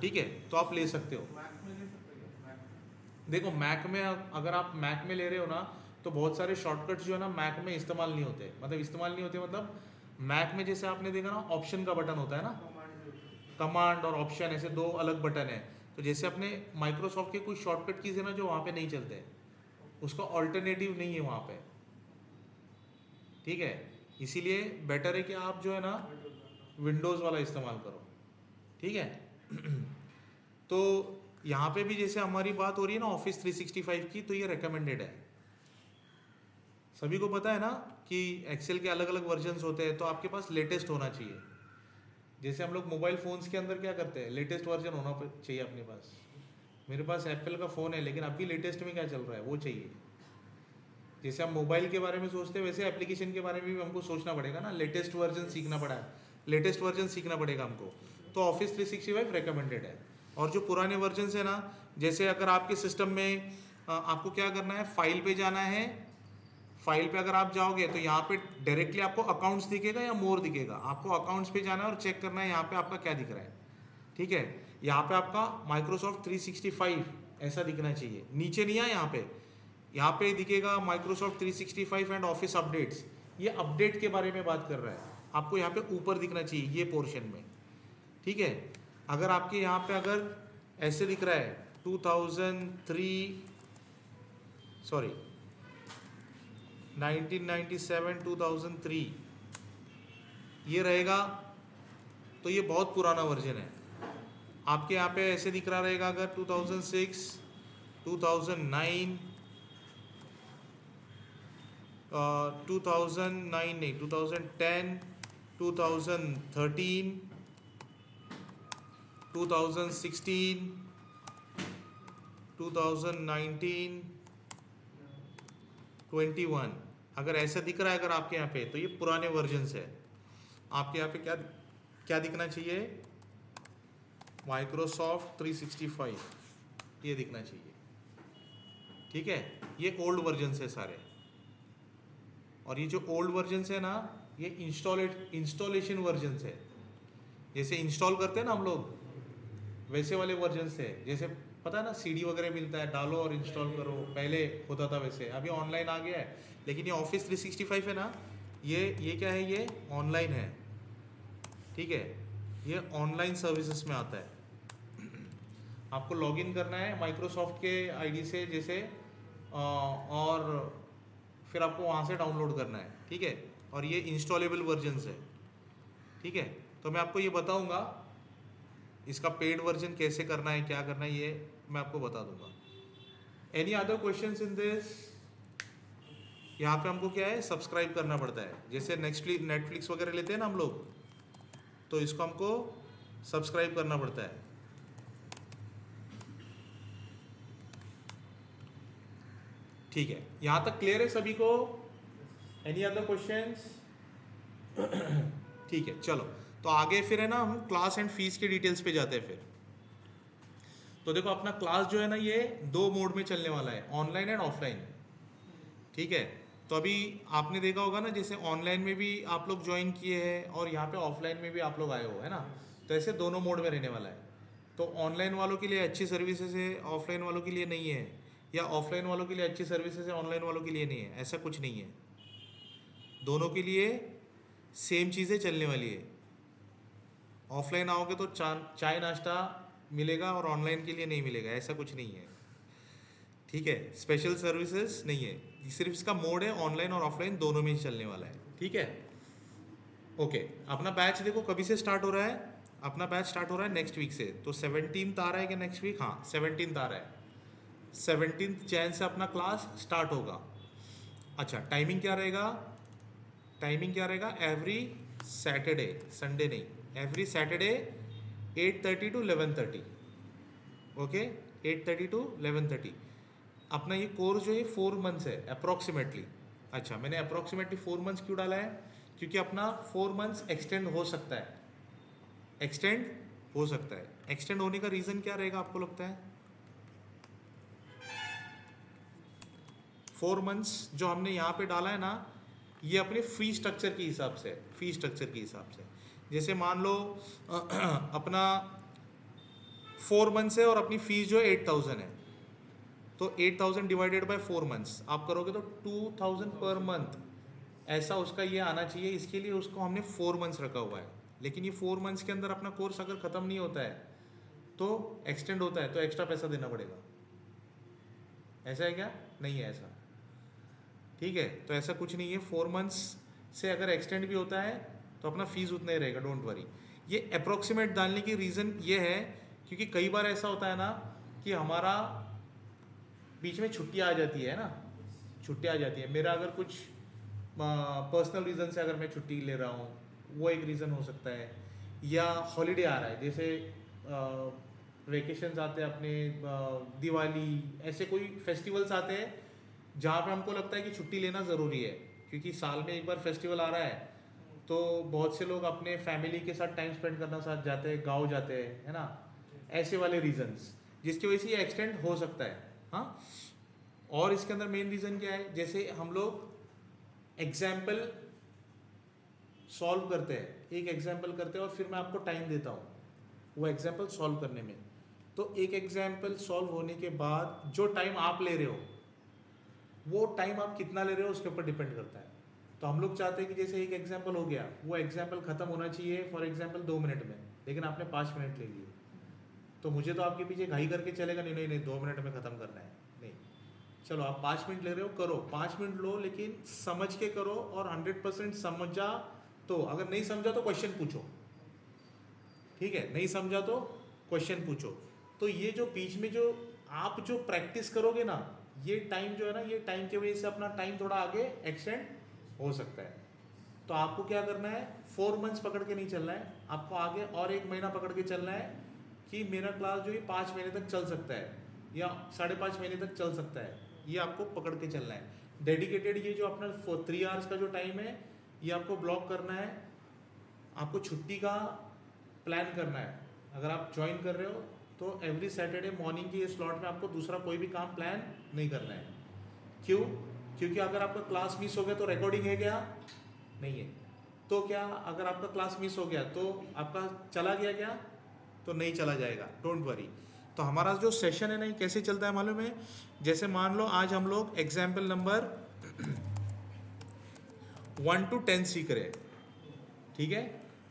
ठीक है, तो आप ले सकते हो। मैक में ले सकते हैं, मैक देखो मैक में, अगर आप मैक में ले रहे हो ना, तो बहुत सारे शॉर्टकट्स जो है ना मैक में इस्तेमाल नहीं होते। मतलब मैक में जैसे आपने देखा ना, ऑप्शन का बटन होता है ना, कमांड भी होती है। कमांड और ऑप्शन, ऐसे दो अलग बटन है। तो जैसे अपने माइक्रोसॉफ्ट के कुछ शॉर्टकट कीज है ना जो वहाँ पे नहीं चलते, उसका ऑल्टरनेटिव नहीं है वहाँ पे। ठीक है, इसीलिए बेटर है कि आप जो है ना विंडोज़ वाला इस्तेमाल करो। ठीक है। तो यहाँ पे भी जैसे हमारी बात हो रही है ना ऑफिस 365 की, तो ये रिकमेंडेड है। सभी को पता है ना कि एक्सेल के अलग अलग वर्जन्स होते हैं, तो आपके पास लेटेस्ट होना चाहिए। जैसे हम लोग मोबाइल फ़ोन्स के अंदर क्या करते हैं, लेटेस्ट वर्जन होना चाहिए अपने पास। मेरे पास एप्पल का फ़ोन है, लेकिन अभी लेटेस्ट में क्या चल रहा है वो चाहिए। जैसे हम मोबाइल के बारे में सोचते हैं, वैसे एप्लीकेशन के बारे में भी हमको सोचना पड़ेगा ना, लेटेस्ट वर्जन सीखना पड़ेगा हमको। तो ऑफिस 365 रिकमेंडेड है। और जो पुराने वर्जन है ना, जैसे अगर आपके सिस्टम में आपको क्या करना है, फाइल पे जाना है। फाइल पे अगर आप जाओगे तो यहाँ पे डायरेक्टली आपको अकाउंट्स दिखेगा या मोर दिखेगा। आपको अकाउंट्स पे जाना है और चेक करना है यहाँ पे आपका क्या दिख रहा है। ठीक है, यहाँ पे आपका माइक्रोसॉफ्ट 365 ऐसा दिखना चाहिए, नीचे नहीं है यहाँ पे। यहाँ पे दिखेगा माइक्रोसॉफ्ट 365 एंड ऑफिस अपडेट्स, ये अपडेट के बारे में बात कर रहा है, आपको यहाँ पे ऊपर दिखना चाहिए ये पोर्शन में, ठीक है। अगर आपके यहाँ पे अगर ऐसे दिख रहा है 1997 2003 ये रहेगा तो ये बहुत पुराना वर्जन है। आपके यहाँ पे ऐसे दिख रहा रहेगा अगर 2006 2009 2009 नहीं 2010 2013 2016 2019 21 अगर ऐसा दिख रहा है अगर आपके यहाँ पे तो ये पुराने वर्जन है। आपके यहाँ पे क्या दिखना चाहिए, माइक्रोसॉफ्ट 365 ये दिखना चाहिए, ठीक है। ये ओल्ड वर्जन है सारे, और ये जो ओल्ड वर्जन है ना ये इंस्टॉलेशन वर्जन है, जैसे इंस्टॉल करते हैं ना हम लोग वैसे वाले वर्जन है। जैसे पता है ना सीडी वगैरह मिलता है, डालो और इंस्टॉल करो, पहले होता था वैसे, अभी ऑनलाइन आ गया है। लेकिन ये ऑफिस 365 है ना, ये क्या है, ये ऑनलाइन है, ठीक है। ये ऑनलाइन सर्विसेज में आता है। आपको लॉगिन करना है माइक्रोसॉफ्ट के आईडी से जैसे, और फिर आपको वहाँ से डाउनलोड करना है, ठीक है। और ये इंस्टॉलेबल वर्जन है, ठीक है। तो मैं आपको ये बताऊँगा इसका पेड वर्जन कैसे करना है, क्या करना है, ये मैं आपको बता दूंगा। Any other questions in this? यहाँ पे हमको क्या है, सब्सक्राइब करना पड़ता है। जैसे नेटफ्लिक्स वगैरह लेते हैं ना हम लोग, तो इसको हमको सब्सक्राइब करना पड़ता है। ठीक है, यहाँ तक क्लियर है सभी को? Any other questions? ठीक है, चलो तो आगे फिर है ना हम क्लास एंड फीस के डिटेल्स पे जाते हैं फिर। तो देखो अपना क्लास जो है ना ये 2 मोड में चलने वाला है, ऑनलाइन एंड ऑफलाइन, ठीक है। तो अभी आपने देखा होगा ना, जैसे ऑनलाइन में भी आप लोग ज्वाइन किए हैं और यहाँ पे ऑफलाइन में भी आप लोग आए हो, है ना। तो ऐसे दोनों मोड में रहने वाला है। तो ऑनलाइन वालों के लिए अच्छी सर्विसेज है, ऑफलाइन वालों के लिए नहीं है, या ऑफलाइन वालों के लिए अच्छी सर्विसेज है, ऑनलाइन वालों के लिए नहीं है, ऐसा कुछ नहीं है। दोनों के लिए सेम चीज़ें चलने वाली है। ऑफलाइन आओगे तो चाय नाश्ता मिलेगा और ऑनलाइन के लिए नहीं मिलेगा, ऐसा कुछ नहीं है, ठीक है। स्पेशल सर्विसेज नहीं है, सिर्फ इसका मोड है ऑनलाइन और ऑफलाइन दोनों में ही चलने वाला है, ठीक है। ओके, अपना बैच देखो कभी से स्टार्ट हो रहा है, अपना बैच स्टार्ट हो रहा है नेक्स्ट वीक से। तो 17th आ रहा है कि नेक्स्ट वीक? हाँ 17th आ रहा है, 17th जैन से अपना क्लास स्टार्ट होगा। अच्छा, टाइमिंग क्या रहेगा? टाइमिंग क्या रहेगा? एवरी सैटरडे, संडे नहीं, every Saturday 8:30 to 11:30, okay, 8:30 to 11:30। अपना ये कोर्स जो है 4 मंथ्स है अप्रॉक्सीमेटली। अच्छा, मैंने अप्रॉक्सीमेटली 4 मंथ्स क्यों डाला है? क्योंकि अपना 4 मंथ्स एक्सटेंड हो सकता है, एक्सटेंड हो सकता है। एक्सटेंड होने का रीज़न क्या रहेगा आपको लगता है? 4 मंथ्स जो हमने यहाँ पे डाला है ना, ये अपने फी स्ट्रक्चर के हिसाब से, फी स्ट्रक्चर के हिसाब से। जैसे मान लो अपना 4 मंथ्स है और अपनी फीस जो है 8,000 है, तो 8,000 डिवाइडेड बाय 4 मंथ्स आप करोगे तो 2,000 पर मंथ, ऐसा उसका ये आना चाहिए। इसके लिए उसको हमने 4 मंथ्स रखा हुआ है। लेकिन ये 4 मंथ्स के अंदर अपना कोर्स अगर ख़त्म नहीं होता है तो एक्सटेंड होता है, तो एक्स्ट्रा पैसा देना पड़ेगा। ऐसा है क्या? नहीं है ऐसा, ठीक है। तो ऐसा कुछ नहीं है, 4 मंथ्स से अगर एक्सटेंड भी होता है तो अपना फीस उतना ही रहेगा, डोंट वरी। ये अप्रॉक्सीमेट डालने की रीज़न ये है क्योंकि कई बार ऐसा होता है ना कि हमारा बीच में छुट्टी आ जाती है ना, छुट्टी आ जाती है। मेरा अगर कुछ पर्सनल रीज़न से अगर मैं छुट्टी ले रहा हूँ, वो एक रीज़न हो सकता है, या हॉलीडे आ रहा है, जैसे वेकेशंस आते हैं अपने, दिवाली, ऐसे कोई फेस्टिवल्स आते हैं जहाँ पे हमको लगता है कि छुट्टी लेना ज़रूरी है, क्योंकि साल में एक बार फेस्टिवल आ रहा है। तो बहुत से लोग अपने फैमिली के साथ टाइम स्पेंड करना साथ जाते हैं, गाँव जाते हैं, है ना। ऐसे वाले रीजंस जिसकी वजह से ये एक्सटेंड हो सकता है, हाँ। और इसके अंदर मेन रीज़न क्या है? जैसे हम लोग एग्जाम्पल सॉल्व करते हैं, एक एग्जाम्पल करते हैं और फिर मैं आपको टाइम देता हूँ वो एग्जाम्पल सॉल्व करने में। तो एक एग्जाम्पल सॉल्व होने के बाद जो टाइम आप ले रहे हो वो टाइम आप कितना ले रहे हो उसके ऊपर डिपेंड करता है। तो हम लोग चाहते हैं कि जैसे एक एग्जाम्पल हो गया, वो एग्जाम्पल ख़त्म होना चाहिए फॉर एग्जाम्पल 2 मिनट में, लेकिन आपने 5 मिनट ले लिए, तो मुझे तो आपके पीछे घाई करके चलेगा नहीं, नहीं नहीं 2 मिनट में ख़त्म करना है, नहीं, चलो आप 5 मिनट ले रहे हो, करो 5 मिनट लो, लेकिन समझ के करो और 100% समझा। तो अगर नहीं समझा तो क्वेश्चन पूछो, ठीक है, नहीं समझा तो क्वेश्चन पूछो। तो ये जो बीच में जो आप जो प्रैक्टिस करोगे ना, ये टाइम जो है ना, ये टाइम की वजह से अपना टाइम थोड़ा आगे एक्सटेंड हो सकता है। तो आपको क्या करना है, 4 मंथ्स पकड़ के नहीं चलना है, आपको आगे और 1 महीना पकड़ के चलना है कि मेरा क्लास जो है 5 महीने तक चल सकता है या 5.5 महीने तक चल सकता है, ये आपको पकड़ के चलना है। डेडिकेटेड ये जो अपना 3 आवर्स का जो टाइम है, ये आपको ब्लॉक करना है। आपको छुट्टी का प्लान करना है। अगर आप ज्वाइन कर रहे हो तो एवरी सैटरडे मॉर्निंग के स्लॉट में आपको दूसरा कोई भी काम प्लान नहीं करना है। क्यों? क्योंकि अगर आपका क्लास मिस हो गया तो रिकॉर्डिंग है क्या? नहीं है। तो क्या अगर आपका क्लास मिस हो गया तो आपका चला गया क्या? तो नहीं चला जाएगा, डोंट वरी। तो हमारा जो सेशन है ना, ये कैसे चलता है मालूम है? जैसे मान लो आज हम लोग एग्जाम्पल नंबर 1 to 10 सीख रहे हैं, ठीक है,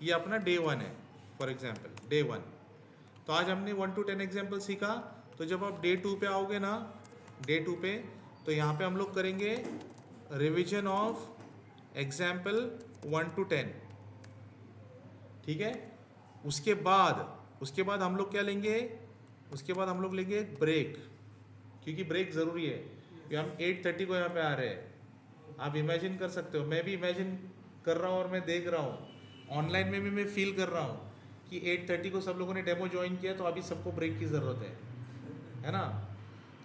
ये अपना डे 1 है, फॉर एग्जाम्पल डे 1। तो आज हमने 1 to 10 एग्जाम्पल सीखा। तो जब आप डे 2 पे आओगे ना, डे 2 पे, तो यहाँ पे हम लोग करेंगे रिवीजन ऑफ एग्जाम्पल 1 to 10, ठीक है। उसके बाद हम लोग क्या लेंगे? उसके बाद हम लोग लेंगे एक ब्रेक, क्योंकि ब्रेक ज़रूरी है। कि हम 8:30 को यहाँ पे आ रहे हैं, आप इमेजिन कर सकते हो, मैं भी इमेजिन कर रहा हूँ और मैं देख रहा हूँ, ऑनलाइन में भी मैं फील कर रहा हूँ कि 8:30 को सब लोगों ने डेमो ज्वाइन किया, तो अभी सबको ब्रेक की ज़रूरत है ना।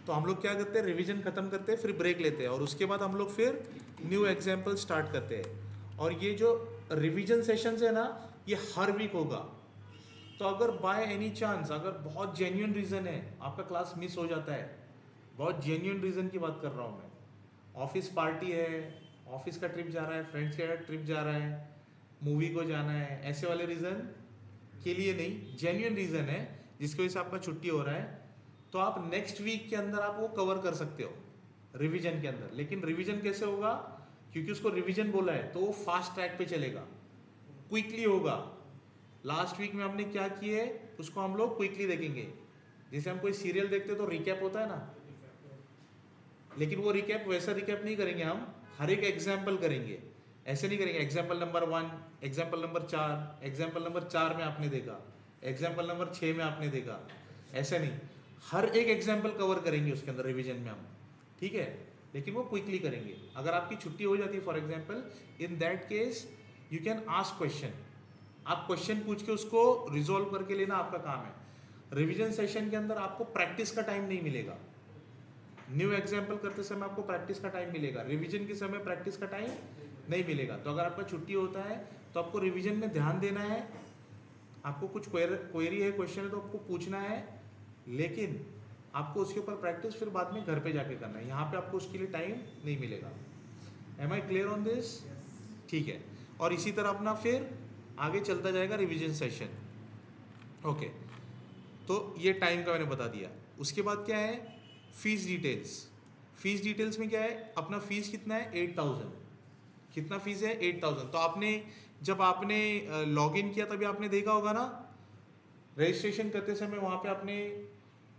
तो हम लोग क्या करते हैं, रिवीजन ख़त्म करते हैं, फिर ब्रेक लेते हैं, और उसके बाद हम लोग फिर न्यू एग्जाम्पल स्टार्ट करते हैं। और ये जो रिवीजन सेशंस है ना, ये हर वीक होगा। तो अगर बाय एनी चांस, अगर बहुत जेन्युइन रीज़न है आपका क्लास मिस हो जाता है, बहुत जेन्युइन रीज़न की बात कर रहा हूँ मैं, ऑफिस पार्टी है, ऑफिस का ट्रिप जा रहा है, फ्रेंड्स का ट्रिप जा रहा है, मूवी को जाना है, ऐसे वाले रीज़न के लिए नहीं, जेन्युइन रीज़न है जिसकी वजह से आपका छुट्टी हो रहा है, तो आप नेक्स्ट वीक के अंदर आप वो कवर कर सकते हो रिवीजन के अंदर। लेकिन रिवीजन कैसे होगा? क्योंकि उसको रिवीजन बोला है तो वो फास्ट ट्रैक पे चलेगा, क्विकली होगा। लास्ट वीक में हमने क्या किए उसको हम लोग क्विकली देखेंगे। जैसे हम कोई सीरियल देखते तो रिकैप होता है ना, लेकिन वो रिकैप वैसा रिकैप नहीं करेंगे, हम हर एक एग्जाम्पल करेंगे। ऐसे नहीं करेंगे example number 1, example number 4, example number 4 में आपने देखा, एग्जाम्पल नंबर 6 में आपने देखा, ऐसे नहीं, हर एक एग्जाम्पल कवर करेंगे उसके अंदर रिवीजन में हम, ठीक है। लेकिन वो क्विकली करेंगे। अगर आपकी छुट्टी हो जाती है for example, in that case you can ask question, आप क्वेश्चन पूछ के उसको रिजोल्व करके लेना आपका काम है। रिवीजन सेशन के अंदर आपको प्रैक्टिस का टाइम नहीं मिलेगा। न्यू एग्जाम्पल करते समय आपको प्रैक्टिस का टाइम मिलेगा, रिवीजन के समय प्रैक्टिस का टाइम नहीं मिलेगा। तो अगर आपका छुट्टी होता है तो आपको रिवीजन में ध्यान देना है, आपको कुछ क्वेरी है, क्वेश्चन है तो आपको पूछना है, लेकिन आपको उसके ऊपर प्रैक्टिस फिर बाद में घर पे जाके करना है। यहाँ पे आपको उसके लिए टाइम नहीं मिलेगा। Am I clear on this? ठीक है। और इसी तरह अपना फिर आगे चलता जाएगा रिवीजन सेशन। ओके, तो ये टाइम का मैंने बता दिया। उसके बाद क्या है, फीस डिटेल्स। फीस डिटेल्स में क्या है, अपना फीस कितना है 8000। कितना फीस है 8000। तो आपने जब आपने लॉगिन किया तभी आपने देखा होगा ना, रजिस्ट्रेशन करते समय वहाँ पे आपने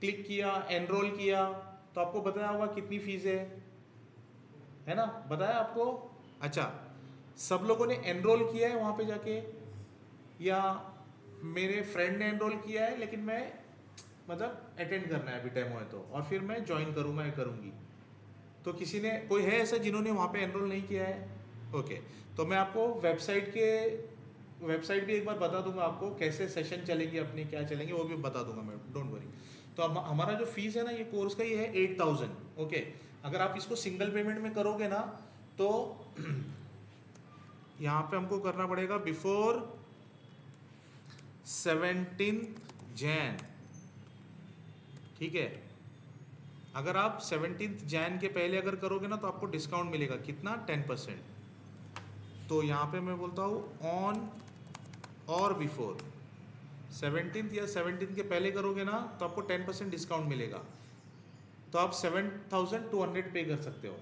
क्लिक किया, एनरोल किया, तो आपको बताया होगा कितनी फीस है ना, बताया आपको। अच्छा, सब लोगों ने एनरोल किया है वहाँ पे जाके, या मेरे फ्रेंड ने एनरोल किया है लेकिन मैं मतलब अटेंड करना है अभी डेमो है तो, और फिर मैं ज्वाइन करूँगा या करूँगी। तो किसी ने, कोई है ऐसा जिन्होंने वहाँ पे एनरोल नहीं किया है? ओके, तो मैं आपको वेबसाइट भी एक बार बता दूंगा आपको, कैसे सेशन चलेंगे अपने, क्या चलेंगे वो भी बता दूंगा मैं, डोंट वरी। तो अब हमारा जो फीस है ना ये कोर्स का, ये है 8000। ओके, अगर आप इसको सिंगल पेमेंट में करोगे ना तो यहाँ पे हमको करना पड़ेगा बिफोर 17 जैन, ठीक है। अगर आप 17 जैन के पहले अगर करोगे ना तो आपको डिस्काउंट मिलेगा, कितना? 10%। तो यहाँ पे मैं बोलता हूँ ऑन और बिफोर 17 या 17 के पहले करोगे ना तो आपको 10% डिस्काउंट मिलेगा। तो आप 7200 पे कर सकते हो।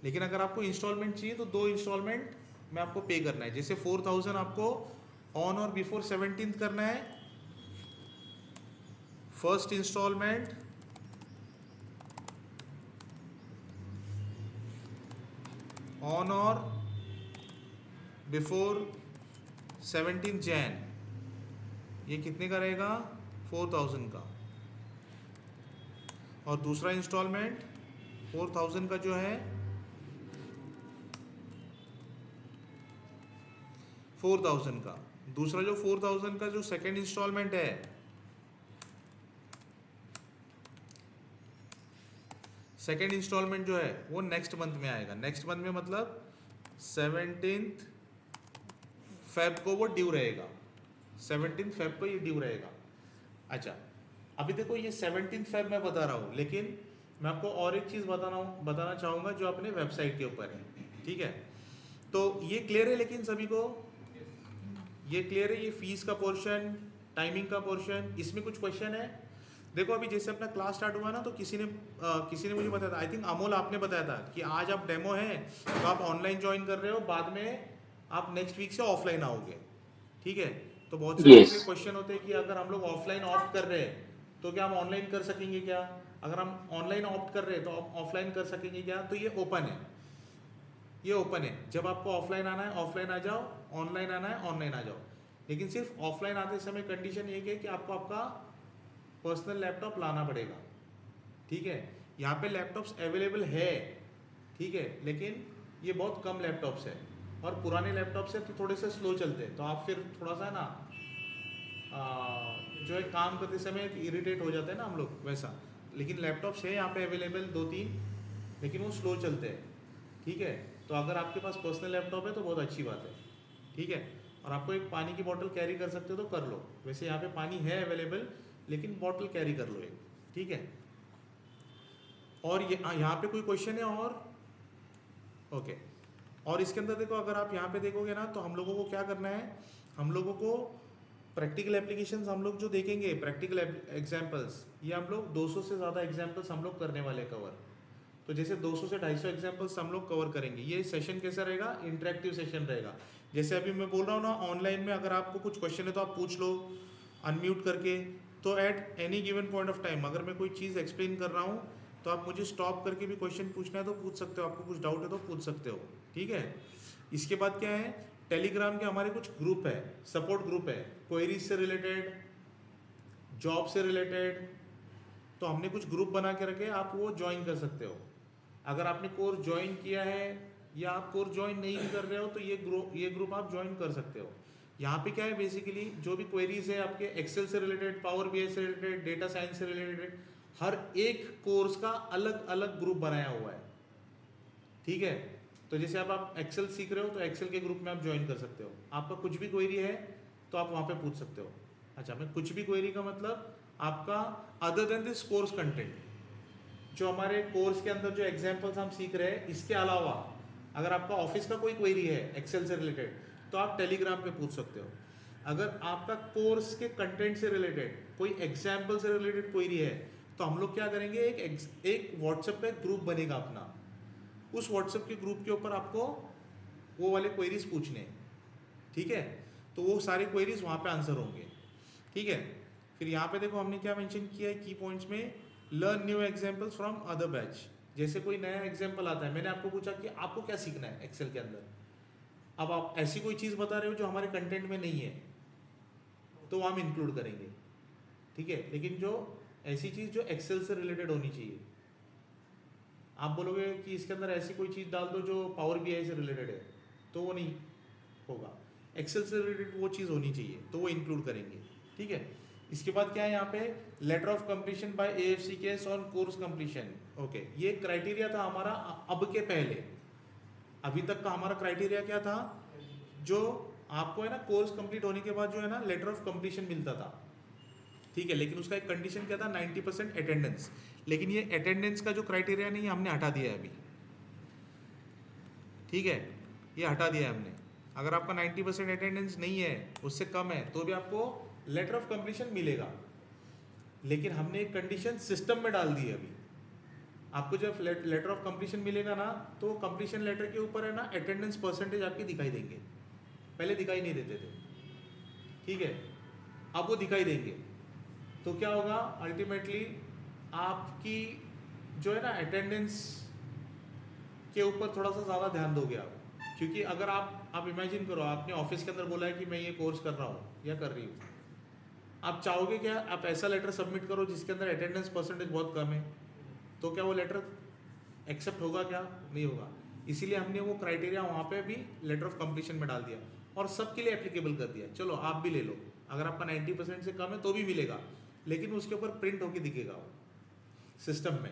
लेकिन अगर आपको इंस्टॉलमेंट चाहिए तो 2 इंस्टॉलमेंट में आपको पे करना है। जैसे 4000 आपको ऑन और बिफोर 17th करना है, फर्स्ट इंस्टॉलमेंट ऑन और बिफोर 17 जैन, ये कितने का रहेगा 4000 का, और दूसरा इंस्टॉलमेंट 4000 का जो है 4000 का, दूसरा जो 4000 का जो सेकेंड इंस्टॉलमेंट है सेकेंड इंस्टॉलमेंट जो है वो नेक्स्ट मंथ में आएगा। नेक्स्ट मंथ में मतलब 17th फेब को वो ड्यू रहेगा, 17th फेब को ये ड्यू रहेगा। अच्छा अभी देखो ये 17th फेब मैं बता रहा हूँ, लेकिन मैं आपको और एक चीज़ बताना चाहूँगा जो अपने वेबसाइट के ऊपर है, ठीक है। तो ये क्लियर है, लेकिन सभी को ये क्लियर है, ये फीस का पोर्शन, टाइमिंग का पोर्शन, इसमें कुछ क्वेश्चन है? देखो अभी जैसे अपना क्लास स्टार्ट हुआ ना, तो किसी ने मुझे बताया था, आई थिंक अमोल आपने बताया था कि आज आप डेमो है तो आप ऑनलाइन ज्वाइन कर रहे हो, बाद में आप नेक्स्ट वीक से ऑफलाइन आओगे, ठीक है। तो बहुत सारे Yes. क्वेश्चन होते हैं कि अगर हम लोग ऑफलाइन ऑप्ट कर रहे हैं तो क्या हम ऑनलाइन कर सकेंगे क्या, अगर हम ऑनलाइन ऑप्ट कर रहे हैं तो ऑफलाइन कर सकेंगे क्या। तो ये ओपन है, ये ओपन है, जब आपको ऑफलाइन आना है ऑफलाइन आ जाओ, ऑनलाइन आना है ऑनलाइन आ जाओ। लेकिन सिर्फ ऑफलाइन आते समय कंडीशन ये है कि आपको आपका पर्सनल लैपटॉप लाना पड़ेगा, ठीक है। यहाँ पे लैपटॉप्स अवेलेबल है, ठीक है, लेकिन ये बहुत कम लैपटॉप्स है और पुराने लैपटॉप्स है तो थोड़े से स्लो चलते हैं, तो आप फिर थोड़ा सा ना जो है काम करते समय इरिटेट हो जाते हैं ना हम लोग वैसा। लेकिन लैपटॉप्स है यहाँ पे अवेलेबल 2-3, लेकिन वो स्लो चलते हैं, ठीक है। तो अगर आपके पास पर्सनल लैपटॉप है तो बहुत अच्छी बात है, ठीक है। और आपको एक पानी की बोतल कैरी कर सकते हो तो कर लो, वैसे यहाँ पे पानी है अवेलेबल, लेकिन बॉटल कैरी कर लो एक, ठीक है। और ये यहाँ पे कोई क्वेश्चन है और ओके। और इसके अंदर देखो, अगर आप यहाँ पे देखोगे ना तो हम लोगों को क्या करना है, हम लोगों को प्रैक्टिकल एप्लीकेशंस हम लोग जो देखेंगे, प्रैक्टिकल एग्जांपल्स, ये हम लोग 200 से ज़्यादा एग्जांपल्स हम लोग करने वाले कवर। तो जैसे 200 से 250 एग्जांपल्स हम लोग कवर करेंगे। ये सेशन कैसा रहेगा, इंटरेक्टिव सेशन रहेगा। जैसे अभी मैं बोल रहा हूँ ना, ऑनलाइन में अगर आपको कुछ क्वेश्चन है तो आप पूछ लो अनम्यूट करके। तो at any given point of time अगर मैं कोई चीज़ एक्सप्लेन कर रहा हूँ तो आप मुझे स्टॉप करके भी क्वेश्चन पूछना है तो पूछ सकते हो, आपको कुछ डाउट है तो पूछ सकते हो, ठीक है। इसके बाद क्या है, टेलीग्राम के हमारे कुछ ग्रुप है, सपोर्ट ग्रुप है, क्वेरीज से रिलेटेड, जॉब से रिलेटेड, तो हमने कुछ ग्रुप बना के रखे, आप वो ज्वाइन कर सकते हो। अगर आपने कोर्स ज्वाइन किया है या आप कोर्स ज्वाइन नहीं भी कर रहे हो तो ये ग्रुप आप ज्वाइन कर सकते हो। यहाँ पे क्या है, बेसिकली जो भी क्वेरीज है आपके एक्सेल से रिलेटेड, पावर बीआई से रिलेटेड, डेटा साइंस से रिलेटेड, हर एक कोर्स का अलग अलग ग्रुप बनाया हुआ है, ठीक है। तो जैसे आप एक्सेल सीख रहे हो तो एक्सेल के ग्रुप में आप ज्वाइन कर सकते हो। आपका कुछ भी क्वेरी है तो आप वहाँ पे पूछ सकते हो। अच्छा, मैं कुछ भी क्वेरी का मतलब आपका other than this course content, जो हमारे कोर्स के अंदर जो एग्जाम्पल्स हम सीख रहे हैं, इसके अलावा अगर आपका ऑफिस का कोई क्वेरी है एक्सेल से रिलेटेड तो आप टेलीग्राम पे पूछ सकते हो। अगर आपका कोर्स के कंटेंट से रिलेटेड कोई एग्जाम्पल से रिलेटेड क्वेरी है तो हम लोग क्या करेंगे, एक व्हाट्सएप पे ग्रुप बनेगा अपना, उस व्हाट्सएप के ग्रुप के ऊपर आपको वो वाले क्वेरीज पूछने, ठीक है। तो वो सारे क्वेरीज वहाँ पे आंसर होंगे, ठीक है। फिर यहाँ पे देखो हमने क्या मेंशन किया है की पॉइंट्स में, learn new examples from other batch. जैसे कोई नया एग्जाम्पल आता है, मैंने आपको पूछा कि आपको क्या सीखना है एक्सेल के अंदर, अब आप ऐसी कोई चीज़ बता रहे हो जो हमारे कंटेंट में नहीं है तो वो हम इंक्लूड करेंगे, ठीक है। लेकिन जो ऐसी चीज़ जो एक्सेल से रिलेटेड होनी चाहिए, आप बोलोगे कि इसके अंदर ऐसी कोई चीज़ डाल दो जो पावर बीआई से रिलेटेड है तो वो नहीं होगा, एक्सेल से रिलेटेड वो चीज़ होनी चाहिए तो वो इंक्लूड करेंगे, ठीक है। इसके बाद क्या है यहाँ पे, letter of completion by AFCKS on course completion. Okay, ये क्राइटेरिया था हमारा अब के पहले, अभी तक का हमारा क्राइटेरिया क्या था, जो आपको है ना कोर्स कंप्लीट होने के बाद जो है ना लेटर ऑफ कंप्लीशन मिलता था, ठीक है। लेकिन उसका एक कंडीशन क्या था, 90% अटेंडेंस। लेकिन ये अटेंडेंस का जो क्राइटेरिया नहीं, हमने हटा दिया है अभी, ठीक है, ये हटा दिया है हमने। अगर आपका 90% अटेंडेंस नहीं है, उससे कम है, तो भी आपको लेटर ऑफ कंप्लीशन मिलेगा। लेकिन हमने एक कंडीशन सिस्टम में डाल दी है अभी, आपको जब लेटर ऑफ कंप्लीशन मिलेगा ना, तो कंप्लीशन लेटर के ऊपर है ना अटेंडेंस परसेंटेज आपके दिखाई देंगे, पहले दिखाई नहीं देते थे, ठीक है, अब वो दिखाई देंगे। तो क्या होगा अल्टीमेटली आपकी जो है ना अटेंडेंस के ऊपर थोड़ा सा ज़्यादा ध्यान दोगे आप, क्योंकि अगर आप इमेजिन करो आपने ऑफिस के अंदर बोला है कि मैं ये कोर्स कर रहा हूँ या कर रही हूँ, आप चाहोगे क्या आप ऐसा लेटर सबमिट करो जिसके अंदर अटेंडेंस परसेंटेज बहुत कम है, तो क्या वो लेटर एक्सेप्ट होगा? क्या नहीं होगा। इसीलिए हमने वो क्राइटेरिया वहाँ पे भी लेटर ऑफ कंप्लीशन में डाल दिया और सबके लिए एप्लीकेबल कर दिया। चलो आप भी ले लो, अगर आपका 90% से कम है तो भी मिलेगा, लेकिन उसके ऊपर प्रिंट होके दिखेगा वो सिस्टम में,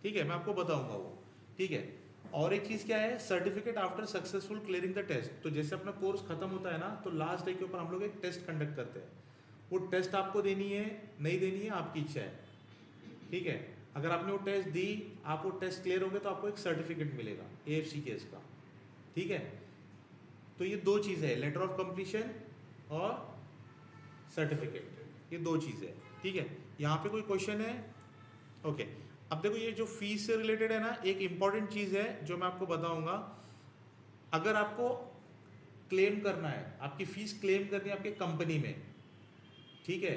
ठीक है, मैं आपको बताऊंगा वो, ठीक है। और एक चीज़ क्या है, certificate after successful clearing the test. तो जैसे अपना कोर्स खत्म होता है ना, तो लास्ट डे के ऊपर हम लोग एक टेस्ट कंडक्ट करते हैं, वो टेस्ट आपको देनी है नहीं देनी है आपकी इच्छा है, ठीक है। अगर आपने वो टेस्ट दी, आप वो टेस्ट क्लियर हो गए तो आपको एक सर्टिफिकेट मिलेगा AFC केस का, ठीक है। तो ये दो चीज़ है, लेटर ऑफ कंप्लीशन और सर्टिफिकेट, ये दो चीज़ है, ठीक है। यहाँ पे कोई क्वेश्चन है? ओके, अब देखो ये जो फीस से रिलेटेड है ना, एक इम्पॉर्टेंट चीज़ है जो मैं आपको बताऊंगा। अगर आपको क्लेम करना है, आपकी फीस क्लेम करनी है आपके कंपनी में, ठीक है,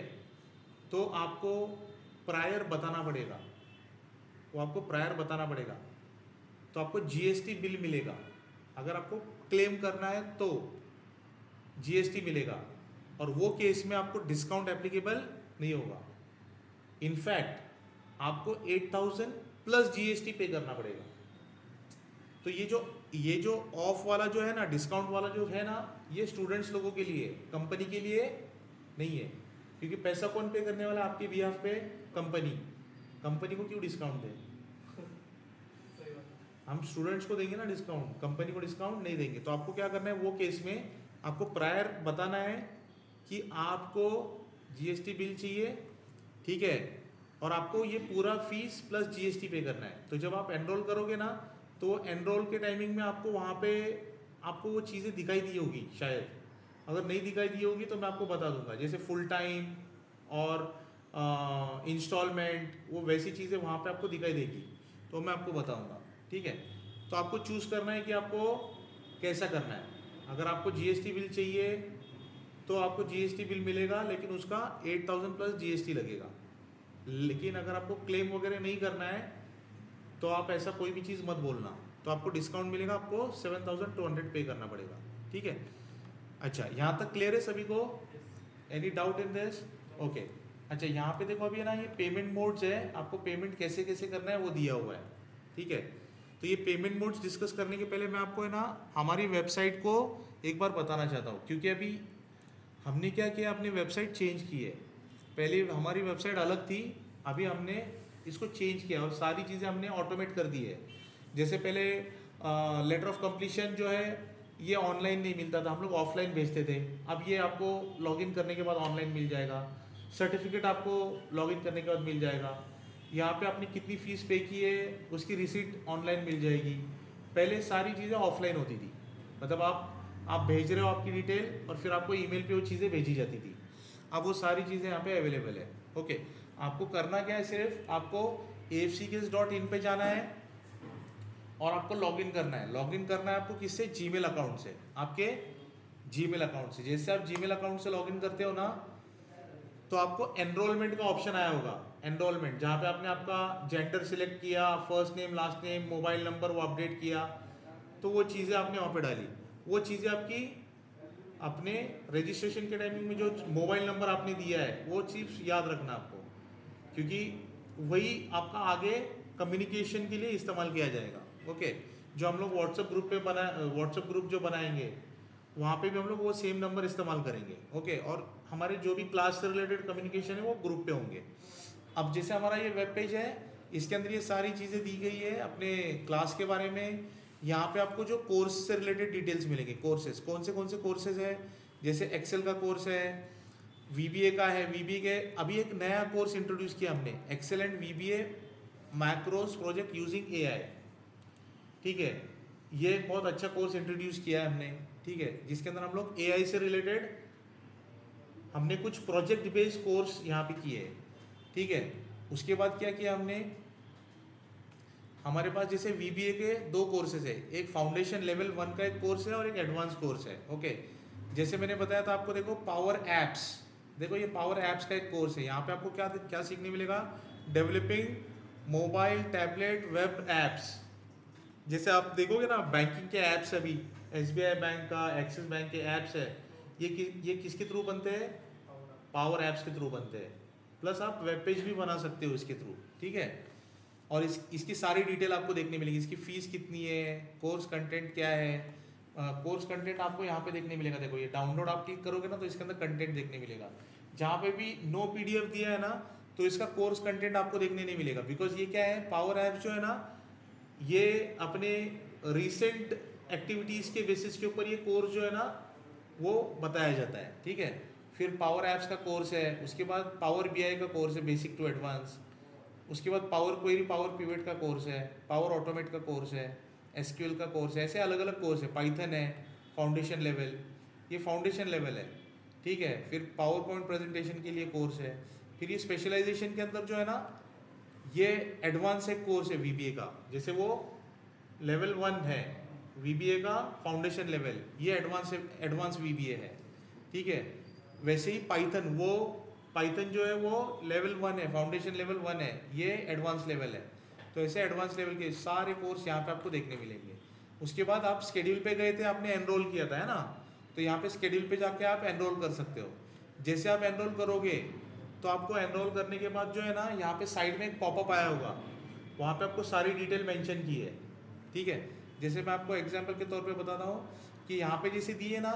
तो आपको प्रायर बताना पड़ेगा, वो आपको प्रायर बताना पड़ेगा। तो आपको GST बिल मिलेगा, अगर आपको क्लेम करना है तो GST मिलेगा, और वो केस में आपको डिस्काउंट एप्लीकेबल नहीं होगा। इनफैक्ट आपको 8,000 प्लस GST पे करना पड़ेगा। तो ये जो ऑफ वाला जो है ना, डिस्काउंट वाला जो है ना, ये स्टूडेंट्स लोगों के लिए, कंपनी के लिए नहीं है, क्योंकि पैसा कौन पे करने वाला है आपके बिहाफ पे? कंपनी को क्यों डिस्काउंट दें? सही बात। हम स्टूडेंट्स को देंगे ना डिस्काउंट, कंपनी को डिस्काउंट नहीं देंगे। तो आपको क्या करना है, वो केस में आपको प्रायर बताना है कि आपको GST बिल चाहिए, ठीक है, और आपको ये पूरा फीस प्लस GST पे करना है। तो जब आप एनरोल करोगे ना, तो एनरोल के टाइमिंग में आपको वहाँ पे आपको वो चीज़ें दिखाई दी होगी शायद, अगर नहीं दिखाई दी होगी तो मैं आपको बता दूंगा, जैसे फुल टाइम और इंस्टॉलमेंट, वो वैसी चीज़ें वहाँ पे आपको दिखाई देगी, तो मैं आपको बताऊंगा, ठीक है। तो आपको चूज़ करना है कि आपको कैसा करना है। अगर आपको GST बिल चाहिए तो आपको GST बिल मिलेगा, लेकिन उसका 8,000 प्लस GST लगेगा। लेकिन अगर आपको क्लेम वगैरह नहीं करना है तो आप ऐसा कोई भी चीज़ मत बोलना, तो आपको डिस्काउंट मिलेगा, आपको 7,200 पे करना पड़ेगा, ठीक है। अच्छा, यहाँ तक क्लियर है सभी को? Any doubt in this? Okay. अच्छा, यहाँ पे देखो अभी है ना, ये पेमेंट मोड्स है, आपको पेमेंट कैसे कैसे करना है वो दिया हुआ है, ठीक है। तो ये पेमेंट मोड्स डिस्कस करने के पहले मैं आपको है ना हमारी वेबसाइट को एक बार बताना चाहता हूँ, क्योंकि अभी हमने क्या किया, अपनी वेबसाइट चेंज की है। पहले हमारी वेबसाइट अलग थी, अभी हमने इसको चेंज किया और सारी चीज़ें हमने ऑटोमेट कर दी है। जैसे पहले लेटर ऑफ कंप्लीशन जो है ये ऑनलाइन नहीं मिलता था, हम लोग ऑफलाइन भेजते थे, अब ये आपको लॉगिन करने के बाद ऑनलाइन मिल जाएगा। सर्टिफिकेट आपको लॉगिन करने के बाद मिल जाएगा। यहाँ पे आपने कितनी फ़ीस पे की है उसकी रिसीट ऑनलाइन मिल जाएगी। पहले सारी चीज़ें ऑफलाइन होती थी, मतलब आप भेज रहे हो आपकी डिटेल और फिर आपको ईमेल पे वो चीज़ें भेजी जाती थी। अब वो सारी चीज़ें यहाँ पे अवेलेबल है। ओके, आपको करना क्या है, सिर्फ आपको afckills.in पे जाना है और आपको लॉगिन करना है। लॉगिन करना है आपको किससे? जीमेल अकाउंट से, आपके जीमेल अकाउंट से। जैसे आप जीमेल अकाउंट से लॉगिन करते हो ना, तो आपको एनरोलमेंट का ऑप्शन आया होगा, एनरोलमेंट, जहाँ पे आपने आपका जेंडर सिलेक्ट किया, first name last name mobile number वो अपडेट किया, तो वो चीज़ें आपने वहाँ पे डाली। वो चीज़ें आपकी अपने रजिस्ट्रेशन के टाइमिंग में जो मोबाइल नंबर आपने दिया है वो चीज़ याद रखना आपको, क्योंकि वही आपका आगे कम्युनिकेशन के लिए इस्तेमाल किया जाएगा। ओके, जो हम लोग व्हाट्सएप ग्रुप जो बनाएंगे वहाँ पे भी हम लोग वो सेम नंबर इस्तेमाल करेंगे। ओके, और हमारे जो भी क्लास से रिलेटेड कम्युनिकेशन है वो ग्रुप पे होंगे। अब जैसे हमारा ये वेब पेज है, इसके अंदर ये सारी चीज़ें दी गई है अपने क्लास के बारे में। यहाँ पे आपको जो कोर्स से रिलेटेड डिटेल्स मिलेंगे, कोर्सेज कौन से कोर्सेज है, जैसे एक्सेल का कोर्स है, VBA का है, VBA के अभी एक नया कोर्स इंट्रोड्यूस किया हमने, excel and VBA macros project using AI, ठीक है। ये एक बहुत अच्छा कोर्स इंट्रोड्यूस किया है हमने, ठीक है, जिसके अंदर हम लोग AI से रिलेटेड हमने कुछ प्रोजेक्ट बेस्ड कोर्स यहाँ पे किए हैं, ठीक है। उसके बाद क्या किया हमने, हमारे पास जैसे VBA के 2 कोर्सेज है, एक फाउंडेशन लेवल 1 का एक कोर्स है और एक एडवांस कोर्स है। ओके, जैसे मैंने बताया था आपको, देखो पावर एप्स, देखो ये पावर एप्स का एक कोर्स है। यहाँ पे आपको क्या क्या सीखने मिलेगा, developing mobile tablet web apps. जैसे आप देखोगे ना बैंकिंग के ऐप्स, अभी SBI बैंक का, एक्सिस बैंक के ऐप्स है, ये किसके थ्रू बनते हैं, पावर ऐप्स के थ्रू बनते हैं। प्लस आप वेब पेज भी बना सकते हो इसके थ्रू, ठीक है। और इसकी सारी डिटेल आपको देखने मिलेगी, इसकी फीस कितनी है, कोर्स कंटेंट क्या है। कोर्स कंटेंट आपको यहाँ पे देखने मिलेगा, देखो ये डाउनलोड आप क्लिक करोगे ना तो इसके अंदर कंटेंट देखने मिलेगा। जहाँ पे भी नो PDF दिया है ना तो इसका कोर्स कंटेंट आपको देखने नहीं मिलेगा, बिकॉज ये क्या है, पावर ऐप जो है ना ये अपने रिसेंट एक्टिविटीज़ के बेसिस के ऊपर ये कोर्स जो है ना वो बताया जाता है, ठीक है। फिर पावर ऐप्स का कोर्स है, उसके बाद पावर BI का कोर्स है बेसिक टू एडवांस, उसके बाद पावर क्वेरी पावर पिवट का कोर्स है, पावर ऑटोमेट का कोर्स है, SQL का कोर्स है, ऐसे अलग अलग कोर्स है। पाइथन है फाउंडेशन लेवल, ये फाउंडेशन लेवल है, ठीक है। फिर पावर पॉइंट प्रेजेंटेशन के लिए कोर्स है। फिर ये स्पेशलाइजेशन के अंदर जो है ना ये एडवांस एक कोर्स है VBA का, जैसे वो लेवल 1 है VBA का फाउंडेशन लेवल, ये एडवांस VBA है, ठीक है। वैसे ही पाइथन जो है वो लेवल 1 है, फाउंडेशन लेवल 1 है, ये एडवांस लेवल है। तो ऐसे एडवांस लेवल के सारे कोर्स यहाँ पे आपको देखने मिलेंगे। उसके बाद आप स्केड्यूल पे गए थे, आपने एनरोल किया था, है ना, तो यहाँ पे स्केड्यूल पे जाके आप एनरोल कर सकते हो। जैसे आप एनरोल करोगे तो आपको एनरोल करने के बाद जो है ना यहाँ पे साइड में एक पॉपअप आया होगा, वहाँ पे आपको सारी डिटेल मेंशन की है, ठीक है। जैसे मैं आपको एग्जांपल के तौर पे बताता हूँ कि यहाँ पे जैसे दिए ना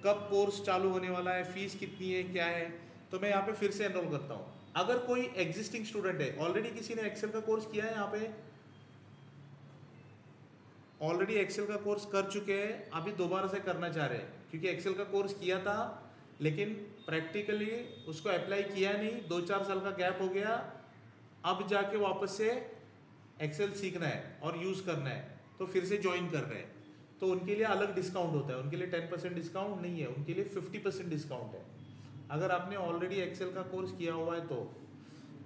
कब कोर्स चालू होने वाला है, फीस कितनी है, क्या है, तो मैं यहाँ पे फिर से एनरोल करता हूँ। अगर कोई एग्जिस्टिंग स्टूडेंट है, ऑलरेडी किसी ने एक्सेल का कोर्स किया है, यहाँ पे ऑलरेडी एक्सेल का कोर्स कर चुके हैं, अभी दोबारा से करना चाह रहे हैं, क्योंकि एक्सेल का कोर्स किया था लेकिन प्रैक्टिकली उसको अप्लाई किया नहीं, 2-4 साल का गैप हो गया, अब जाके वापस से एक्सेल सीखना है और यूज़ करना है, तो फिर से ज्वाइन कर रहे हैं, तो उनके लिए अलग डिस्काउंट होता है। उनके लिए 10% डिस्काउंट नहीं है, उनके लिए 50% डिस्काउंट है। अगर आपने ऑलरेडी एक्सेल का कोर्स किया हुआ है तो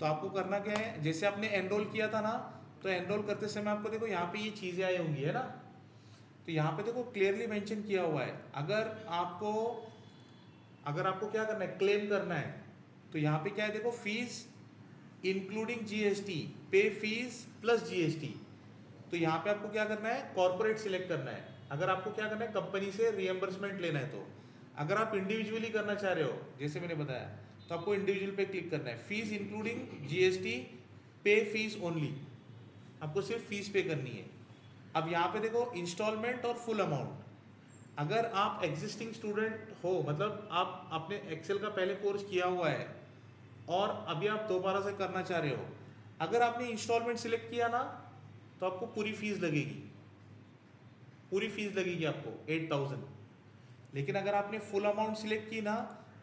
आपको करना क्या है, जैसे आपने एनरोल किया था ना, तो एनरोल करते समय आपको देखो यहाँ पे ये चीज़ें आई होंगी, है ना, तो यहाँ पे देखो क्लियरली मेंशन किया हुआ है। अगर आपको क्या करना है, क्लेम करना है, तो यहाँ पे क्या है देखो, फीस इंक्लूडिंग GST, पे फीस प्लस GST। तो यहाँ पे आपको क्या करना है, कॉर्पोरेट सिलेक्ट करना है। अगर आपको क्या करना है, कंपनी से रिएम्बर्समेंट लेना है। तो अगर आप इंडिविजुअली करना चाह रहे हो, जैसे मैंने बताया, तो आपको इंडिविजुअल पे क्लिक करना है। फीस इंक्लूडिंग GST, पे फीस ओनली, आपको सिर्फ फीस पे करनी है। अब यहाँ पे देखो इंस्टॉलमेंट और फुल अमाउंट। अगर आप एग्जिस्टिंग स्टूडेंट हो, मतलब आप आपने एक्सेल का पहले कोर्स किया हुआ है और अभी आप दोबारा से करना चाह रहे हो, अगर आपने इंस्टॉलमेंट सिलेक्ट किया ना तो आपको पूरी फीस लगेगी आपको 8000। लेकिन अगर आपने फुल अमाउंट सिलेक्ट की ना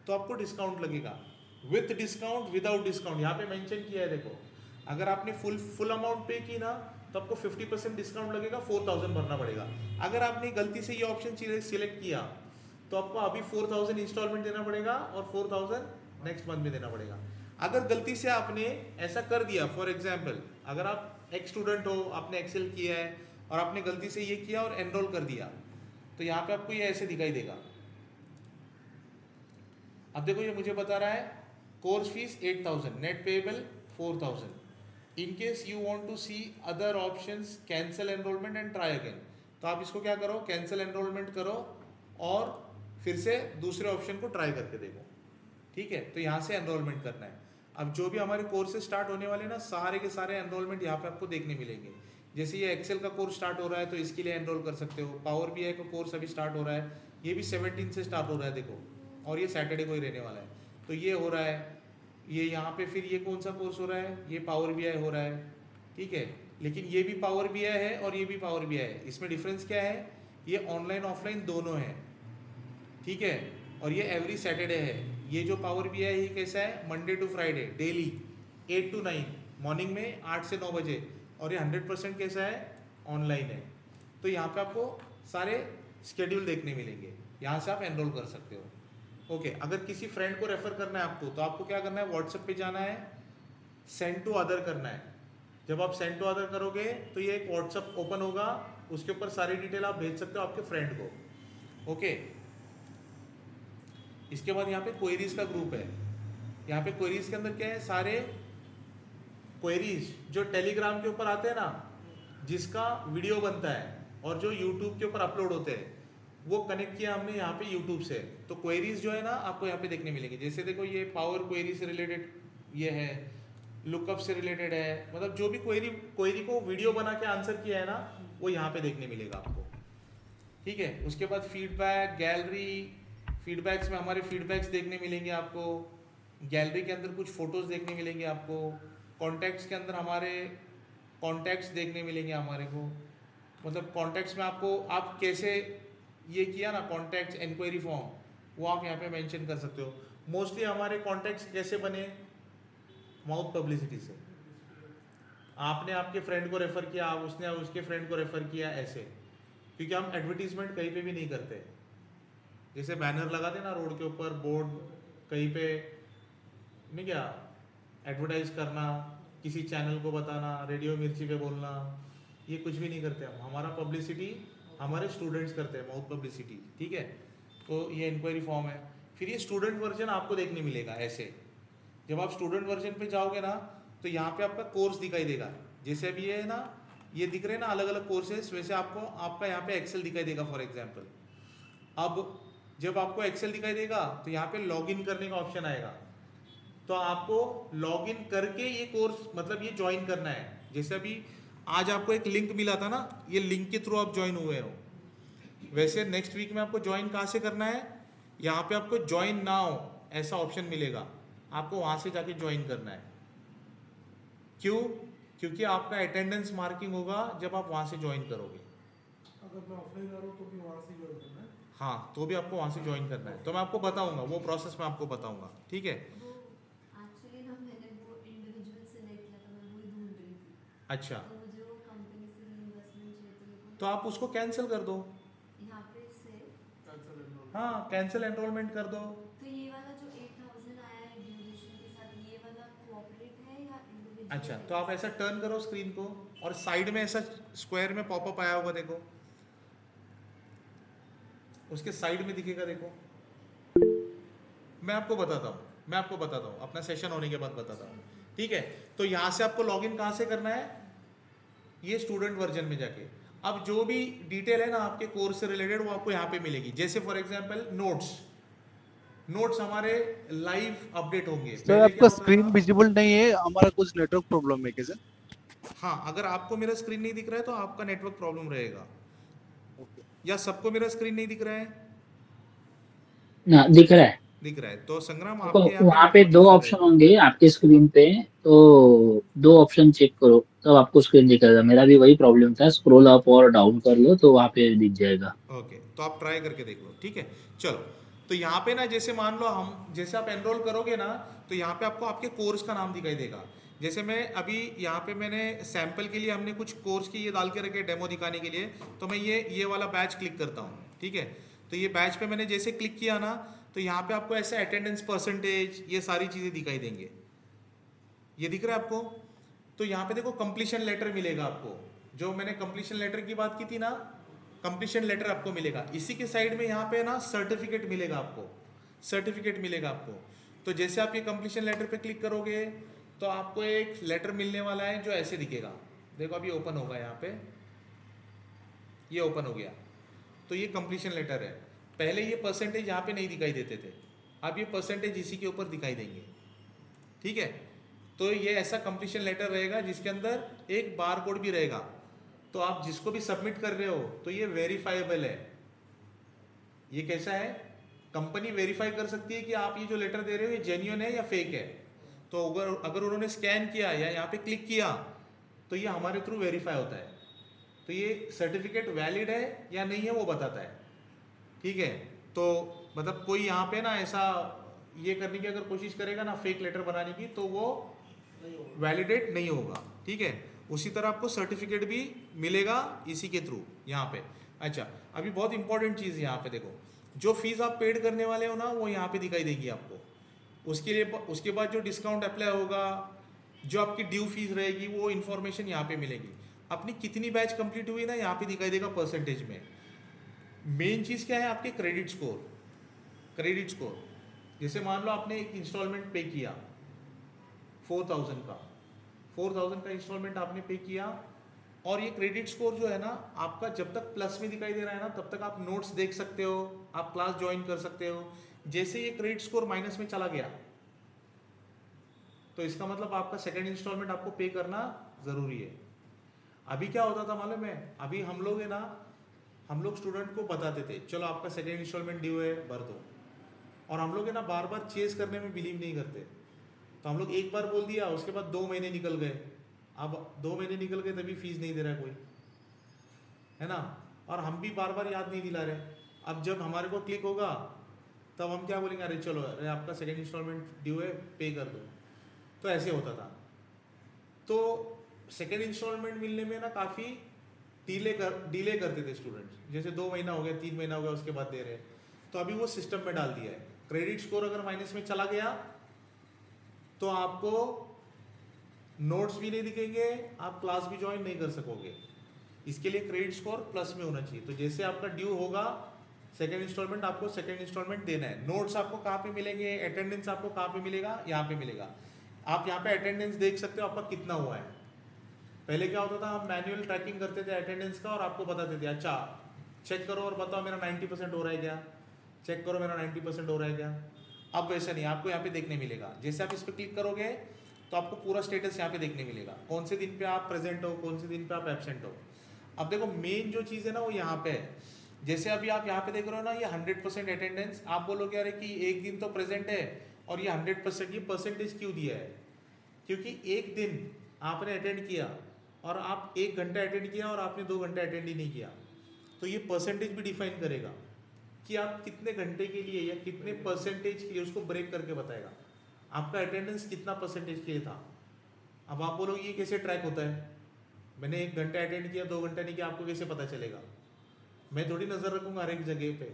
तो आपको डिस्काउंट लगेगा, विथ डिस्काउंट, विदाउट डिस्काउंट, यहाँ पे मेंशन किया है देखो। अगर आपने फुल अमाउंट पे की ना तो आपको 50% डिस्काउंट लगेगा, 4000 भरना पड़ेगा। अगर आपने गलती से ये ऑप्शन सिलेक्ट किया तो आपको अभी 4000 इंस्टॉलमेंट देना पड़ेगा और 4000 नेक्स्ट मंथ में देना पड़ेगा। अगर गलती से आपने ऐसा कर दिया, फॉर एग्जाम्पल अगर आप एक स्टूडेंट हो, आपने एक्सेल किया है और आपने गलती से ये किया और एनरोल कर दिया, तो यहाँ पे आपको ये ऐसे दिखाई देगा। अब देखो ये मुझे बता रहा है course fees 8000, net payable 4000। In case you want to see other options, cancel enrollment and try again. तो आप इसको क्या करो, कैंसिल एनरोलमेंट करो और फिर से दूसरे ऑप्शन को ट्राई करके देखो, ठीक है। तो यहाँ से एनरोलमेंट करना है। अब जो भी हमारे कोर्सेज स्टार्ट होने वाले ना, सारे के सारे एनरोलमेंट यहाँ पे आपको देखने मिलेंगे। जैसे ये एक्सेल का कोर्स स्टार्ट हो रहा है तो इसके लिए एनरोल कर सकते हो। पावर BI का कोर्स अभी स्टार्ट हो रहा है, ये भी 17 से स्टार्ट हो रहा है देखो, और ये सैटरडे को ही रहने वाला है। तो ये हो रहा है, ये यहाँ पे फिर ये कौन सा कोर्स हो रहा है, ये पावर BI हो रहा है, ठीक है। लेकिन ये भी पावर BI है और ये भी पावर BI है, इसमें डिफरेंस क्या है, ये ऑनलाइन ऑफलाइन दोनों है, ठीक है। और ये एवरी सैटरडे है। ये जो पावर BI है ये कैसा है, Monday to Friday daily 8 to 9 morning में 8 से 9 बजे, और ये 100% कैसा है, ऑनलाइन है। तो यहाँ पे आपको सारे स्केड्यूल देखने मिलेंगे, यहाँ से आप एनरोल कर सकते हो। ओके, अगर किसी फ्रेंड को रेफर करना है आपको, तो आपको क्या करना है, व्हाट्सएप पे जाना है, सेंड टू अदर करना है, जब आप सेंड टू अदर करोगे तो ये एक व्हाट्सअप ओपन होगा, उसके ऊपर सारी डिटेल आप भेज सकते हो आपके फ्रेंड को। ओके, इसके बाद यहाँ पे क्वेरीज का ग्रुप है। यहाँ पे क्वेरीज के अंदर क्या है, सारे क्वेरीज जो टेलीग्राम के ऊपर आते हैं ना, जिसका वीडियो बनता है और जो यूट्यूब के ऊपर अपलोड होते हैं, वो कनेक्ट किया हमने यहाँ पे यूट्यूब से। तो क्वेरीज जो है ना आपको यहाँ पे देखने मिलेंगे। जैसे देखो ये पावर क्वेरी से रिलेटेड ये है, लुकअप से रिलेटेड है, मतलब जो भी क्वेरी को वीडियो बना के आंसर किया है ना, वो यहाँ पे देखने मिलेगा आपको। ठीक है, उसके बाद फीडबैक, गैलरी, फीडबैक्स में हमारे फीडबैक्स देखने मिलेंगे आपको। गैलरी के अंदर कुछ फोटोज देखने मिलेंगे आपको। कॉन्टैक्ट्स के अंदर हमारे कॉन्टैक्ट्स देखने मिलेंगे हमारे को। मतलब कॉन्टैक्ट्स में आपको आप कैसे ये किया ना कॉन्टैक्ट्स इंक्वायरी फॉर्म, वो आप यहाँ पे मेंशन कर सकते हो। मोस्टली हमारे कॉन्टैक्ट्स कैसे बने, माउथ पब्लिसिटी से। आपने आपके फ्रेंड को रेफ़र किया, आप उसने उसके फ्रेंड को रेफ़र किया, ऐसे। क्योंकि हम एडवर्टीजमेंट कहीं पे भी नहीं करते। जैसे बैनर लगाते ना रोड के ऊपर, बोर्ड कहीं पे नहीं, क्या एडवर्टाइज करना, किसी चैनल को बताना, रेडियो मिर्ची पे बोलना, ये कुछ भी नहीं करते हम। हमारा पब्लिसिटी हमारे स्टूडेंट्स करते हैं, माउथ पब्लिसिटी। ठीक है, तो ये इंक्वायरी फॉर्म है। फिर ये स्टूडेंट वर्जन आपको देखने मिलेगा ऐसे। जब आप स्टूडेंट वर्जन पे जाओगे ना, तो यहाँ पे आपका कोर्स दिखाई देगा। जैसे अभी ये है ना, ये दिख रहे हैं ना अलग अलग कोर्सेज, वैसे आपको आपका यहाँ पे एक्सेल दिखाई देगा फॉर एग्जाम्पल। अब जब आपको एक्सेल दिखाई देगा तो यहाँ पे लॉगिन करने का ऑप्शन आएगा। तो आपको लॉगिन करके ये कोर्स मतलब ये ज्वाइन करना है। जैसे अभी आज आपको एक लिंक मिला था ना, ये लिंक के थ्रू आप ज्वाइन हुए हो। वैसे नेक्स्ट वीक में आपको ज्वाइन कहाँ से करना है, यहाँ पे आपको ज्वाइन नाउ ऐसा ऑप्शन मिलेगा, आपको वहाँ से जाके ज्वाइन करना है। क्यों? क्योंकि आपका अटेंडेंस मार्किंग होगा जब आप वहाँ से ज्वाइन करोगे। अगर मैं ऑफलाइन आ रहा हूँ तो भी वहाँ से ही ज्वाइन करना है? हाँ, तो भी आपको वहाँ से ज्वाइन करना है। तो मैं आपको बताऊंगा, वो प्रोसेस मैं आपको बताऊंगा। ठीक है, वो एक्चुअली ना मैंने वो इंडिविजुअल सेलेक्ट किया था, मैं वही ढूंढ रही थी। अच्छा, तो मुझे वो कंपनी से इन्वेस्टमेंट चाहिए तो मेरे तो आप उसको कैंसिल कर दो। को यहाँ पे से कैंसिल एनरोल। हाँ, कैंसिल एनरोलमेंट कर दो। तो ये वाला जो 8000 आया है ड्यूरेशन के साथ, ये वाला कोऑपरेट है या इंडिविजुअल? अच्छा, तो आप ऐसा टर्न करो स्क्रीन को, और साइड में ऐसा स्क्वायर में पॉपअप आया होगा, देखो उसके साइड में दिखेगा, देखो। मैं आपको बताता हूँ अपना सेशन होने के बाद बताता हूँ। ठीक है, तो यहाँ से आपको लॉगिन कहाँ से करना है, ये स्टूडेंट वर्जन में जाके। अब जो भी डिटेल है ना आपके कोर्स से रिलेटेड, वो आपको यहाँ पे मिलेगी। जैसे फॉर एग्जांपल नोट्स हमारे लाइव अपडेट होंगे। सर पहले आपका क्या होता स्क्रीन था? विजिबल नहीं है, हमारा कुछ नेटवर्क प्रॉब्लम है क्या सर? हाँ, अगर आपको मेरा स्क्रीन नहीं दिख रहा है तो आपका नेटवर्क प्रॉब्लम रहेगा, या सबको मेरा स्क्रीन नहीं दिख रहा है? ना दिख रहा है। दिख रहा है। तो संग्राम देखो आपके यहाँ पे वहाँ पे नेटवर्क दो इशू ऑप्शन रहेगा। होंगे आपके स्क्रीन पे, तो दो ऑप्शन चेक करो तब आपको स्क्रीन दिखेगा। मेरा भी वही प्रॉब्लम था, स्क्रॉल अप और डाउन कर लो तो वहाँ पे दिख जाएगा। ओके, तो आप ट्राई करके देख लो। ठीक है, चलो। तो यहाँ पे ना, जैसे मान लो हम, जैसे आप एनरोल करोगे ना, तो यहाँ पे आपको आपके कोर्स का नाम दिखाई देगा। जैसे मैं अभी यहाँ पे मैंने सैंपल के लिए हमने कुछ कोर्स की ये डाल के रखे डेमो दिखाने के लिए, तो मैं ये वाला बैच क्लिक करता हूँ। ठीक है, तो ये बैच पे मैंने जैसे क्लिक किया ना, तो यहाँ पे आपको ऐसे अटेंडेंस परसेंटेज, ये सारी चीज़ें दिखाई देंगे। ये दिख रहा है आपको? तो यहाँ पे देखो कंप्लीशन लेटर मिलेगा आपको। जो मैंने कंप्लीशन लेटर की बात की थी ना, कंप्लीशन लेटर आपको मिलेगा। इसी के साइड में यहाँ पे ना सर्टिफिकेट मिलेगा आपको। तो जैसे आप ये कंप्लीशन लेटर पे क्लिक करोगे तो आपको एक लेटर मिलने वाला है जो ऐसे दिखेगा। देखो अभी ओपन होगा, यहाँ पे ये ओपन हो गया। तो ये कंप्लीशन लेटर है। पहले ये परसेंटेज यहाँ पे नहीं दिखाई देते थे, अब ये परसेंटेज इसी के ऊपर दिखाई देंगे। ठीक है, तो ये ऐसा कंप्लीशन लेटर रहेगा जिसके अंदर एक बार कोड भी रहेगा। तो आप जिसको भी सबमिट कर रहे हो तो ये वेरीफाइबल है। ये कैसा है, कंपनी वेरीफाई कर सकती है कि आप ये जो लेटर दे रहे हो ये जेन्युइन है या फेक है। तो अगर उन्होंने स्कैन किया या यहाँ पे क्लिक किया तो ये हमारे थ्रू वेरीफाई होता है। तो ये सर्टिफिकेट वैलिड है या नहीं है वो बताता है। ठीक है, तो मतलब कोई यहाँ पे ना ऐसा ये करने की अगर कोशिश करेगा ना, फेक लेटर बनाने की, तो वो वैलिडेट नहीं होगा। ठीक है, उसी तरह आपको सर्टिफिकेट भी मिलेगा इसी के थ्रू यहाँ पे। अच्छा, अभी बहुत इंपॉर्टेंट चीज़ यहाँ पे देखो, जो फीस आप पेड करने वाले हो ना, वो यहाँ पे दिखाई देगी आपको। उसके बाद जो डिस्काउंट अप्लाई होगा, जो आपकी ड्यू फीस रहेगी वो इन्फॉर्मेशन यहाँ पे मिलेगी। अपनी कितनी बैच कंप्लीट हुई ना यहाँ पे दिखाई देगा परसेंटेज में। मेन चीज़ क्या है, आपके क्रेडिट स्कोर। क्रेडिट स्कोर जैसे मान लो आपने एक इंस्टॉलमेंट पे किया 4000 का, 4000 का इंस्टॉलमेंट आपने पे किया, और ये क्रेडिट स्कोर जो है ना आपका जब तक प्लस में दिखाई दे रहा है ना तब तक आप नोट्स देख सकते हो, आप क्लास ज्वाइन कर सकते हो। जैसे ये क्रेडिट स्कोर माइनस में चला गया तो इसका मतलब आपका सेकंड इंस्टॉलमेंट आपको पे करना ज़रूरी है। अभी क्या होता था मालूम है, अभी हम लोग है ना, हम लोग स्टूडेंट को बताते थे चलो आपका सेकंड इंस्टॉलमेंट ड्यू है भर दो, और हम लोग है ना बार बार चेस करने में बिलीव नहीं करते। तो हम लोग एक बार बोल दिया, उसके बाद 2 महीने निकल गए, अब 2 महीने निकल गए तभी फीस नहीं दे रहा है कोई, है ना, और हम भी बार बार याद नहीं दिला रहे। अब जब हमारे को क्लिक होगा तब हम क्या बोलेंगे, अरे चलो अरे आपका सेकंड इंस्टॉलमेंट ड्यू है पे कर दो। तो ऐसे होता था। तो सेकंड इंस्टॉलमेंट मिलने में ना काफ़ी डिले करते थे स्टूडेंट्स, जैसे 2 महीना हो गया 3 महीना हो गया उसके बाद दे रहे हैं। तो अभी वो सिस्टम में डाल दिया है, क्रेडिट स्कोर अगर माइनस में चला गया तो आपको नोट्स भी नहीं दिखेंगे, आप क्लास भी ज्वाइन नहीं कर सकोगे। इसके लिए क्रेडिट स्कोर प्लस में होना चाहिए। तो जैसे आपका ड्यू होगा सेकंड इंस्टॉलमेंट, आपको सेकंड इंस्टॉलमेंट देना है। नोट्स आपको कहाँ पे मिलेंगे, अटेंडेंस आपको कहाँ पे मिलेगा, यहाँ पे मिलेगा। आप यहाँ पे अटेंडेंस देख सकते हो आपका कितना हुआ है। पहले क्या होता था, हम मैनुअल ट्रैकिंग करते थे अटेंडेंस का और आपको बताते थे अच्छा चेक करो और बताओ मेरा 90% हो रहा है क्या, चेक करो मेरा 90% हो रहा है क्या। अब वैसा नहीं, आपको यहाँ पे देखने मिलेगा। जैसे आप इस पर क्लिक करोगे तो आपको पूरा स्टेटस यहाँ पे देखने मिलेगा, कौन से दिन पे आप प्रेजेंट हो, कौन से दिन पे आप एब्सेंट हो। अब देखो मेन जो चीज़ है ना वो यहाँ पे है। जैसे अभी आप यहाँ पे देख रहे हो ना ये 100% अटेंडेंस, आप बोलोगे अरे कि एक दिन तो प्रेजेंट है और ये 100% की परसेंटेज क्यों दिया है, क्योंकि एक दिन आपने अटेंड किया और आप 1 घंटा अटेंड किया और आपने 2 घंटे अटेंड ही नहीं किया, तो ये परसेंटेज भी डिफाइन करेगा कि आप कितने घंटे के लिए या कितने परसेंटेज के लिए, उसको ब्रेक करके बताएगा आपका अटेंडेंस कितना परसेंटेज के लिए था। अब आप बोलोगे ये कैसे ट्रैक होता है, मैंने 1 घंटा अटेंड किया 2 घंटा नहीं किया, आपको कैसे पता चलेगा। मैं थोड़ी नज़र रखूँगा हर एक जगह पे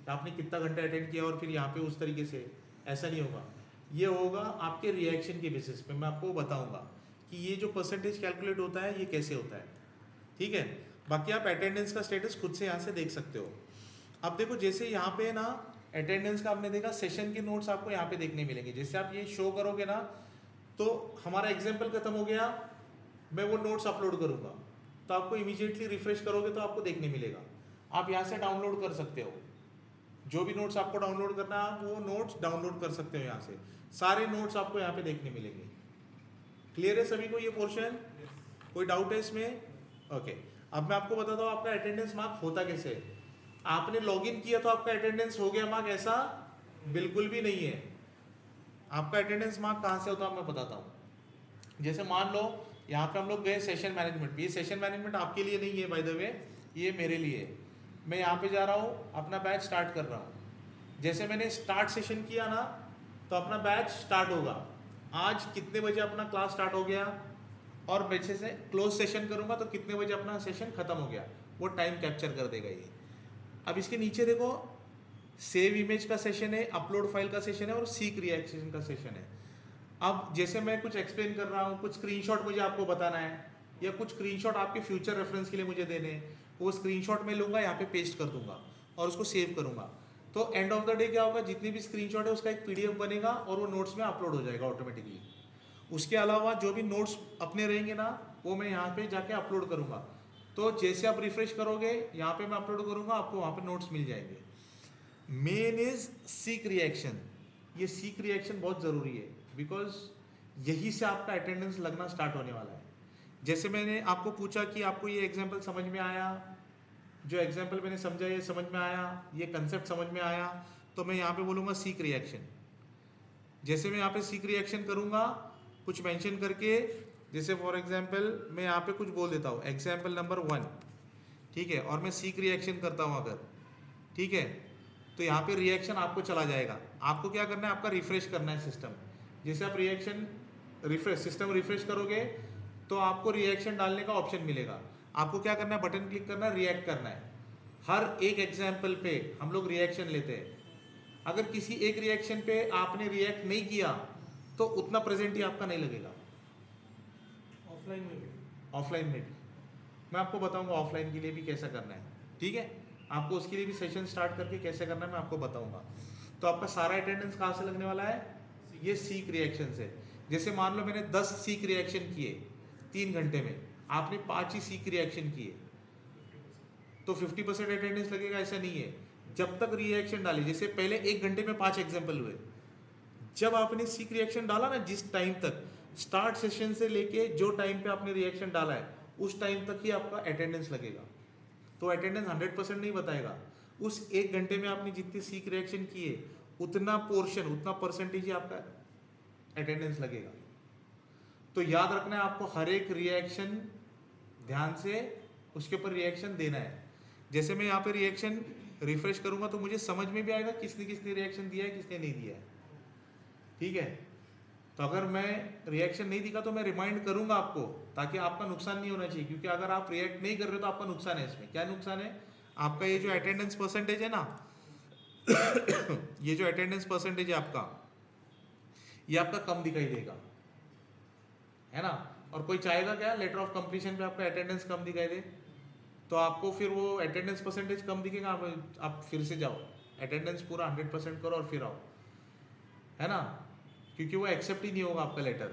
आपने कितना घंटा अटेंड किया और फिर यहाँ पे उस तरीके से, ऐसा नहीं होगा। ये होगा आपके रिएक्शन के बेसिस पे, मैं आपको बताऊँगा कि ये जो परसेंटेज कैलकुलेट होता है ये कैसे होता है, ठीक है। बाकी आप अटेंडेंस का स्टेटस खुद से यहाँ से देख सकते हो। अब देखो जैसे यहाँ पे ना अटेंडेंस का आपने देखा, सेशन के नोट्स आपको यहाँ पे देखने मिलेंगे। जैसे आप ये शो करोगे ना तो हमारा एग्जाम्पल खत्म हो गया, मैं वो नोट्स अपलोड करूँगा तो आपको इमीडिएटली रिफ्रेश करोगे तो आपको देखने मिलेगा। आप यहाँ से डाउनलोड कर सकते हो, जो भी नोट्स आपको डाउनलोड करना है आप वो नोट्स डाउनलोड कर सकते हो। यहाँ से सारे नोट्स आपको यहाँ पे देखने मिलेंगे। क्लियर है सभी को ये पोर्शन, कोई डाउट है इसमें? ओके, अब मैं आपको बताता हूँ आपका अटेंडेंस मार्क होता कैसे है। आपने लॉगिन किया तो आपका अटेंडेंस हो गया मार्क, ऐसा बिल्कुल भी नहीं है। आपका अटेंडेंस मार्क कहाँ से होता है मैं बताता हूँ। जैसे मान लो यहाँ पे हम लोग गए सेशन मैनेजमेंट, ये सेशन मैनेजमेंट आपके लिए नहीं है बाय द वे, ये मेरे लिए है। मैं यहाँ पे जा रहा हूँ, अपना बैच स्टार्ट कर रहा हूँ। जैसे मैंने स्टार्ट सेशन किया ना तो अपना बैच स्टार्ट होगा, आज कितने बजे अपना क्लास स्टार्ट हो गया, और वैसे से क्लोज सेशन करूँगा तो कितने बजे अपना सेशन ख़त्म हो गया, वो टाइम कैप्चर कर देगा ये। अब इसके नीचे देखो सेव इमेज का सेशन है, अपलोड फाइल का सेशन है और सीक रिएक्शन का सेशन है। अब जैसे मैं कुछ एक्सप्लेन कर रहा हूँ, कुछ स्क्रीनशॉट मुझे आपको बताना है या कुछ स्क्रीनशॉट आपके फ्यूचर रेफरेंस के लिए मुझे देने हैं, वो स्क्रीनशॉट मैं लूँगा यहाँ पे पेस्ट कर दूंगा और उसको सेव करूँगा। तो एंड ऑफ द डे क्या होगा, जितनी भी स्क्रीनशॉट है उसका एक PDF बनेगा और वो नोट्स में अपलोड हो जाएगा ऑटोमेटिकली। उसके अलावा जो भी नोट्स अपने रहेंगे ना वो मैं यहाँ पे जाके अपलोड करूँगा। तो जैसे आप रिफ्रेश करोगे यहाँ पे मैं अपलोड करूँगा, आपको वहाँ पे नोट्स मिल जाएंगे। Main is seek reaction. ये सीक रिएक्शन बहुत ज़रूरी है बिकॉज यही से आपका अटेंडेंस लगना स्टार्ट होने वाला है। जैसे मैंने आपको पूछा कि आपको ये एग्जाम्पल समझ में आया, जो एग्जाम्पल मैंने समझा ये समझ में आया, ये कंसेप्ट समझ में आया, तो मैं यहाँ पे बोलूँगा सीक रिएक्शन। जैसे मैं यहाँ पे सीक रिएक्शन करूँगा कुछ मेंशन करके, जैसे फॉर एग्जांपल मैं यहाँ पे कुछ बोल देता हूँ एग्जाम्पल नंबर 1, ठीक है, और मैं सीक रिएक्शन करता हूँ अगर, ठीक है, तो यहाँ पे रिएक्शन आपको चला जाएगा। आपको क्या करना है, आपका रिफ्रेश करना है सिस्टम। जैसे आप सिस्टम रिफ्रेश करोगे तो आपको रिएक्शन डालने का ऑप्शन मिलेगा। आपको क्या करना है, बटन क्लिक करना है, रिएक्ट करना है। हर एक एग्जाम्पल पे हम लोग रिएक्शन लेते हैं। अगर किसी एक रिएक्शन पे आपने रिएक्ट नहीं किया तो उतना प्रेजेंट ही आपका नहीं लगेगा। ऑफलाइन में भी ऑफलाइन में भी मैं आपको बताऊंगा ऑफलाइन के लिए भी कैसा करना है, ठीक है। आपको उसके लिए भी सेशन स्टार्ट करके कैसे करना है मैं आपको बताऊंगा। तो आपका सारा अटेंडेंस कहाँ से लगने वाला है, ये सीक रिएक्शन से। जैसे मान लो मैंने 10 सीक रिएक्शन किए 3 घंटे में, आपने 5 ही सीक रिएक्शन किए, तो 50% अटेंडेंस लगेगा? ऐसा नहीं है। जब तक रिएक्शन डाली, जैसे पहले 1 घंटे में 5 एग्जाम्पल हुए, जब आपने सीक रिएक्शन डाला ना, जिस टाइम तक स्टार्ट सेशन से लेके जो टाइम पे आपने रिएक्शन डाला है उस टाइम तक ही आपका अटेंडेंस लगेगा। तो अटेंडेंस 100% नहीं बताएगा। उस 1 घंटे में आपने जितनी सीक रिएक्शन किए उतना पोर्शन, उतना परसेंटेज ही आपका अटेंडेंस लगेगा। तो याद रखना है आपको, हर एक रिएक्शन ध्यान से उसके ऊपर रिएक्शन देना है। जैसे मैं यहाँ पे रिएक्शन रिफ्रेश करूंगा तो मुझे समझ में भी आएगा किसने किसने रिएक्शन दिया है, किसने नहीं दिया है, ठीक है। तो अगर मैं रिएक्शन नहीं दिखा तो मैं रिमाइंड करूंगा आपको, ताकि आपका नुकसान नहीं होना चाहिए। क्योंकि अगर आप रिएक्ट नहीं कर रहे हो तो आपका नुकसान है। इसमें क्या नुकसान है, आपका ये जो अटेंडेंस परसेंटेज है ना ये जो अटेंडेंस परसेंटेज है आपका, ये आपका कम दिखाई देगा, है ना। और कोई चाहेगा क्या लेटर ऑफ कंप्लीशन पे आपका अटेंडेंस कम दिखाई दे? तो आपको फिर वो अटेंडेंस परसेंटेज कम दिखेगा, आप फिर से जाओ अटेंडेंस पूरा 100% करो और फिर आओ, है ना। क्योंकि वो एक्सेप्ट ही नहीं होगा आपका लेटर।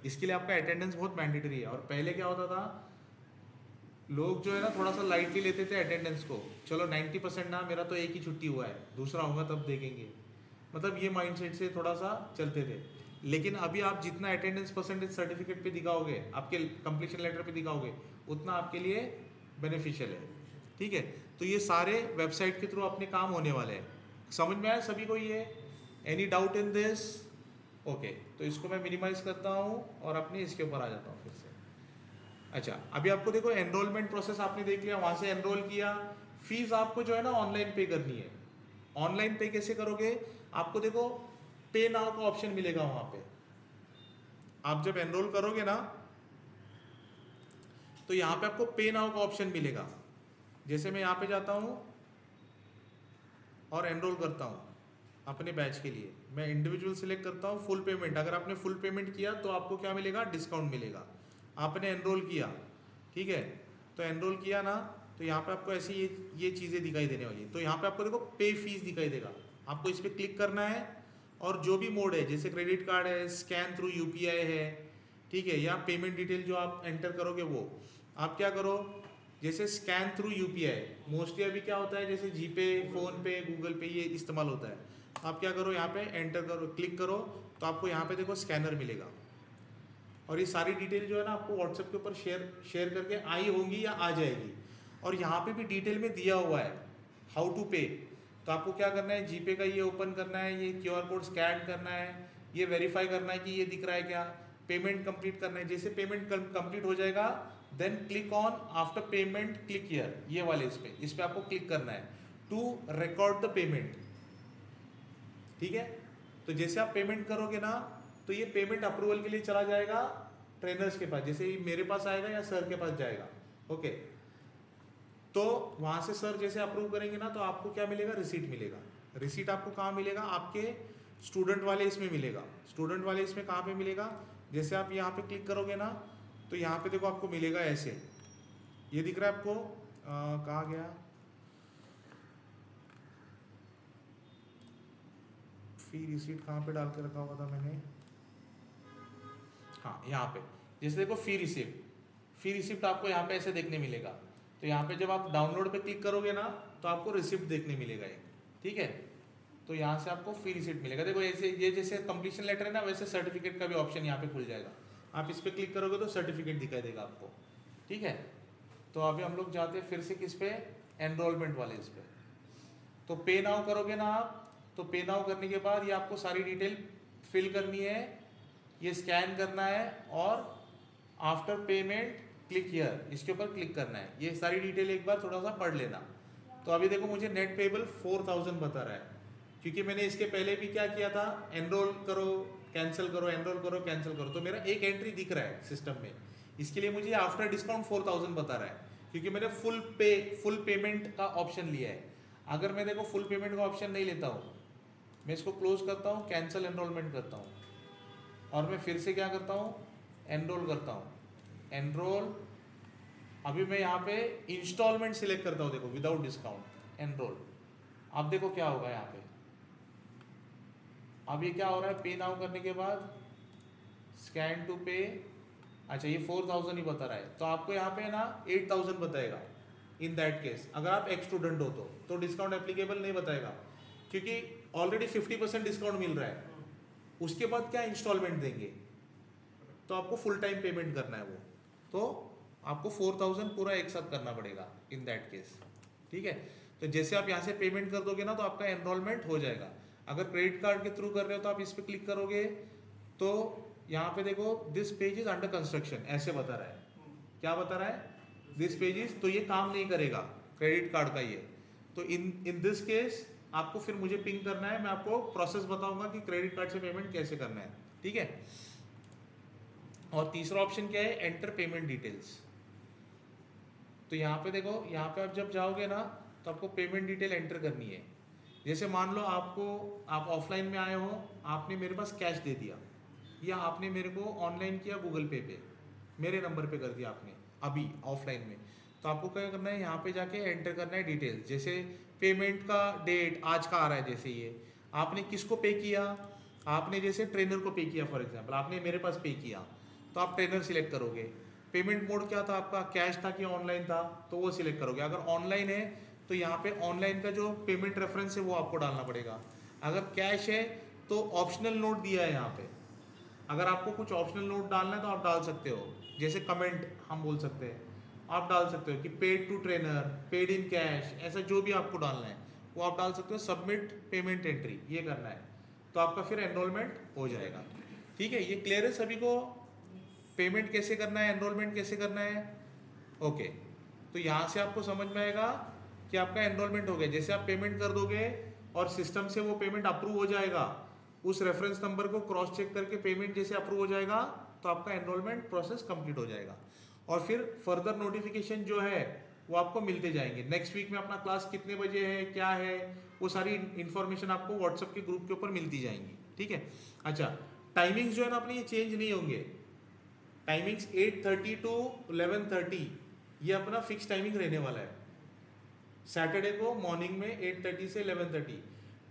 इसके लिए आपका अटेंडेंस बहुत मैंडेटरी है। और पहले क्या होता था, लोग जो है ना थोड़ा सा लाइटली लेते थे अटेंडेंस को, चलो 90% ना, मेरा तो एक ही छुट्टी हुआ है, दूसरा होगा तब देखेंगे, मतलब ये माइंडसेट से थोड़ा सा चलते थे। लेकिन अभी आप जितना अटेंडेंस परसेंटेज सर्टिफिकेट पे दिखाओगे, आपके कंप्लीशन लेटर पे दिखाओगे, उतना आपके लिए बेनिफिशियल है, ठीक है। तो ये सारे वेबसाइट के थ्रू अपने काम होने वाले हैं। समझ में आया सभी को ये? Any doubt in this? Okay, तो इसको मैं मिनिमाइज करता हूँ और अपने इसके ऊपर आ जाता हूँ फिर से। अच्छा, अभी आपको देखो एनरोलमेंट प्रोसेस आपने देख लिया, वहाँ से एनरोल किया। फीस आपको जो है ना ऑनलाइन पे करनी है। ऑनलाइन पे कैसे करोगे, आपको देखो पे नाउ का ऑप्शन मिलेगा वहाँ पे। आप जब एनरोल करोगे ना तो यहाँ पे आपको पे नाउ का ऑप्शन मिलेगा। जैसे मैं यहाँ पे जाता हूँ और एनरोल करता हूँ अपने बैच के लिए, मैं इंडिविजुअल सिलेक्ट करता हूँ, फुल पेमेंट। अगर आपने फुल पेमेंट किया तो आपको क्या मिलेगा, डिस्काउंट मिलेगा। आपने एनरोल किया, ठीक है, तो एनरोल किया ना, तो यहाँ पे आपको ऐसी ये चीज़ें दिखाई देने वाली। तो यहाँ पे आपको देखो पे फीस दिखाई देगा, आपको इस पर क्लिक करना है। और जो भी मोड है, जैसे क्रेडिट कार्ड है, स्कैन थ्रू यूपीआई है, ठीक है, या पेमेंट डिटेल जो आप एंटर करोगे वो आप क्या करो, जैसे स्कैन थ्रू यूपीआई मोस्टली अभी क्या होता है, जैसे जीपे, फ़ोन पे, गूगल पे ये इस्तेमाल होता है। आप क्या करो, यहाँ पे एंटर करो, क्लिक करो, तो आपको यहाँ पे देखो स्कैनर मिलेगा। और ये सारी डिटेल जो है ना आपको व्हाट्सएप के ऊपर शेयर करके आई होंगी या आ जाएगी। और यहाँ पे भी डिटेल में दिया हुआ है हाउ टू पे। तो आपको क्या करना है, जीपे का ये ओपन करना है, ये क्यूआर कोड स्कैन करना है, ये वेरीफाई करना है कि ये दिख रहा है क्या, पेमेंट कंप्लीट करना है। जैसे पेमेंट कंप्लीट हो जाएगा, then click on after payment click here, ये वाले इस पे आपको क्लिक करना है टू रिकॉर्ड द पेमेंट, ठीक है। तो जैसे आप पेमेंट करोगे ना तो ये पेमेंट अप्रूवल के लिए चला जाएगा ट्रेनर्स के पास, जैसे मेरे पास आएगा या सर के पास जाएगा, ओके। तो वहाँ से सर जैसे अप्रूव करेंगे ना तो आपको क्या मिलेगा, रिसीट मिलेगा। रिसीट आपको कहाँ मिलेगा, आपके स्टूडेंट वाले इसमें मिलेगा। स्टूडेंट वाले इसमें कहाँ पे मिलेगा, जैसे आप यहाँ पे क्लिक करोगे ना तो यहाँ पे देखो आपको मिलेगा ऐसे, ये दिख रहा है आपको, कहाँ गया, फी रिसीट कहाँ पे डाल के रखा हुआ था मैंने, हाँ यहाँ पे। जैसे देखो फी रिसिप्ट आपको यहाँ पे ऐसे देखने मिलेगा। तो यहाँ पे जब आप डाउनलोड पे क्लिक करोगे ना तो आपको रिसिप्ट देखने मिलेगा एक, ठीक है। तो यहाँ से आपको फी रिसिप्ट मिलेगा। देखो ऐसे, ये जैसे कंप्लीशन लेटर है ना, वैसे सर्टिफिकेट का भी ऑप्शन यहाँ पे खुल जाएगा। आप इस पर क्लिक करोगे तो सर्टिफिकेट दिखाई देगा आपको, ठीक है। तो अभी हम लोग जाते हैं फिर से किस पे, एनरोलमेंट वाले इस पे। तो पे नाउ करोगे ना आप, तो पे नाउ करने के बाद ये आपको सारी डिटेल फिल करनी है, ये स्कैन करना है और आफ्टर पेमेंट क्लिक हियर, इसके ऊपर क्लिक करना है। ये सारी डिटेल एक बार थोड़ा सा पढ़ लेना। तो अभी देखो मुझे नेट पेबल 4000 बता रहा है, क्योंकि मैंने इसके पहले भी क्या किया था, एनरोल करो कैंसिल करो, एनरोल करो कैंसिल करो, तो मेरा एक एंट्री दिख रहा है सिस्टम में। इसके लिए मुझे आफ्टर डिस्काउंट 4000 बता रहा है, क्योंकि मैंने फुल पेमेंट का ऑप्शन लिया है। अगर मैं देखो फुल पेमेंट का ऑप्शन नहीं लेता हूँ, मैं इसको क्लोज करता हूँ, कैंसिल एनरोलमेंट करता हूँ और मैं फिर से क्या करता हूँ, एनरोल करता हूँ, एनरोल, अभी मैं यहाँ पे इंस्टॉलमेंट सिलेक्ट करता हूँ, देखो विदाउट डिस्काउंट एनरोल, अब देखो क्या होगा यहाँ पे, अब ये क्या हो रहा है, पे नाउ करने के बाद स्कैन टू पे, अच्छा ये 4000 ही बता रहा है, तो आपको यहाँ पे ना 8000 बताएगा इन दैट केस, अगर आप एक्स स्टूडेंट हो तो डिस्काउंट एप्लीकेबल नहीं बताएगा, क्योंकि ऑलरेडी 50% डिस्काउंट मिल रहा है, उसके बाद क्या इंस्टॉलमेंट देंगे, तो आपको फुल टाइम पेमेंट करना है वो, तो आपको 4000 पूरा एक साथ करना पड़ेगा इन दैट केस, ठीक है। तो जैसे आप यहाँ से पेमेंट कर दोगे ना तो आपका एनरोलमेंट हो जाएगा। अगर क्रेडिट कार्ड के थ्रू कर रहे हो तो आप इस पर क्लिक करोगे तो यहाँ पे देखो this page is under construction ऐसे बता रहा है, क्या बता रहा है, दिस पेज इज, तो ये काम नहीं करेगा क्रेडिट कार्ड का ये, तो इन दिस केस आपको फिर मुझे पिंग करना है, मैं आपको प्रोसेस बताऊंगा कि क्रेडिट कार्ड से पेमेंट कैसे करना है, ठीक है। और तीसरा ऑप्शन क्या है, एंटर पेमेंट डिटेल्स, तो यहाँ पे देखो, यहाँ पे आप जब जाओगे ना तो आपको पेमेंट डिटेल एंटर करनी है। जैसे मान लो आप ऑफलाइन में आए हो, आपने मेरे पास कैश दे दिया या आपने मेरे को ऑनलाइन किया गूगल पे मेरे नंबर पे कर दिया आपने अभी ऑफलाइन में, तो आपको क्या करना है, यहाँ पे जाके एंटर करना है डिटेल्स, जैसे पेमेंट का डेट आज का आ रहा है, जैसे ये आपने किसको पे किया, आपने जैसे ट्रेनर को पे किया फॉर एग्जांपल, आपने मेरे पास पे किया तो आप ट्रेनर सिलेक्ट करोगे, पेमेंट मोड क्या था आपका, कैश था कि ऑनलाइन था, तो वो सिलेक्ट करोगे, अगर ऑनलाइन है तो यहाँ पे ऑनलाइन का जो पेमेंट रेफरेंस है वो आपको डालना पड़ेगा, अगर कैश है तो ऑप्शनल नोट दिया है यहाँ पे, अगर आपको कुछ ऑप्शनल नोट डालना है तो आप डाल सकते हो, जैसे कमेंट हम बोल सकते हैं, आप डाल सकते हो कि paid to trainer, paid in cash, ऐसा जो भी आपको डालना है वो आप डाल सकते हो, सबमिट पेमेंट एंट्री ये करना है, तो आपका फिर एनरोलमेंट हो जाएगा, ठीक है। ये क्लियर है सभी को, पेमेंट कैसे करना है, एनरोलमेंट कैसे करना है, ओके। तो यहाँ से आपको समझ में आएगा कि आपका एनरोलमेंट हो गया, जैसे आप पेमेंट कर दोगे और सिस्टम से वो पेमेंट अप्रूव हो जाएगा, उस रेफरेंस नंबर को क्रॉस चेक करके पेमेंट जैसे अप्रूव हो जाएगा तो आपका एनरोलमेंट प्रोसेस कंप्लीट हो जाएगा, और फिर फर्दर नोटिफिकेशन जो है वो आपको मिलते जाएंगे, नेक्स्ट वीक में अपना क्लास कितने बजे है, क्या है, वो सारी इन्फॉर्मेशन आपको व्हाट्सएप के ग्रुप के ऊपर मिलती जाएंगी, ठीक है। अच्छा, टाइमिंग्स जो है ना अपने ये चेंज नहीं होंगे, टाइमिंग्स 8:30 to 11:30 ये अपना फिक्स टाइमिंग रहने वाला है, सैटरडे को मॉर्निंग में 8:30 से 11:30,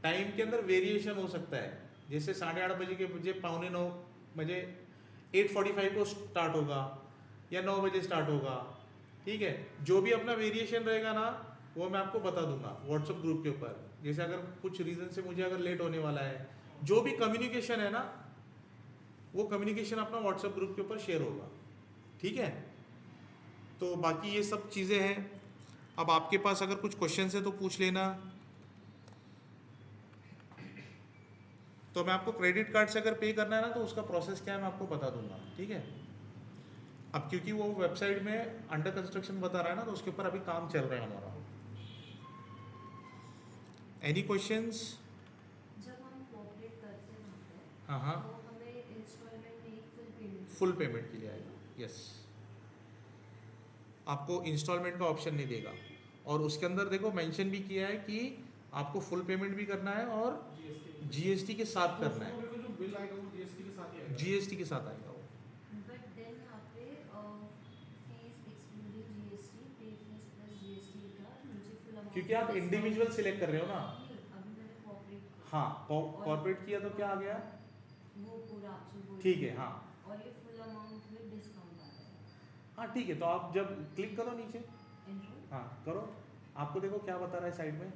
टाइम के अंदर वेरिएशन हो सकता है, जैसे 8:30 बजे के बजे 8:45 बजे 8:45 को स्टार्ट होगा या 9 बजे स्टार्ट होगा, ठीक है। जो भी अपना वेरिएशन रहेगा ना वो मैं आपको बता दूंगा व्हाट्सएप ग्रुप के ऊपर, जैसे अगर कुछ रीज़न से मुझे अगर लेट होने वाला है, जो भी कम्युनिकेशन है ना वो कम्युनिकेशन अपना व्हाट्सएप ग्रुप के ऊपर शेयर होगा, ठीक है। तो बाकी ये सब चीज़ें हैं, अब आपके पास अगर कुछ क्वेश्चन है तो पूछ लेना। तो मैं आपको क्रेडिट कार्ड से अगर पे करना है ना तो उसका प्रोसेस क्या है मैं आपको बता दूंगा, ठीक है। अब क्योंकि वो वेबसाइट में अंडर कंस्ट्रक्शन बता रहा है ना तो उसके ऊपर अभी काम चल रहा है हमारा। Any questions? जब हम कोऑपरेट करते हैं वहाँ पे, हाँ हाँ, तो हमें इंस्टॉलमेंट नहीं फुल पेमेंट के लिए आएगा, यस। आपको इंस्टॉलमेंट का ऑप्शन नहीं देगा, और उसके अंदर देखो मेंशन भी किया है कि आपको फुल पेमेंट भी करना है और जीएसटी के साथ करना है, जो बिल आएगा वो जीएसटी के साथ ही आएगा, जीएसटी के साथ आएगा वो। बट देन यहाँ पे फीस एक्सक्लूडिंग जीएसटी, पे फीस प्लस जीएसटी का नीचे फुल अमाउंट, क्योंकि आप इंडिविजुअल सिलेक्ट कर रहे हो ना। नहीं, अभी मैंने कोऑपरेट किया, हाँ, कॉर्पोरेट किया तो क्या आ गया, वो पूरा ऑप्शन बोल ठीक है, हाँ और ये फुल अमाउंट में डिस्काउंट आ रहा है, हाँ ठीक है। तो आप जब क्लिक करो नीचे, एनरोल, हाँ करो, आपको देखो क्या बता रहा है साइड में,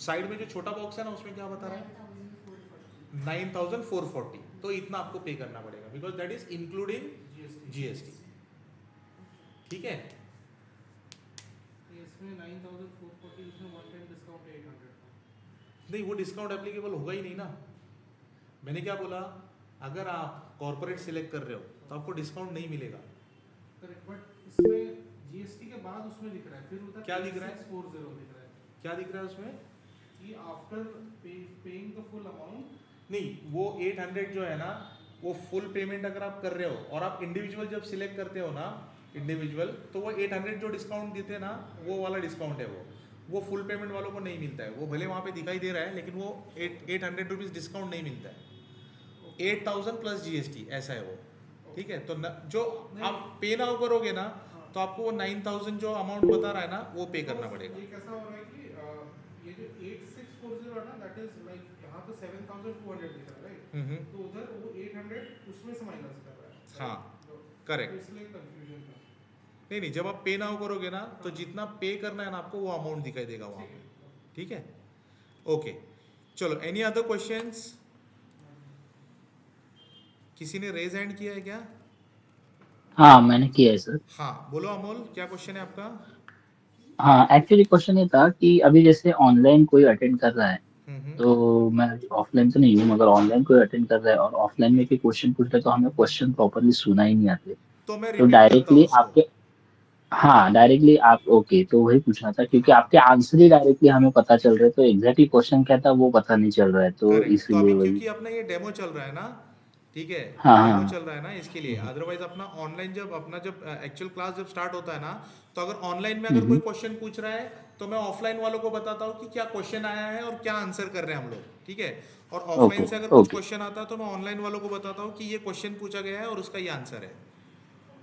साइड में जो छोटा बॉक्स है ना उसमें क्या बता रहा है, 9440, तो इतना आपको पे करना पड़ेगा because that is including GST, ठीक है। इसमें 9440, इसमें 1 टाइम डिस्काउंट 800 का। नहीं, वो डिस्काउंट एप्लीकेबल होगा ही नहीं ना, मैंने क्या बोला, अगर आप कॉर्पोरेट सिलेक्ट कर रहे हो तो आपको डिस्काउंट नहीं मिलेगा। करेक्ट, बट इसमें जीएसटी के बाद उसमें लिख रहा है, फिर उधर क्या लिख रहा है? 640 लिख रहा है क्या दिख रहा है उसमें कि after paying the full amount, नहीं, वो 800 जो है ना वो फुल पेमेंट अगर आप कर रहे हो और आप इंडिविजुअल जब सिलेक्ट करते हो ना इंडिविजुअल, तो वो 800 जो डिस्काउंट देते हैं ना वो वाला डिस्काउंट है वो फुल पेमेंट वालों को नहीं मिलता है, वो भले वहाँ पे दिखाई दे रहा है लेकिन वो 800 रुपीज़ डिस्काउंट नहीं मिलता है, 8000 प्लस जीएसटी ऐसा है वो, ठीक है। तो जो आप पे नाउ करोगे ना तो आपको वो 9000 जो अमाउंट बता रहा है ना वो पे करना पड़ेगा। ये कैसा हो रहा है कि ये जो 8640 है ना, दैट इज लाइक यहाँ पे 7200 दिख रहा है, राइट? तो उधर वो 800 उसमें से माइनस कर रहा है। हाँ, तो करेक्ट। इसलिए कंफ्यूजन था। नहीं, जब आप पे नाउ करोगे ना तो जितना पे करना है ना आपको वो अमाउंट दिखाई देगा वहाँ पे, ठीक है। ओके, चलो, एनी अदर क्वेश्चंस? किसी ने रेज हैंड किया है क्या? हाँ मैंने किया है सर। हाँ, बोलो अमोल, क्या क्वेश्चन है आपका? हाँ एक्चुअली क्वेश्चन ये था कि अभी जैसे ऑनलाइन कोई अटेंड कर रहा है, तो मैं ऑफलाइन तो नहीं हूँ, मगर ऑनलाइन कोई अटेंड कर रहा है और ऑफलाइन में कोई क्वेश्चन पूछ रहे हैं, तो हमें क्वेश्चन प्रॉपरली सुना ही नहीं आते, तो मैं तो रिपीट करता हूँ डायरेक्टली उसको। आपके, हाँ डायरेक्टली आप, ओके, तो वही पूछना था क्योंकि आपके आंसर ही डायरेक्टली हमें पता चल रहे हैं, तो एग्जैक्टली क्वेश्चन क्या था वो पता नहीं चल रहा है, तो करेक्ट। तो इसीलिए अभी वही। क्योंकि अपना ये डेमो चल रहा है ना, ठीक है, हाँ डेमो हाँ चल रहा है ना इसके लिए। अदरवाइज अपना ऑनलाइन जब एक्चुअल क्लास जब स्टार्ट होता है ना, तो अगर ऑनलाइन में अगर कोई क्वेश्चन पूछ रहा है तो मैं ऑफलाइन वालों को बताता हूँ कि क्या क्वेश्चन आया है और क्या आंसर कर रहे हैं हम लोग, ठीक है। और ऑफलाइन ओके से अगर कुछ ओके क्वेश्चन आता है तो मैं ऑनलाइन वालों को बताता हूँ कि ये क्वेश्चन पूछा गया है और उसका ये आंसर है,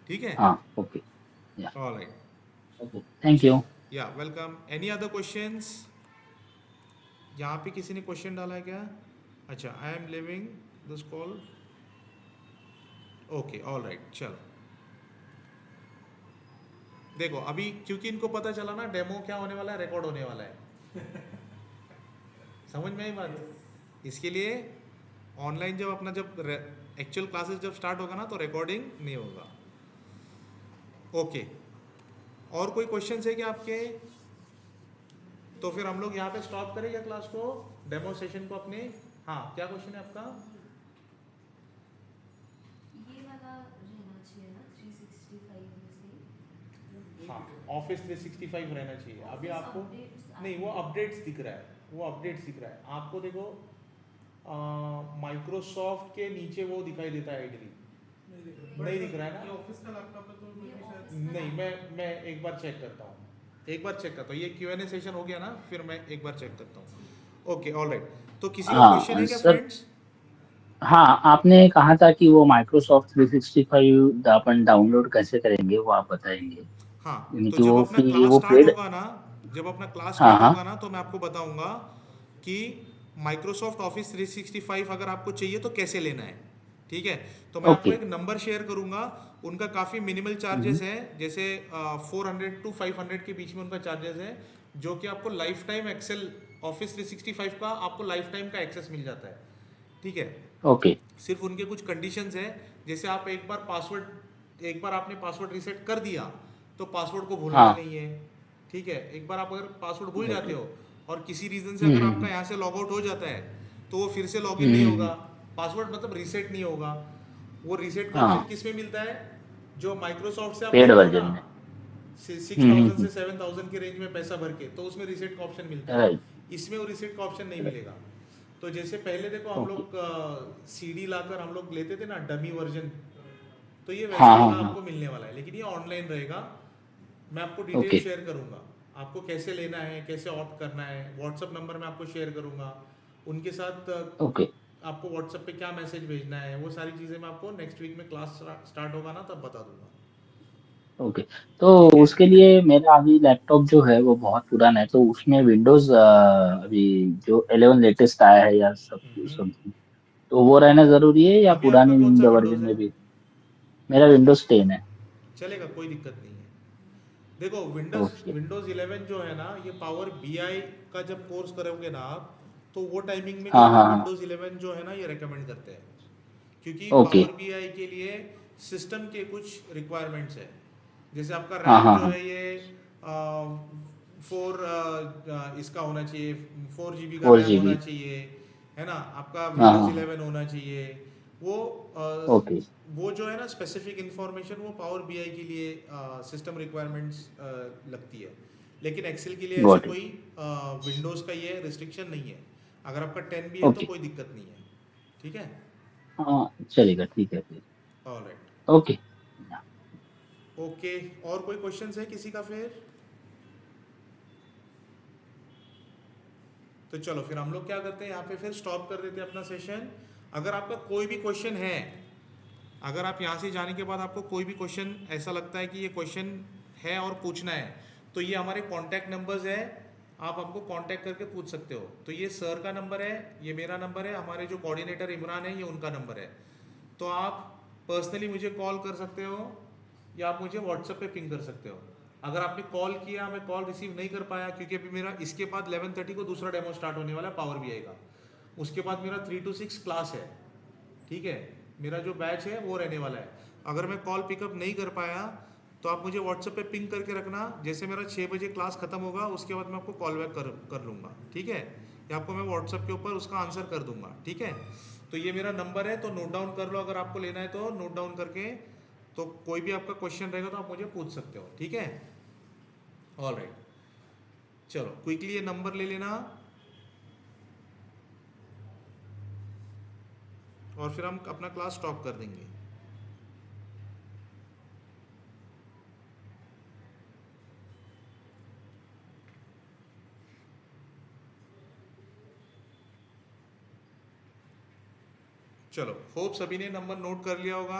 ठीक है। हाँ ओके या ऑलराइट, ओके थैंक यू। या वेलकम। Any other questions? यहाँ पे किसी ने क्वेश्चन डाला है क्या? अच्छा, I am living this call, okay, alright, चलो। देखो अभी क्योंकि इनको पता चला ना डेमो क्या होने वाला है, रिकॉर्ड होने वाला है। समझ में आई बात? इसके लिए ऑनलाइन जब एक्चुअल क्लासेस जब स्टार्ट होगा ना तो रिकॉर्डिंग नहीं होगा। ओके, और कोई क्वेश्चन है क्या आपके? तो फिर हम लोग यहाँ पे स्टॉप करेंगे क्लास को, डेमो सेशन को अपने। हाँ, क्या क्वेश्चन है आपका? ये वाला रहना चाहिए ना 365 में से? हाँ, ऑफिस 365 रहना चाहिए। अभी Office आपको updates नहीं, वो अपडेट्स दिख रहा है, वो अपडेट्स दिख रहा है आपको। देखो माइक्रोसॉफ्ट के नीचे वो दिखाई देता है आइडली, नहीं दिख रहा है ना? ये ऑफिस का लैपटॉप है तो ये मेरे शायद office का नहीं, मैं एक बार चेक करता हूँ, ये Q&A सेशन हो गया ना, फिर मैं एक बार चेक करता हूँ। Okay, alright. तो किसी का क्वेश्चन हाँ है क्या सर, फ्रेंड्स? हाँ आपने कहा था कि वो माइक्रोसॉफ्ट 365 अपन डाउनलोड कैसे करेंगे वो आप बताएंगे, हाँ, यानी तो कि जब वो अपना फ्री, क्लास वो स्टार्ट पेड। होगा ना, हाँ हाँ तो मैं आपको बताऊंगा कि माइक्रोसॉफ्ट ऑफिस 365 अगर आपको चाहिए तो कैसे लेना है, ठीक है। तो मैं आपको ओके एक नंबर शेयर करूंगा, उनका काफ़ी मिनिमल चार्जेस है, जैसे 400 to 500 के बीच में उनका चार्जेस है, जो कि आपको लाइफ टाइम एक्सेल ऑफिस 365 का आपको लाइफ टाइम का एक्सेस मिल जाता है, ठीक है। ओके सिर्फ उनके कुछ कंडीशंस हैं, जैसे आप एक बार आपने पासवर्ड रीसेट कर दिया तो पासवर्ड को भूलना हाँ नहीं है, ठीक है। एक बार आप अगर पासवर्ड भूल जाते हो और किसी रीजन से हम्म अगर हम्म आपका यहाँ से लॉग आउट हो जाता है तो वो फिर से लॉगिन नहीं हम्म, होगा, पासवर्ड मतलब रीसेट नहीं होगा। वो रीसेट का हाँ ऑप्शन किस में मिलता है? जो माइक्रोसॉफ्ट से आप पेड लेते हो ना, वर्जन में। 6000 से 7000 के रेंज में पैसा भर के, तो उसमें रीसेट का ऑप्शन मिलता है। राइट इसमें वो रीसेट का ऑप्शन नहीं मिलेगा। तो जैसे पहले देखो हम ओके लोग सीडी लाकर हम लोग लेते थे ना डमी वर्जन, तो ये वैसा हाँ हाँ वाला हाँ आपको मिलने वाला है, लेकिन ये ऑनलाइन रहेगा। मैं आपको डिटेल ओके शेयर करूंगा, आपको कैसे लेना है, कैसे ऑप्ट करना है, व्हाट्सअप नंबर मैं आपको शेयर करूंगा। उनके साथ ओके आपको व्हाट्सअप पे क्या मैसेज भेजना है, वो सारी चीज़ें मैं आपको नेक्स्ट वीक में क्लास स्टार्ट होगा ना तब बता दूंगा, ओके। तो ठीक है। उसके लिए मेरा अभी लैपटॉप जो है वो बहुत पुराना है, तो उसमें विंडोज अभी जो 11 लेटेस्ट आया है या सब समथिंग, तो वो रहना जरूरी है या अभी आपका पुराने कौन सा वर्जन विंडोज़ है? में भी? मेरा विंडोज 10 है। चलेगा, कोई दिक्कत नहीं है। देखो ओके विंडोज 11 जो है ना, ये पावर बीआई का जब कोर्स करोगे ना आप, तो वो टाइमिंग में हाँ केवल हाँ हाँ विंडोज 11 जो है ना ये रेकमेंड करते हैं, क्योंकि ओके पावर बीआई के लिए सिस्टम के कुछ रिक्वायरमेंट्स है। जैसे आपका हाँ रैम हाँ जो हाँ है ये इसका होना चाहिए, 4 GB का 4 रैम होना GB। चाहिए, है ना। आपका हाँ विंडोज हाँ 11 होना चाहिए। वो ओके वो जो है ना स्पेसिफिक इंफॉर्मेशन वो पावर बीआई के लिए सिस्टम रिक्वायरमेंट्स लगती है, लेकिन एक्सेल के लिए ऐसे गॉट इट। कोई विंडोज़ का ये रिस्ट्रिक्शन नहीं है। अगर आपका 10 भी है तो ओके कोई दिक्कत नहीं है, ठीक है। हाँ चलेगा, ठीक है फिर। Alright, okay okay. और कोई क्वेश्चंस है किसी का फिर? तो चलो फिर हम लोग क्या करते हैं, यहाँ पे फिर स्टॉप कर देते हैं अपना सेशन। अगर आपका कोई भी क्वेश्चन है, अगर आप यहाँ से जाने के बाद आपको कोई भी क्वेश्चन ऐसा लगता है कि ये क्वेश्चन है और पूछना है, तो ये हमारे कॉन्टैक्ट नंबर्स है, आप हमको कांटेक्ट करके पूछ सकते हो। तो ये सर का नंबर है, ये मेरा नंबर है, हमारे जो कोऑर्डिनेटर इमरान है ये उनका नंबर है। तो आप पर्सनली मुझे कॉल कर सकते हो या आप मुझे व्हाट्सएप पे पिंग कर सकते हो। अगर आपने कॉल किया, मैं कॉल रिसीव नहीं कर पाया क्योंकि अभी मेरा इसके बाद 11:30 को दूसरा डेमो स्टार्ट होने वाला है पावर बीआई का, उसके बाद मेरा 3 to 6 क्लास है, ठीक है, मेरा जो बैच है वो रहने वाला है। अगर मैं कॉल पिकअप नहीं कर पाया तो आप मुझे व्हाट्सएप पे पिंग करके रखना, जैसे मेरा 6 बजे क्लास खत्म होगा उसके बाद मैं आपको कॉल बैक कर लूँगा, ठीक है, या आपको मैं व्हाट्सएप के ऊपर उसका आंसर कर दूंगा, ठीक है। तो ये मेरा नंबर है, तो नोट डाउन कर लो, अगर आपको लेना है तो नोट डाउन करके, तो कोई भी आपका क्वेश्चन रहेगा तो आप मुझे पूछ सकते हो, ठीक है। ऑल राइट, चलो क्विकली ये नंबर ले लेना और फिर हम अपना क्लास स्टॉप कर देंगे। चलो, होप सभी ने नंबर नोट कर लिया होगा।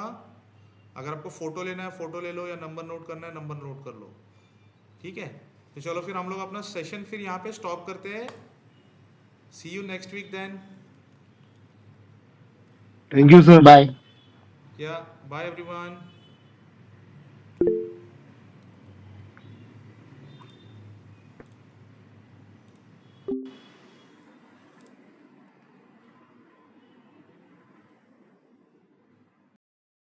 अगर आपको फ़ोटो लेना है फ़ोटो ले लो, या नंबर नोट करना है नंबर नोट कर लो, ठीक है। तो चलो फिर हम लोग अपना सेशन फिर यहाँ पे स्टॉप करते हैं। See you next week then. Thank you, sir. Bye. या बाय एवरीवन।